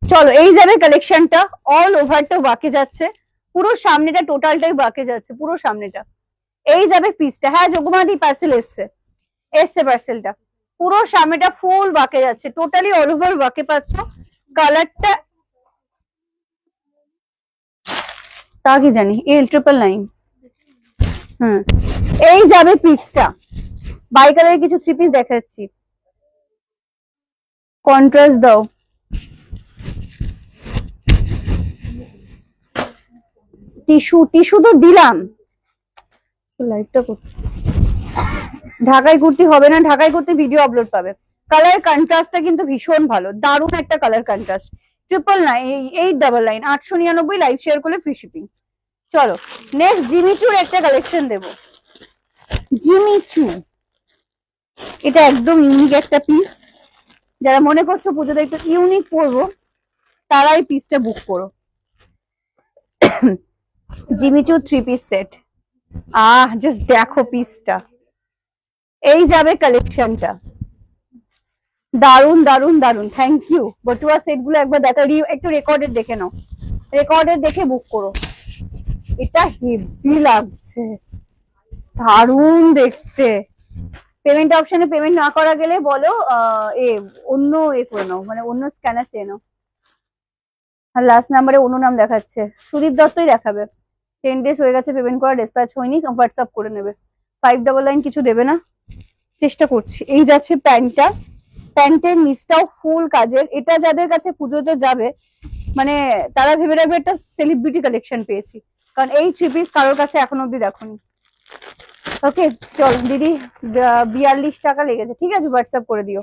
চলো এই যাবে কালেকশনটা, অল ওভারটা বাকে যাচ্ছে, পুরো সামনেটা টোটালটাই বাকে যাচ্ছে, পুরো সামনেটা। এই যাবে পিসটা। হ্যাঁ যোগমাদি পার্সেল এসছে পার্সেলটা। পুরো সামনেটা ফুল বাকে যাচ্ছে, টোটালি অল ওভার বাকে পাচ্ছ। কালারটা তা কি জানি, এল 999। হুম, এই যাবে পিসটা। বাই কালারের কিছু থ্রি পিস দেখাচ্ছি, কন্ট্রাস্ট দাও। টিস্যু তো দিলাম, লাইভটা করছি। ঢাকাই কুর্তি হবে না, ঢাকাই কুর্তি ভিডিও আপলোড পাবে। কালার কন্ট্রাস্টটা কিন্তু ভীষণ ভালো, দারুণ একটা কালার কন্ট্রাস্ট। 899 899 লাইভ শেয়ার করলে ফ্রি শিপিং। চলো নেক্সট জিমিচুর একটা কালেকশন দেব। জিমিচু, এটা একদম ইউনিক একটা পিস। যারা মনে করছো পুজোতে একটু ইউনিক পরবো, তারা এই পিসটা বুক করো। Jimmy Choo 3 piece set. জাস্ট দেখো পিসটা। এই যাবে কালেকশনটা, দারুন দারুন দারুন। Thank you. বটুয়া সেট গুলো একবার দেখা, একটু রেকর্ডেড দেখে নাও, রেকর্ডেড দেখে বুক করো। এটা হেভি লাগছে, দারুন দেখতে। পেমেন্ট অপশনে পেমেন্ট না করা গেলে বলো অন্য করে নাও, মানে অন্য স্ক্যানার চেয়ে নাও। আর লাস্ট নাম্বারে অন্য নাম দেখাচ্ছে, সুদীপ দত্তই দেখাবে। 10 ডেজ হয়ে গেছে পেমেন্ট করা, ডিসপ্যাচ হয়নি, হোয়াটসঅ্যাপ করে নেবে। 599 কিছু দেবে না, চেষ্টা করছি। এই যাচ্ছে প্যান্টটা, প্যান্টের নিচটাও ফুল কাজের। এটা যাদের কাছে পুজোতে যাবে, মানে তারা ভেবে রাখবে একটা সেলিব্রিটি কালেকশন পেয়েছি, কারণ এই 3 পিস কারোর কাছে এখনো অব্দি দেখোনি। ওকে চলো দিদি, 42 টাকা লেগেছে, ঠিক আছে হোয়াটসঅ্যাপ করে দিও।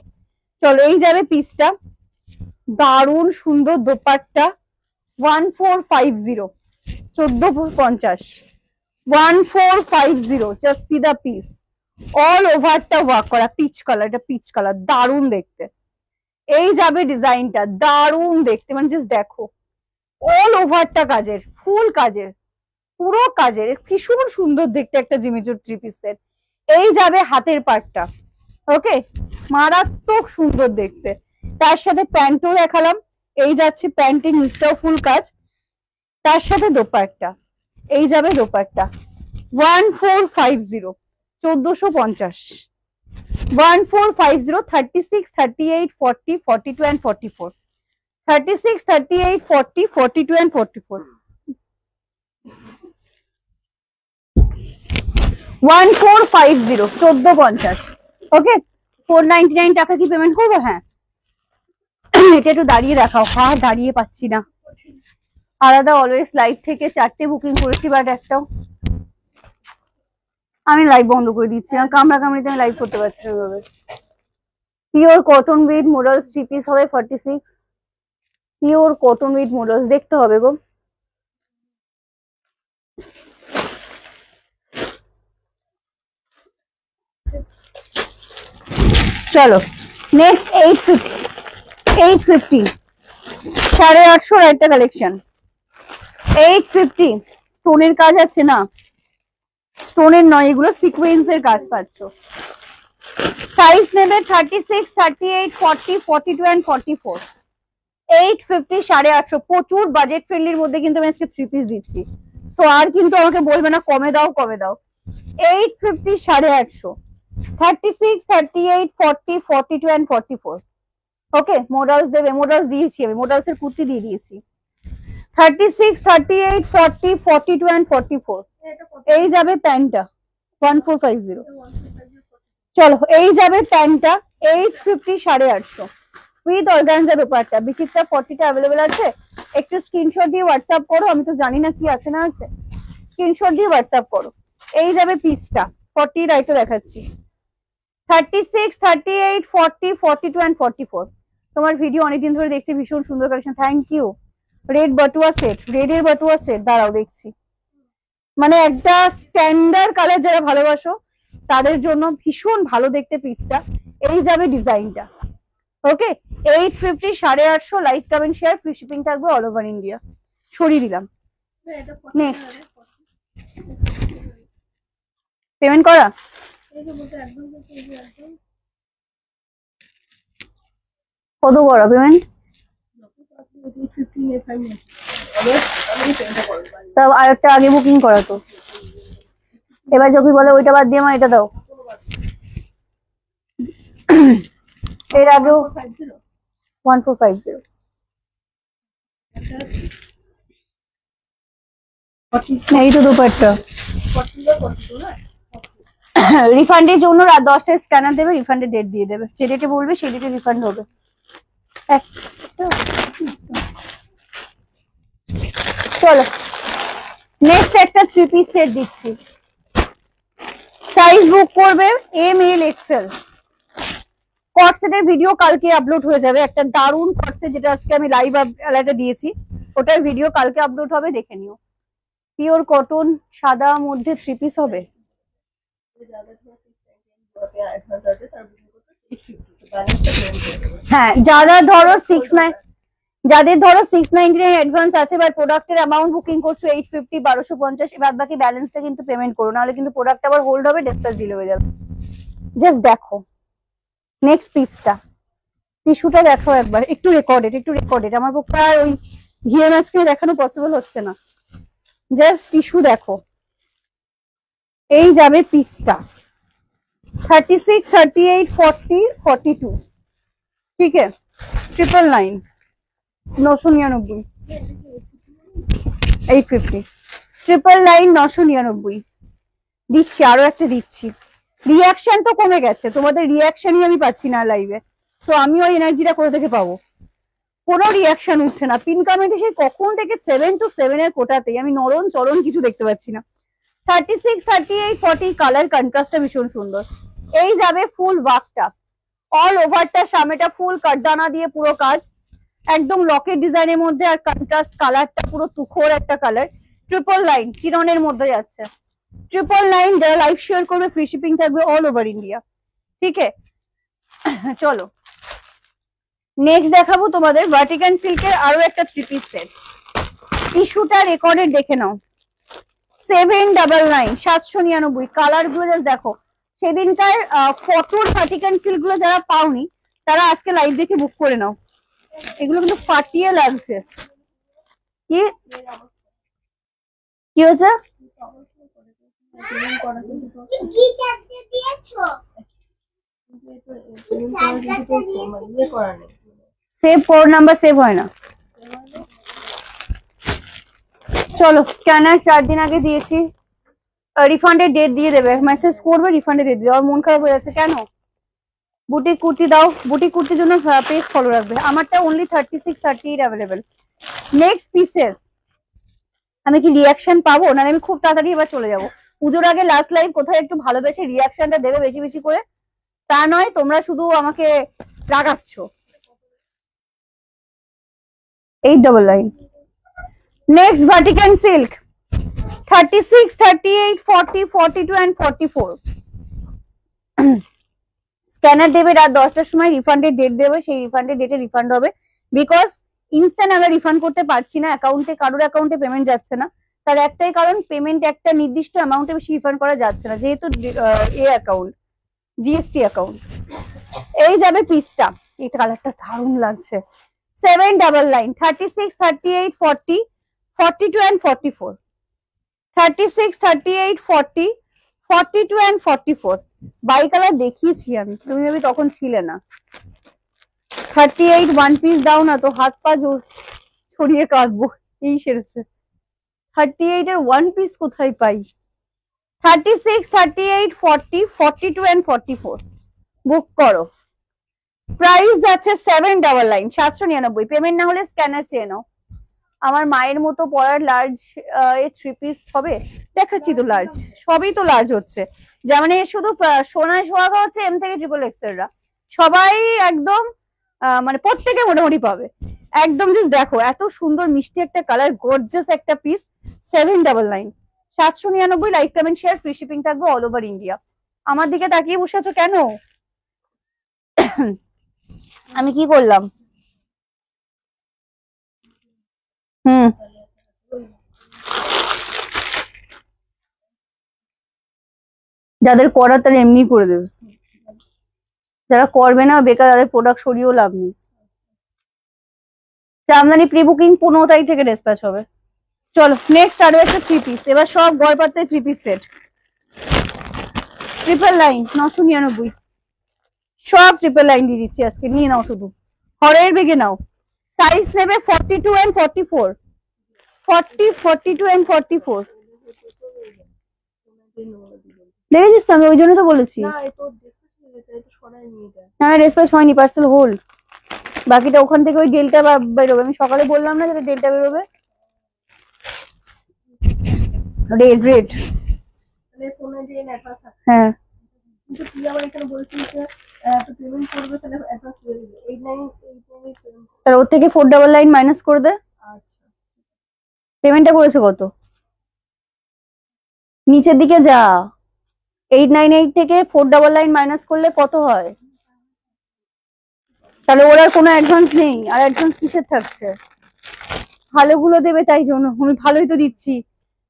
চলো এই যাবে পিসটা, দারুণ সুন্দর dupatta. 1450 1450 1450। Just see the piece, all ওভারটা work করা, পিচ কালার, এটা পিচ কালার, দারুণ দেখতে। এই যাবে ডিজাইনটা, দারুণ দেখতে, মানে জাস্ট দেখো অল ওভারটা কাজের, ফুল কাজের, পুরো কাজের, ভীষণ সুন্দর দেখতে একটা জিমিচুর 3 পিস সেট। এই যাবে হাতের পাটটা, ওকে মারাত্মক সুন্দর দেখতে। তার সাথে প্যান্টও দেখালাম, এই যাচ্ছে প্যান্টের নিচটাও ফুল কাজ, তার সাথে দোপাট্টা। এই যাবে দোপাট্টা 1450 1450 1450 36 38 40 42 and 44 36 38 40 42 and 44 1450 1450। ওকে 499 টাকা কি পেমেন্ট করবো? হ্যাঁ এটা একটু দাঁড়িয়ে দেখাও। হ্যাঁ দাঁড়িয়ে পাচ্ছি না, আলাদা অলওয়েজ লাইভ থেকে 4টে বুকিং করেছি, বাট একটাও আমি লাইভ বন্ধ করে দিচ্ছি, কামড়া কামড়িতে আমি লাইভ করতে পারছি না এভাবে। Pure cotton with modal 3 piece হবে 46। পিওর কটন উইথ মোডালস, দেখতে হবে গো। চলো নেক্সট 850 850 একটা কালেকশন 850। স্টোনের কাজ আছে না, স্টোনের নয় এগুলো, সিকোয়েন্সের কাজ পাচ্ছ। সাইজ নেবে 36, 38, 40, 42 and 44। 850 850, প্রচুর বাজেট ফ্রেন্ডলির মধ্যে কিন্তু আমি আজকে 3 পিস দিচ্ছি। তো আর কিন্তু আমাকে বলবে না কমে দাও কমে দাও। 850 850, 36, 38, 40, 42 and 44। ওকে, মোডালস দেবে, মোডালস দিয়েছি আমি, মোডালস এর কুর্তি দিয়ে দিয়েছি। 36, 38, 40, 42 and 44। এই যাবে প্যান্টটা 1450। চলো এই যাবে প্যান্টটা 850 850 উইথ অর্গানজা ব্যাপারটা। বিচিত্রা 40টা অ্যাভেলেবেল আছে, একটু স্ক্রিনশট দিয়ে হোয়াটসঅ্যাপ করো, আমি তো জানি না কি আছে না আছে, স্ক্রিনশট দিয়ে হোয়াটসঅ্যাপ করো। এই যাবে পিসটা 40 রাইটও দেখাচ্ছি। 36, 38, 40, 42 and 44। তোমার ভিডিও অনেকদিন ধরে দেখছি, ভীষণ সুন্দর কালেকশন, থ্যাংক ইউ। রেড বাটুয়া সেট, রেডের বাটুয়া সেট, দাঁড়াও দেখছি। মানে একটা স্ট্যান্ডার্ড কালার যারা ভালোবাসো তাদের জন্য ভীষণ ভালো দেখতে পিসটা। এই যাবে ডিজাইনটা। ওকে, 850 850, like comment share, free shipping থাকবে অল ওভার ইন্ডিয়া। সরিয়ে দিলাম। নেক্সট পেমেন্ট করা, কত করা পেমেন্ট? তা আর একটা আগে বুকিং করা তো, এবার যদি বলে ওইটা বাদ দিয়ে আমার এটা দাও। এর আগেও 1450। এই তো দুপাট্টা। রিফান্ডের জন্য রাত 10টায় স্ক্যানার দেবে, রিফান্ডের ডেট দিয়ে দেবে, যে ডেটে বলবে সেই ডেটে রিফান্ড হবে। চলো নেক্সট একটা 3 পিস সেট দিচ্ছি। সাইজ বুক করবে এম এল এক্সেল। কট সেটের ভিডিও কালকে আপলোড হয়ে যাবে, একটা দারুণ কট সেট যেটা আজকে আমি লাইভ অ্যালার্টে দিয়েছি, ওটার ভিডিও কালকে আপলোড হবে, দেখে নিও। পিওর কটন সাদা মধ্যে 3 পিস হবে। হ্যাঁ যারা ধরো 69, যাদের ধরো 699 অ্যাডভান্স আছে বা প্রোডাক্টের অ্যামাউন্ট বুকিং করছো 850 1250, বাদ বাকি ব্যালেন্সটা কিন্তু পেমেন্ট করো, নাহলে কিন্তু প্রোডাক্ট আবার হোল্ড হবে, ডিসপ্যাচ ডিলে হয়ে যাবে। জাস্ট দেখো নেক্সট পিসটা, টিস্যুটা দেখো একবার, একটু রেকর্ডেড, আমার পক্ষে আর ওই ভিএম আজকে দেখানো পসিবল হচ্ছে না। জাস্ট টিস্যু দেখো। এই যাবে পিসটা 36, 38, 40, 42। ঠিক আছে, 999, 999, 850, 999, 999 দিচ্ছি। আরো একটা দিচ্ছি। রিয়াকশন তো কমে গেছে, তোমাদের রিয়াকশনই আমি পাচ্ছি না লাইভে, তো আমি ওই এনার্জিটা কোথা থেকে পাবো? কোনো রিয়াকশন উঠছে না, পিন কমেন্টে সেই কখন থেকে 7 to 7 এর কোটাতেই আমি নরম চরণ কিছু দেখতে পাচ্ছি না। 36, 38, 40 কালার কন্ট্রাস্টটা ভীষণ সুন্দর। এই যাবে ফুল ওয়ার্কটা, অল ওভারটা, সামনেটা ফুল কাটদানা দিয়ে পুরো কাজ, একদম লকেট ডিজাইনের মধ্যে, আর কন্ট্রাস্ট কালারটা পুরো তুখোর একটা কালার। 999 চিরনের মধ্যে যাচ্ছে। 999, যারা লাইভ শেয়ার করবে ফ্রি শিপিং থাকবে অল ওভার ইন্ডিয়া। ঠিক আছে, চলো নেক্সট দেখাবো তোমাদের ভার্টিকান সিল্কের আরো একটা 3 পিস সেট। টিস্যুটা রেকর্ডেড দেখে নাও, 799, 799 কালার গুলো জাস্ট দেখো। সেদিনকার ফটোর ভার্টিকান সিল্ক গুলো যারা পাওনি তারা আজকে লাইভ দেখে বুক করে নাও, এগুলো কিন্তু ফাটিয়ে লাগছে। কি কি হয়েছে? সেভ কোড নাম্বার সেভ হয় না। চলো স্ক্যানার 4 দিন আগে দিয়েছি, রিফান্ডের ডেট দিয়ে দেবে, মেসেজ করবে রিফান্ডের ডেট দিয়ে। আমার মন খারাপ হয়ে যাচ্ছে কেন? বুটিক কুর্তি দাও, বুটিক কুর্তির জন্য পেজ ফলো রাখবে। আমারটা অনলি 36, 38 অ্যাভেলেবেল। নেক্সট পিসেস, আমি কি রিয়াকশন পাবো না? আমি খুব তাড়াতাড়ি এবার চলে যাবো। পুজোর আগে লাস্ট লাইভ, কোথায় একটু ভালোবেসে রিয়াকশনটা দেবে বেশি বেশি করে, তা নয় তোমরা শুধু আমাকে রাগাচ্ছ। 899. Next Vatican silk 36, 38, 40, 42 and 44. Scanner দেবে রাত 10টার সময়, রিফান্ডের ডেট দেবে, সেই রিফান্ডের ডেটে রিফান্ড হবে। বিকজ ইনস্ট্যান্ট আমরা রিফান্ড করতে পারছি না, অ্যাকাউন্টে কারোর অ্যাকাউন্টে পেমেন্ট যাচ্ছে না। তার একটাই কারণ, পেমেন্ট একটা নির্দিষ্ট অ্যামাউন্টে বেশি রিফান্ড করা যাচ্ছে না, যেহেতু অ্যাকাউন্ট জিএসটি অ্যাকাউন্ট। এই যাবে পিসটা, এই কালারটা দারুণ লাগছে। 799, 36, 38, 40, 42 and 44. 36, 38, 40, 42 and 44. বাই কালার দেখিয়েছি আমি, তুমি আমি তখন ছিলে না। 38 ওয়ান পিস দাও না তো হাত পা ছড়িয়ে কাটবো, এই সেরেছে। 38 এর ওয়ান পিস কোথায় পাই? 36, 38, 40, 42 and 44 বুক করো। প্রাইস আছে 799, 799। পেমেন্ট না হলে স্ক্যানার চেয়ে নাও। আমার মায়ের মতো পরার লার্জ এ 3 পিস হবে, দেখাচ্ছি তো লার্জ, সবই তো লার্জ হচ্ছে। যেমন শুধু সোনায় সোহাগা হচ্ছে এম থেকে ট্রিপল এক্সেলরা, সবাই একদম মানে প্রত্যেকে মোটামুটি পাবে একদম। জাস্ট দেখো এত সুন্দর মিষ্টি একটা কালার, গর্জিয়াস একটা piece. 799, 799। Like comment share, free shipping থাকবে অল ওভার ইন্ডিয়া। আমার দিকে তাকিয়ে বসে আছো কেন? আমি কি করলাম? যাদের করার তারা এমনি করে দেবে, যারা করবে না বেকার, তাদের প্রোডাক্ট সরিয়েও লাভ নেই। জামদানি প্রি বুকিং 15 তারিখ থেকে ডিসপ্যাচ হবে। চলো নেক্সট আরো একটা 3 পিস, এবার সব গড়পাতে 3 পিস সেট। 999, 999 সব 999 দিয়ে দিচ্ছি আজকে, নিয়ে নাও শুধু হরের বেগে নাও। সাইজ নেবে 42 and 44, 40, 42 and 44। দেখেছিস তো, আমি ওই জন্য তো বলেছি। না ডিসপ্যাচ হয়নি, পার্সেল হোল্ড। বাকিটা ওখান থেকে ওই ডেলটা বেরোবে, আমি সকালে বললাম না যেটা ডেলটা বেরোবে। রেড রেড, হ্যাঁ তার ওর থেকে 499 মাইনাস করে দে। পেমেন্টটা করেছে কত? নিচের দিকে যা, 898 থেকে 499 মাইনাস করলে কত হয়? তাহলে ওর আর কোনো অ্যাডভান্স নেই, আর অ্যাডভান্স কিসের থাকছে? ভালোগুলো দেবে তাই জন্য, আমি ভালোই তো দিচ্ছি।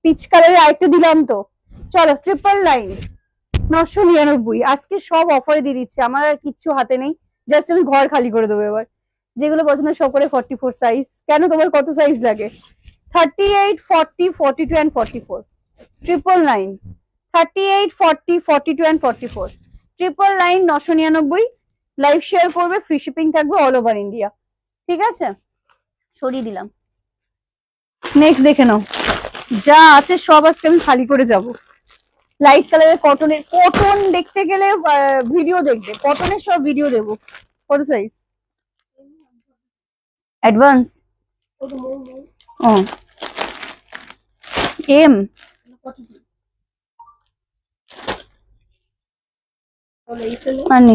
পিচ কালারের আরেকটা দিলাম তো। চলো 999, 999 আজকে সব অফারে দিয়ে দিচ্ছি, আমার আর কিচ্ছু হাতে নেই, জাস্ট আমি ঘর খালি করে দেবো এবার। যেগুলো পছন্দ সব করে 44 সাইজ। কেন তোমার কত সাইজ লাগে? 38, 40, 42 and 44। 999, 38, 40, 42 and 44। 999, 999। লাইভ শেয়ার করবে, ফ্রি শিপিং থাকবে অল ওভার ইন্ডিয়া। ঠিক আছে, সরিয়ে দিলাম। নেক্সট দেখে নাও, যা আছে সব আজকে আমি খালি করে যাব। লাইট কালারের কটনের, কটন দেখতে গেলে ভিডিও দেখবে, কটনের সব ভিডিও দেবো। কত সাইজ? অ্যাডভান্স ও এম, মানে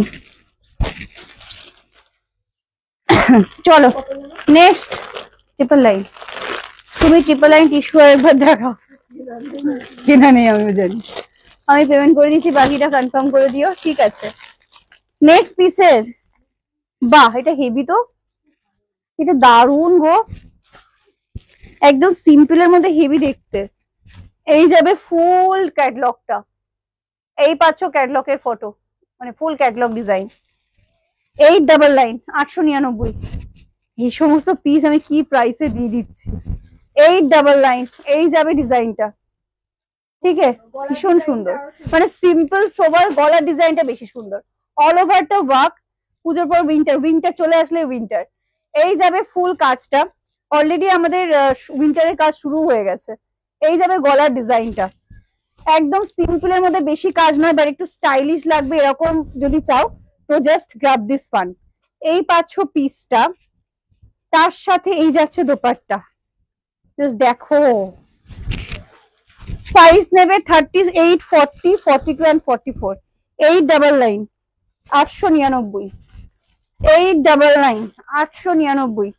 চলো নেক্সট 999। তুমি 999 টিস্যু একবার দেখাও। কেনা নেই আমি জানি, আমি পেমেন্ট করে দিচ্ছি, বাকিটা কনফার্ম করে দিও। ঠিক আছে, নেক্সট পিসের, বাহ এটা হেভি তো, এটা দারুন গো, একদম সিম্পলের মধ্যে হেভি দেখতে। এই যাবে ফুল ক্যাটলগটা, এই পাচ্ছ ক্যাটলগের ফটো, মানে ফুল ক্যাটলগ ডিজাইন। 899, 899। এই সমস্ত পিস আমি কি প্রাইসে দিয়ে দিচ্ছি। 899, এই যাবে ডিজাইনটা। ঠিক আছে, ভীষণ সুন্দর, মানে সিম্পল সোবার, গলার ডিজাইনটা বেশি সুন্দর। অল ওভারটা ওয়ার্ক, পুজোর পর উইন্টার, উইন্টার চলে আসলে উইন্টার। এই যাবে ফুল কাজটা, অলরেডি আমাদের উইন্টারের কাজ শুরু হয়ে গেছে। এই যাবে গলার ডিজাইনটা, একদম সিম্পলের মধ্যে বেশি কাজ নয়, বাট একটু স্টাইলিশ লাগবে এরকম যদি চাও তো জাস্ট গ্রাব দিস ওয়ান। এই পাচ্ছ পিসটা, তার সাথে এই যাচ্ছে দোপাট্টা। জাস্ট দেখো, সাইজ নেবে 38, 40, 42 and 44। 899, 899। 899, 899।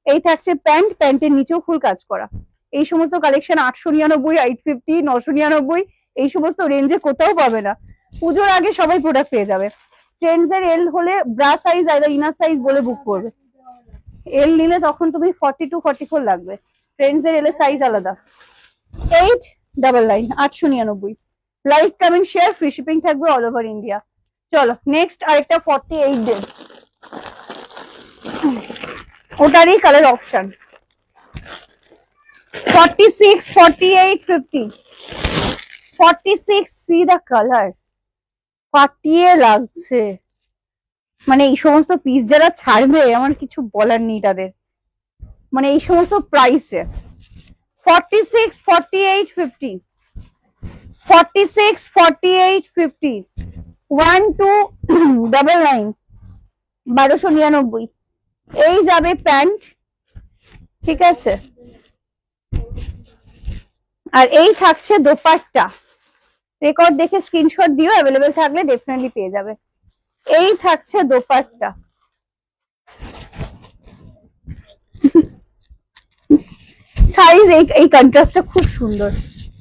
এই থাকছে প্যান্ট, প্যান্টের নিচেও ফুল কাজ করা। এই সমস্ত কালেকশন 899, 850, 999 এই সমস্ত রেঞ্জে কোথাও পাবে না। পুজোর আগে সবাই প্রোডাক্ট পেয়ে যাবে। ট্রেন্ডস এর এল হলে ব্রা সাইজ আর ইনার সাইজ বলে বুক করবে। এল নিলে তখন তুমি 42, 44 লাগবে। ট্রেন্ডস এর এল এর সাইজ আলাদা। 899, 899। Like, comment, share, free shipping থাকবে অল ওভার ইন্ডিয়া। চলো নেক্সট আরেকটা 48 ডে, ওটারই colour option 46, 48, 50, 46। See the colour, ফাটিয়ে লাগছে। মানে এই সমস্ত পিস যারা ছাড়বে আমার কিছু বলার নেই তাদের, মানে এই সমস্ত প্রাইসে। 46, 48, 50, 46, 48, 50, 1299, 1299। এই যাবে প্যান্ট, ঠিক আছে, আর এই থাকছে দোপাট্টা। রেকর্ড দেখে স্ক্রিনশট দিও, অ্যাভেলেবেল থাকলে ডেফিনেটলি পেয়ে যাবে। এই থাকছে দোপাট্টা। সাইজ এই কন্ট্রাস্টটা খুব সুন্দর।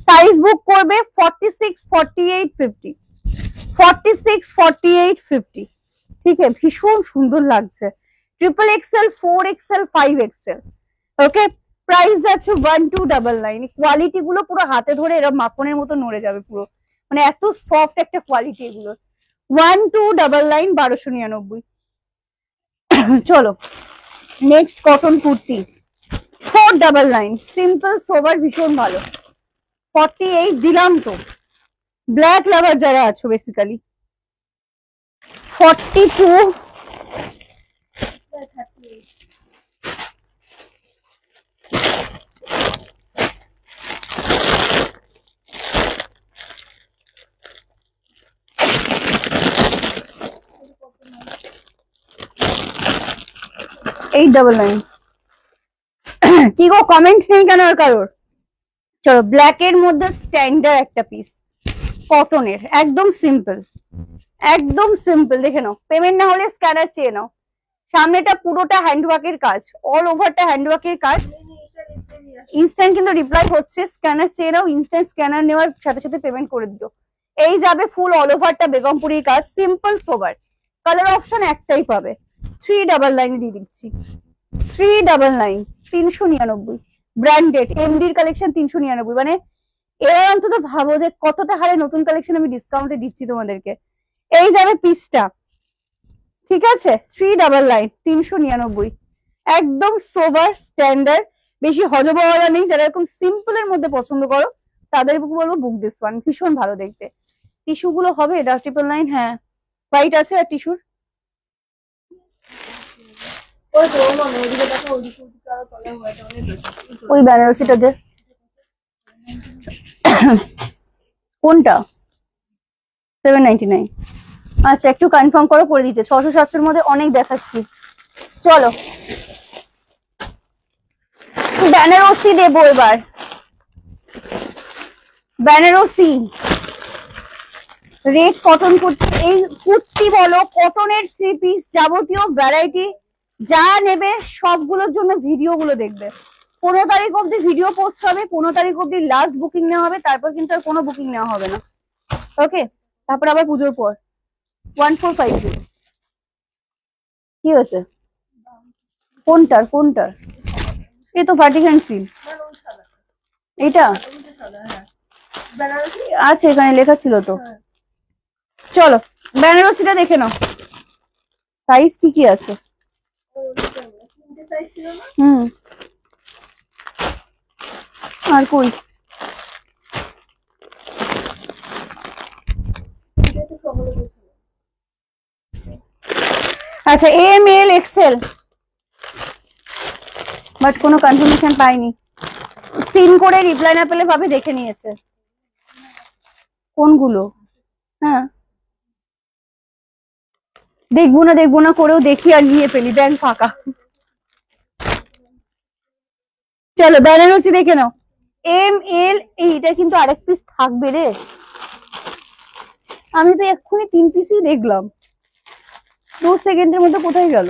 সাইজ বুক করবে 46, 48, 50, 46, 48, 50। ঠিক আছে, ভীষণ সুন্দর লাগছে। Triple Excel, 4XL, 5XL। ওকে, প্রাইস আছে 1299। কোয়ালিটি গুলো পুরো হাতে ধরে এরকম মাখনের মতো নড়ে যাবে পুরো, মানে এত সফট একটা কোয়ালিটি এগুলো। 1299, 1299। চলো নেক্সট কটন কুর্তি 499, সিম্পল সোবার, ভীষণ ভালো। 48 দিলাম তো, ব্ল্যাক লাভার যারা আছো বেসিক্যালি। 42, $899। কি গো, কমেন্ট নেই কেন আর কারোর? চলো ব্ল্যাক এর মধ্যে স্ট্যান্ডার্ড একটা পিস, কটনের, একদম সিম্পল, একদম সিম্পল। দেখে নাও, পেমেন্ট না হলে স্ক্যানার চেয়ে নাও। সামনেটা পুরোটা হ্যান্ডওয়ার্কের কাজ, অল ওভারটা হ্যান্ডওয়ার্কের কাজ। ইনস্ট্যান্ট কিন্তু রিপ্লাই হচ্ছে, স্ক্যানার চেয়ে নাও, ইনস্ট্যান্ট স্ক্যানার নেওয়ার সাথে সাথে পেমেন্ট করে দিও। এই যাবে ফুল অল ওভারটা বেগমপুরির কাজ, সিম্পল সোবার। কালার অপশন একটাই পাবে, 399 দিয়ে দিচ্ছি। 399, 399। ব্র্যান্ডেড এমডির কালেকশন 399। মানে এরা অন্তত ভাবো যে কতটা হারে নতুন কালেকশন আমি ডিসকাউন্টে দিচ্ছি তোমাদেরকে। এই যাবে পিসটা, ঠিক আছে, 399, 399। একদম সোবার স্ট্যান্ডার্ড, বেশি হজবওয়ালা নেই। যারা এরকম সিম্পল এর মধ্যে পছন্দ করো তাদের বলবো বুক দিস ওয়ান, ভীষণ ভালো দেখতে। টিস্যু গুলো হবে এটা 999। হ্যাঁ, হোয়াইট আছে আর টিস্যুর। ওই বেনারসিটা দে, কোনটা? 799। আচ্ছা একটু কনফার্ম করো, করে দিচ্ছে। 600-700 মধ্যে অনেক দেখাচ্ছি। চলো বেনারসি দেবো এবার, বেনারসি রেড কটন কুর্তি। এই কুর্তি বলো, কটনের 3 পিস, যাবতীয় ভ্যারাইটি যা নেবে সবগুলোর জন্য ভিডিও গুলো দেখবে। 15 তারিখ অব্দি ভিডিও পোস্ট হবে, 15 তারিখ অব্দি লাস্ট বুকিং নেওয়া হবে, তারপর কিন্তু আর কোনো বুকিং নেওয়া হবে না। ওকে, তারপর আবার পুজোর পর। 1450। কি হয়েছে? কোনটার কোনটার? এই তো ভার্টিকান সিল, এটা আচ্ছা এখানে লেখা ছিল তো। চলো বেনারসিটা দেখে নাও, সাইজ কি কি আছে। আর কই? আচ্ছা ML XL, বাট কোনো কনফার্মেশন পাইনি। সিন করে রিপ্লাই না পেলে ভাবে দেখে নিয়েছে কোনগুলো। হ্যাঁ দেখবো না করেও দেখি আর নিয়ে ফেলি, ব্যাংক ফাঁকা। চলো বেনারসি দেখে নাও, ML। এইটা কিন্তু আরেক পিস থাকবে রে, আমি তো এক্ষুনি 3 পিসই দেখলাম, 2 সেকেন্ডের মধ্যে কোথায় গেল?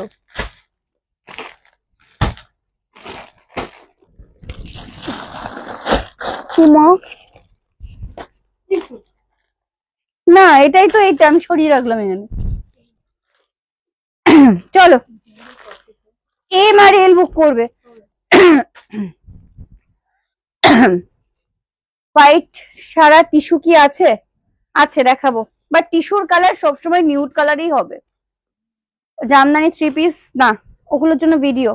কুমো না, এটাই তো, এইটা আমি সরিয়ে রাখলাম এখানে। চলো, এম আর এল বুক করবে। হোয়াইট সারা টিস্যু কি আছে? আছে, দেখাবো, বাট টিস্যুর কালার সবসময় নিউড কালারই হবে। জামদানি 3 পিস না, ওগুলোর জন্য ভিডিও।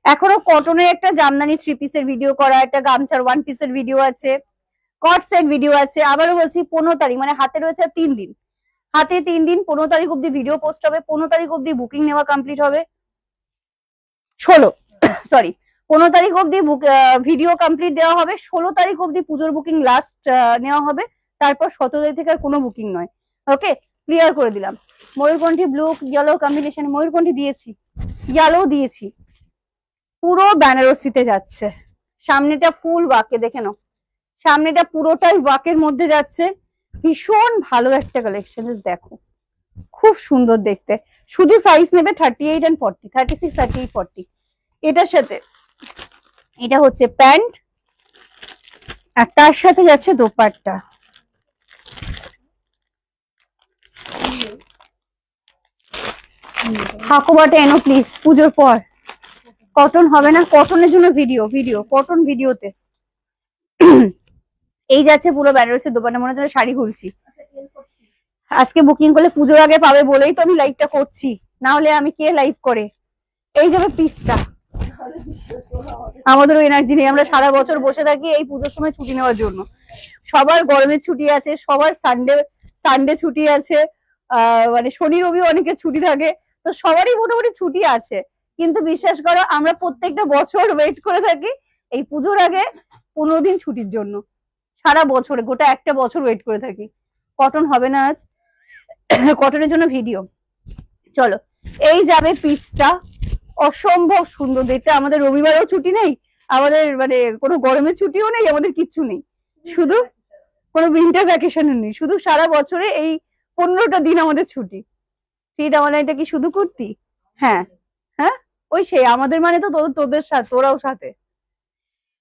এখনো কটনের একটা জামদানি 3 পিসের ভিডিও করা, একটা গামছার 1 পিসের ভিডিও আছে, কট সেট ভিডিও আছে। আবারও বলছি 15 তারিখ, মানে হাতে রয়েছে 3 দিন, হাতে 3 দিন, 15 তারিখ অব্দি ভিডিও পোস্ট হবে, 15 তারিখ অব্দি বুকিং নেওয়া কমপ্লিট হবে, 15 তারিখ অব্দি ভিডিও কমপ্লিট দেওয়া হবে, 16 তারিখ অব্দি পুজোর বুকিং লাস্ট নেওয়া হবে, তারপর 17 তারিখ থেকে আর কোনো বুকিং নয়। ওকে, ক্লিয়ার করে দিলাম। ময়ূরকণ্ঠী ব্লু ইয়েলো কম্বিনেশন, ময়ূরকণ্ঠী দিয়েছি, ইয়েলো দিয়েছি, পুরো বেনারসিতে যাচ্ছে। সামনেটা ফুল ওয়াকে, দেখে নাও, সামনেটা পুরোটাই ওয়াকের মধ্যে যাচ্ছে। ভীষণ ভালো একটা কালেকশন, দেখো খুব সুন্দর দেখতে। শুধু সাইজ নেবে 38 and 40, 36, 38, 40। এটার সাথে এটা হচ্ছে প্যান্ট, আর তার সাথে যাচ্ছে দোপাট্টা। হাকুবাটা এনো প্লিজ, পুজোর পর। কটন হবে না, কটনের জন্য ভিডিও কটন ভিডিওতে। এই যাচ্ছে পুরো বেনারসি দোপাট্টা, মনে হচ্ছে শাড়ি খুলছি। আজকে বুকিং করলে পুজোর আগে পাবে বলেই তো আমি লাইভটা করছি, না হলে আমি কে লাইভ করে। এই যাবে পিসটা, আমাদেরও এনার্জি নেই, আমরা সারা বছর বসে থাকি এই পুজোর সময় ছুটি নেওয়ার জন্য। সবার গরমের ছুটি আছে, সবার সানডে ছুটি আছে, মানে শনি রবি অনেকের ছুটি থাকে, তো সবারই মোটামুটি ছুটি আছে। কিন্তু বিশ্বাস করো, আমরা প্রত্যেকটা বছর ওয়েট করে থাকি এই পুজোর আগে 15 দিন ছুটির জন্য। সারা বছরে গোটা একটা বছর ওয়েট করে থাকি। কটন হবে না আজ, কটনের জন্য ভিডিও। চলো, এই যাবে পিসটা, অসম্ভব সুন্দর দেখতে। আমাদের রবিবারেও ছুটি নেই, আমাদের মানে কোনো গরমের ছুটিও নেই, আমাদের কিচ্ছু নেই, শুধু কোনো উইন্টার ভ্যাকেশনও নেই, শুধু সারা বছরে এই 15টা দিন আমাদের ছুটি। সেটা মানে, এটা কি শুধু কুর্তি? হ্যাঁ হ্যাঁ, ওই সেই আমাদের মানে তো তোদের সাথে, তোরাও সাথে।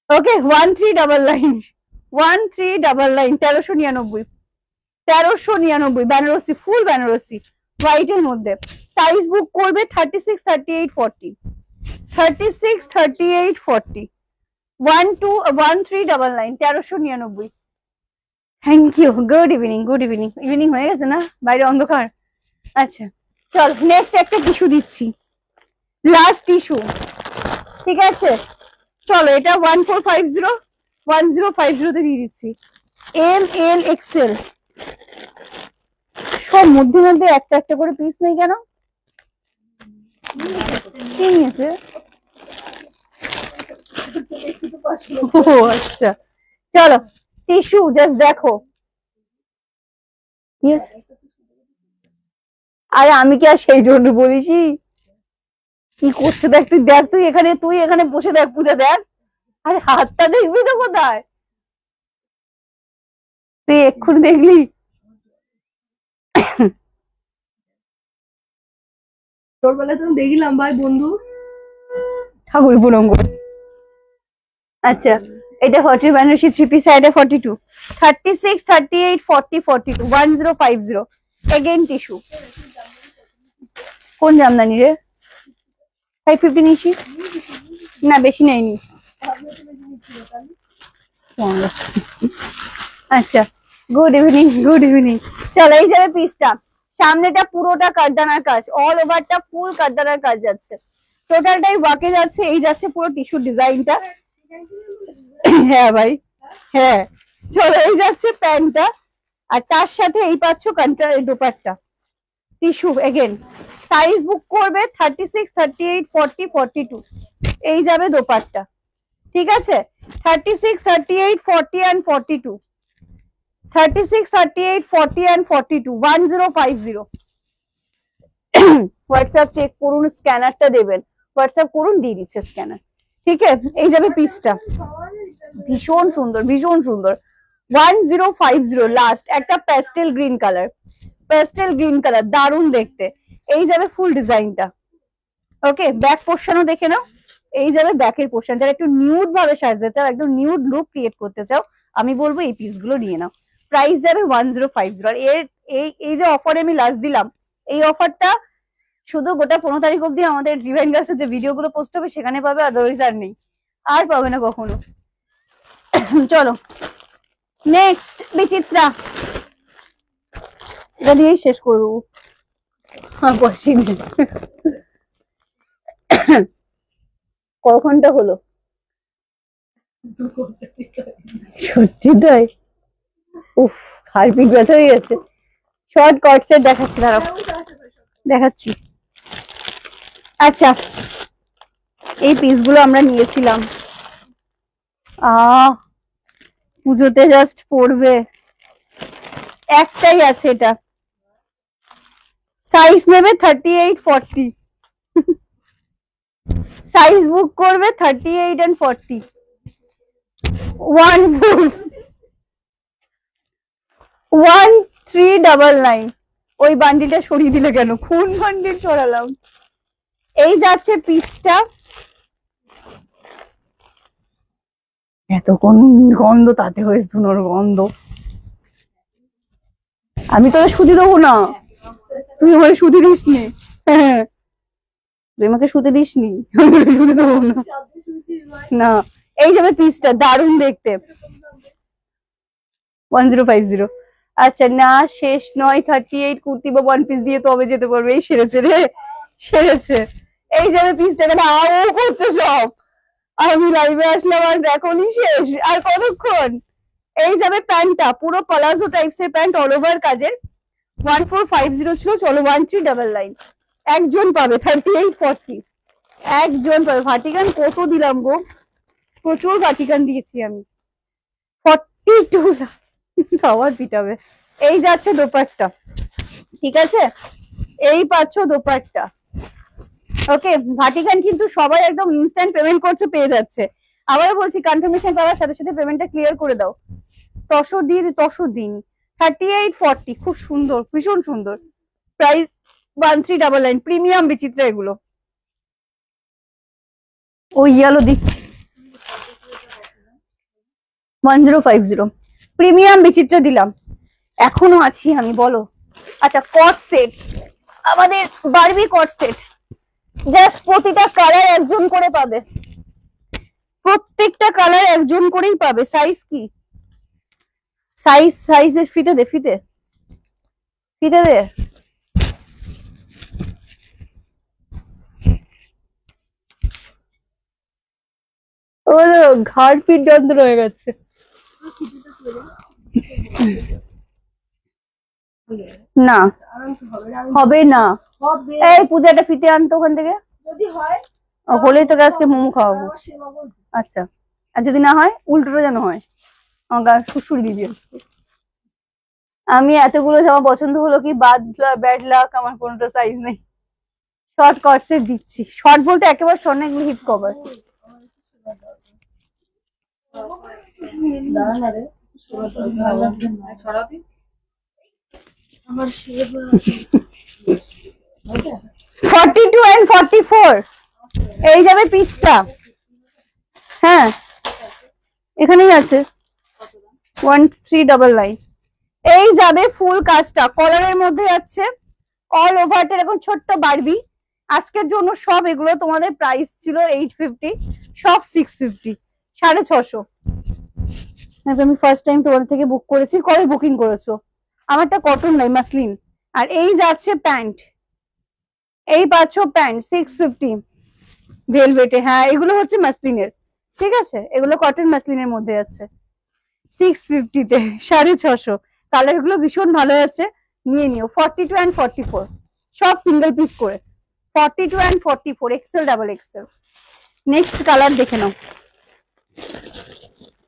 ওকে, 1399, 1399, 1399 বেনারসি, ফুল বেনারসি হোয়াইট এর মধ্যে। সাইজ বুক করবে 36, 38, 40, 36, 38, 40, 1399, 1399। Thank you, good evening, good evening. Evening হয়ে গেছে না, বাইরে অন্ধকার। আচ্ছা চল, নেক্সট একটা টিস্যু দিচ্ছি, লাস্ট টিস্যু, ঠিক আছে? চলো, এটা 1450, 1050 তে দিয়ে দিচ্ছি। এম এল এক্সেল, সব মধ্যে মধ্যে একটা একটা করে পিস নেই কেন? কি নিয়েছে? ও আচ্ছা, চলো টিস্যু জাস্ট দেখো কি আছে। আরে আমি কি আর সেই জন্য বলিছি? কি করছে দেখ, তুই এখানে বসে দেখ, পূজা দেখ। আরে হাতটা দেখবি তো কোথায়, তুই এক্ষুনি দেখলি। তোর বেলায় তুমি দেখলাম ভাই বন্ধু, ঠাকুর পুরঙ্গ। আচ্ছা, এটা 40 বেনারসি 3 পিস, এটা 42, 36, 38, 40, 42, 1050। Again tissue. কোন জামদানি রে? 550 নিয়েছি না, বেশি নেয়নি। আচ্ছা, গুড ইভিনিং, গুড ইভিনিং। চলো, এই যাবে পিসটা, সামনেটা পুরোটা কাটদানার কাজ, অল ওভারটা ফুল কাটদানার কাজ যাচ্ছে, টোটালটাই ওয়াকে যাচ্ছে। এই যাচ্ছে পুরো টিস্যু ডিজাইনটা। হ্যাঁ ভাই, হ্যাঁ। চলো, এই যাচ্ছে প্যান্টটা, আর তার সাথে এই পাচ্ছ দোপাট্টা, টিস্যু এগেন। সাইজ বুক করবে 36, 38, 40, 42। এই যাবে দোপাট্টা, ঠিক আছে? 36, 38, 40 and 42, 36, 38, 40 and 42, 1050। হোয়াটসঅ্যাপ চেক করুন, স্ক্যানারটা দেবেন, হোয়াটসঅ্যাপ করুন, দিয়ে দিচ্ছে স্ক্যানার, ঠিক আছে? এই যাবে পিসটা, ভীষণ সুন্দর, ভীষণ সুন্দর। 1050 লাস্ট, একটা pastel green colour, pastel green colour, দারুণ দেখতে। এই যাবে ফুল ডিজাইনটা। ওকে, ব্যাক পোর্শনও দেখে নাও। এই যাবে ব্যাকের পোর্শন, যারা একটু নিউড ভাবে সাজতে চাও, একদম নিউড লুক ক্রিয়েট করতে চাও, আমি বলবো এই পিসগুলো নিয়ে নাও। প্রাইস যাবে 1050। আর এর এই যে অফারে আমি লাস্ট দিলাম, এই অফারটা শুধু গোটা 15 তারিখ অব্দি আমাদের ডিভাইন গার্লসের যে ভিডিওগুলো পোস্ট হবে সেখানে পাবে, আদারওয়াইজ আর নেই, আর পাবে না কখনো। চলো নেক্সট বিচিত্রা, এটা দিয়েই শেষ করবো। কত ঘন্টা হলো? সত্যি তাই? উফ, হারপিক ব্যথা হয়ে গেছে। শর্ট কটসেট দেখাচ্ছি, দাঁড়াও দেখাচ্ছি। আচ্ছা, এই পিসগুলো আমরা নিয়েছিলাম পুজোতে জাস্ট পড়বে, একটাই আছে এটা। সাইজ নেবে 38-40, সাইজ বুক করবে 38 and 40। 1399। ওই বান্ডিলটা সরিয়ে দিলে কেন? কোন বান্ডিল সরালাম? এই যাচ্ছে পিসটা। এত কোন গন্ধ, তাতে হয়েছে ধুনোর গন্ধ। আমি তোরা শুধু দেবো না, তুই আমার শুধু দিস নি। হ্যাঁ, তুই আমাকে শুতে দিস নি, শুধু দেবো না। না, এই যাবে পিসটা, দারুণ দেখতে। 1050। আচ্ছা, না শেষ নয়, 38 কুর্তি বা ওয়ান পিস দিয়ে তবে যেতে পারবে। এই সেরেছে রে, সেরেছে। এই যাবে পিসটা, আও করছে সব। আমি লাইভে আসলাম আর এখনই শেষ, আর কতক্ষণ? এই যাবে প্যান্টটা, পুরো পলাজো টাইপস এর প্যান্ট, অল ওভার কাজের। 1450 ছিল, চলো 1399। একজন পাবে 38-40, একজন পাবে। ভাটিকান কত দিলাম গো, প্রচুর ভাটিকান দিয়েছি আমি। 42 খাওয়ার পিটাবে। এই যাচ্ছে দোপাট্টা, ঠিক আছে? এই পাচ্ছ দোপাট্টা। ওকে, ভাটিকান কিন্তু সবাই একদম ইনস্ট্যান্ট পেমেন্ট করছে, পেয়ে যাচ্ছে। আবার বলছি, কনফার্মেশন পাওয়ার সাথে সাথে পেমেন্টটা ক্লিয়ার করে দাও। তসো দিন 38-40, খুব সুন্দর, ভীষণ সুন্দর। প্রাইস 1399। প্রিমিয়াম বিচিত্রা এগুলো। ও ইয়েলো দিচ্ছি 1050। প্রিমিয়াম বিচিত্রা দিলাম, এখনো আছি আমি, বলো। আচ্ছা, কট সেট, আমাদের বারবি কট সেট, জাস্ট প্রতিটা কালার একজন করে পাবে, প্রত্যেকটা কালার একজন করেই পাবে। সাইজ কি? সাইজের ফিতে দে, ফিতে দে। ঘাড় পিঠ যন্ত্র হয়ে গেছে। না হবে না, এই পূজাটা ফিতে আনতো ওখান থেকে, হলেই তোকে আজকে মোমো খাওয়াবো। আচ্ছা, আর যদি না হয় উল্টোটা যেন হয়, আমার শ্বশুর দিবি আজকে। আমি এতগুলো জামা পছন্দ হলো কি ব্যাড লাক, আমার কোনটা সাইজ নেই। শর্ট কটসেট দিচ্ছি, শর্ট বলতে একেবারে শর্ট না, এগুলো হিপ কভার। আমার 42 and 44। এই যাবে পিসটা, হ্যাঁ এখানেই আছে 1399। এই যাবে ফুল কাজটা, কলারের মধ্যে যাচ্ছে, অল ওভারটা এরকম ছোট্ট বারবি। আজকের জন্য সব এগুলো তোমাদের প্রাইস ছিল 850, সব 650, 650। আমি ফার্স্ট টাইম তোমার থেকে বুক করেছি। কবে বুকিং করেছো? আমারটা কটন নাই, মাসলিন। আর এই যাচ্ছে প্যান্ট, এই পাচ্ছ প্যান্ট 650 ভেলভেটে। হ্যাঁ, এগুলো হচ্ছে মাসলিনের, ঠিক আছে? এগুলো কটন মাসলিনের মধ্যে আছে 650 তে, 650। কালার গুলো ভীষণ ভালো আছে, নিয়ে নিও। 42 and 44, সব সিঙ্গেল পিস করে। 42 and 44, XL double XL. Next colour দেখে নাও,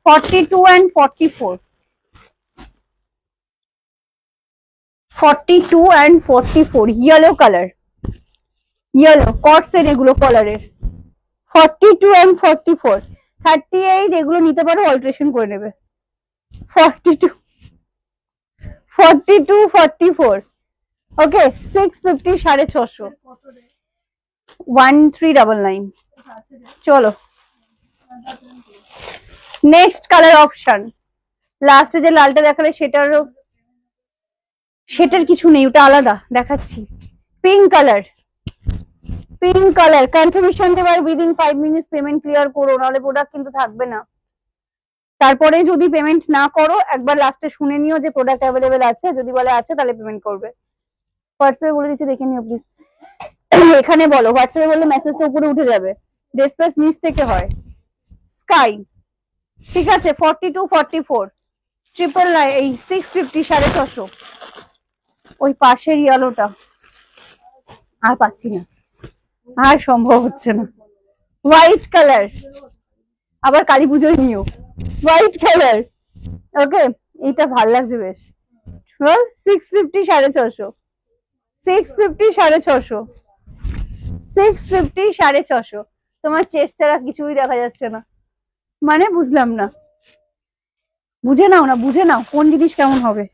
42 and 44, 42 and 44, yellow colour, yellow কট সেট এগুলো কলারের। 42 and 44, 38 এগুলো নিতে পারো, অল্টারেশন করে নেবে। 42, 44, ওকে 650, 650, 1399। চলো নেক্সট কালার অপশন, লাস্টে যে লালটা দেখালে সেটার কিছু নেই, ওটা আলাদা দেখাচ্ছি। Pink colour, pink colour confirmation দেবার উইদিন 5 মিনিটস পেমেন্ট ক্লিয়ার করো, নাহলে প্রোডাক্ট কিন্তু থাকবে না। তারপরে যদি পেমেন্ট না করো একবার লাস্টে শুনে নিও যে প্রোডাক্ট অ্যাভেলেবেল আছে, যদি বলে আছে তাহলে পেমেন্ট করবে। হোয়াটসঅ্যাপে বলে দিচ্ছি, দেখে নিও প্লিজ। এখানে বলো, হোয়াটসঅ্যাপে বললে মেসেজটা উপরে উঠে যাবে, ডেসপ্লেস নিচ থেকে হয়। স্কাই, ঠিক আছে 42 44 999, এই 650 650। ওই পাশের ইয়েলোটা আর পাচ্ছি না, আর সম্ভব হচ্ছে না। হোয়াইট কালার, আবার কালী পুজোয় নিও হোয়াইট কালার। ওকে, এইটা ভাল লাগছে বেশ। 650 650, 650 650, 650 650। তোমার চেস্ট ছাড়া কিছুই দেখা যাচ্ছে না, মানে বুঝলাম না। বুঝে নাও না, বুঝে নাও কোন জিনিস কেমন হবে।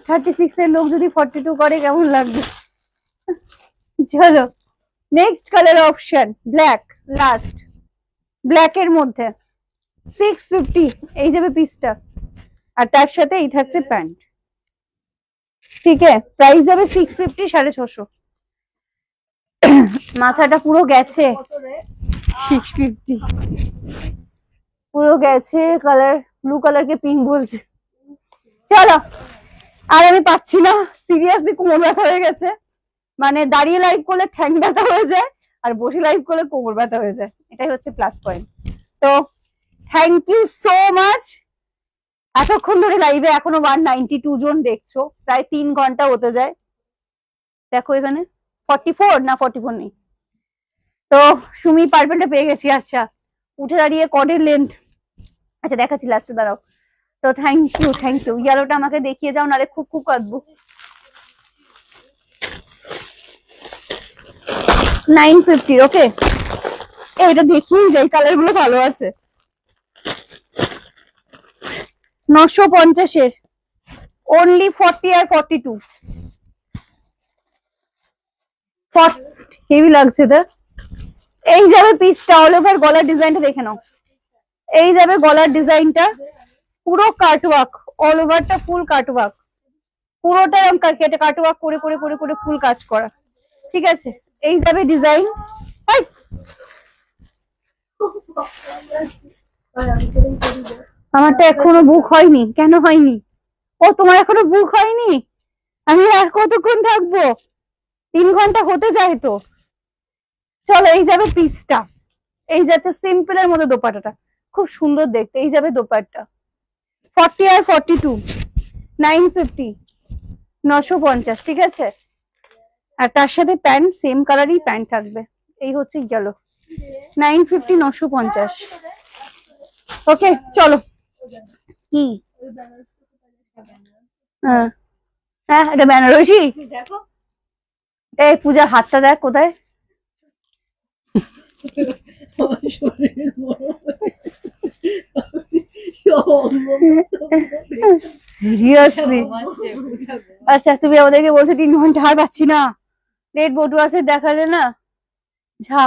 36 এর লোক যদি 42 করে কেমন লাগবে। চলো next colour option black, last black এর মধ্যে 650 এই যাবে পিসটা, আর তার সাথে এই থাকছে প্যান্ট। ঠিক আছে, প্রাইস যাবে 650 650। মাথাটা পুরো গেছে, 650 পুরো গেছে। কালার ব্লু কালারকে পিঙ্ক বলছে। চলো, আর আমি পাচ্ছি না, সিরিয়াসলি কোমর ব্যথা হয়ে গেছে। মানে দাঁড়িয়ে লাইভ করলে ঠ্যাং ব্যথা হয়ে যায়, আর বসে লাইভ করলে কোমর ব্যথা হয়ে যায়, এটাই হচ্ছে প্লাস পয়েন্ট। তো থ্যাংক ইউ সো মাচ। এতক্ষণ ধরে লাইভে এখনো 192 জন দেখছো, প্রায় 3 ঘন্টা হতে যায়। দেখো এখানে 44 না 44 নেই। তো সুমি পার্পেলটা পেয়ে গেছি। আচ্ছা, উঠে দাঁড়িয়ে কডের লেন্থ, আচ্ছা দেখাচ্ছি লাস্টে, দাঁড়াও। তো থ্যাংক ইউ, থ্যাংক ইউ। ইয়েলোটা আমাকে দেখিয়ে যাও, নাহলে খুব খুব কাঁদবো। 950, ওকে। এটা দেখিয়ে যাই, কালার গুলো ভালো আছে। 950 এর অনলি 40 আর 42। হেভি লাগছে তো। এই যাবে পিসটা, অল ওভার গলার ডিজাইনটা দেখে নাও। এই যাবে গলার ডিজাইনটা, পুরো কাটওয়ার্ক, অল ওভারটা ফুল কাটওয়ার্ক, পুরোটা এরকম কেটে কাটওয়ার্ক করে করে করে করে ফুল কাজ করা। ঠিক আছে, এই যাবে ডিজাইন। আমারটা এখনো বুক হয়নি, কেন হয়নি? ও তোমার এখনো বুক হয়নি? আমি আর কতক্ষণ থাকবো? 3 ঘন্টা হতে যায় তো। চলো, এই যাবে পিসটা, এই যাচ্ছে সিম্পল এর মধ্যে দোপাট্টাটা, খুব সুন্দর দেখতে। এই যাবে দোপাট্টা 40 আর 42, 950, 950। ঠিক আছে, আর তার সাথে প্যান্ট সেম কালারই প্যান্ট থাকবে। এই হচ্ছে গেল 950, 950। ওকে চলো। কি? হ্যাঁ হ্যাঁ, এটা বেনারসি। এই পূজা হাতটা দেখ কোথায়। সিরিয়াসলি? আচ্ছা, তুমি আমাদেরকে বলছো 3 ঘন্টা, আর পাচ্ছি না। রেড বটু আছে দেখালে না, ঝা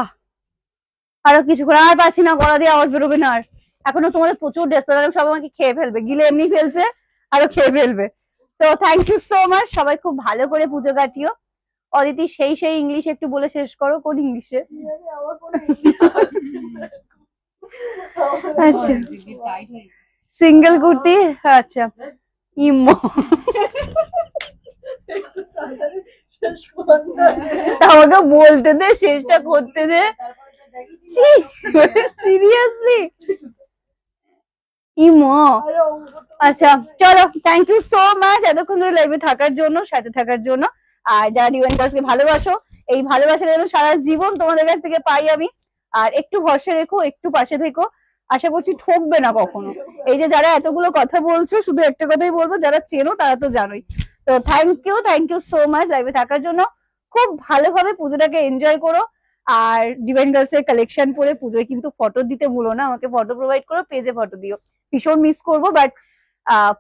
আরো কিছু করে, আর পাচ্ছি না, গলা দিয়ে আওয়াজ বেরোবে না। আর এখনো তোমাদের প্রচুর ডেসপারেট, সব আমাকে খেয়ে ফেলবে, গিলে এমনি ফেলছে, আরো খেয়ে ফেলবে। তো থ্যাংক ইউ সো মাচ, সবাই খুব ভালো করে পুজো কাটিও। অদিতি সেই ইংলিশ একটু বলে শেষ করো। কোন ইংলিশে? আচ্ছা, সিঙ্গেল কুর্তি। আচ্ছা, ইমো আমাকে বলতে দে, শেষটা করতে দে। Seriously imo. আচ্ছা চলো, থ্যাংক ইউ সো মাচ এতক্ষণ ধরে লাইভে থাকার জন্য, সাথে থাকার জন্য। আর যারা ডিভাইনটার্সকে ভালোবাসো, এই ভালোবাসা যেন সারা জীবন তোমাদের কাছ থেকে পাই আমি। আর একটু ভরসা রেখো, একটু পাশে থেকো, আশা করছি ঠকবে না কখনো। এই যে যারা এতগুলো কথা বলছো, শুধু একটা কথাই বলবো, যারা চেনো তারা তো জানোই। তো থ্যাংক ইউ সো মাচ লাইভে থাকার জন্য। খুব ভালোভাবে পুজোটাকে এনজয় করো। আর ডিভাইন গার্লস এর কালেকশন পরে পুজোয় কিন্তু ফটো দিতে ভুলো না, আমাকে ফটো প্রোভাইড করো, পেজে ফটো দিও। ভীষণ মিস করবো, বাট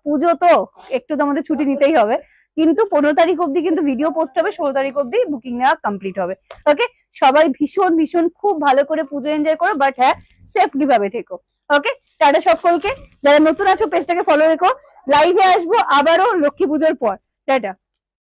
পুজো তো একটু তো আমাদের ছুটি নিতেই হবে। কিন্তু 15 তারিখ অব্দি কিন্তু ভিডিও পোস্ট হবে, 16 তারিখ অব্দি বুকিং নেওয়া কমপ্লিট হবে। ওকে, সবাই ভীষণ ভীষণ খুব ভালো করে পুজো এনজয় করো, বাট হ্যাঁ সেফলি ভাবে থেকো। ওকে, টাটা সকলকে, যারা নতুন আছো পেজটাকে ফলো রেখো, লাইভে আসবো আবারও লক্ষ্মী পুজোর পর। টাটা।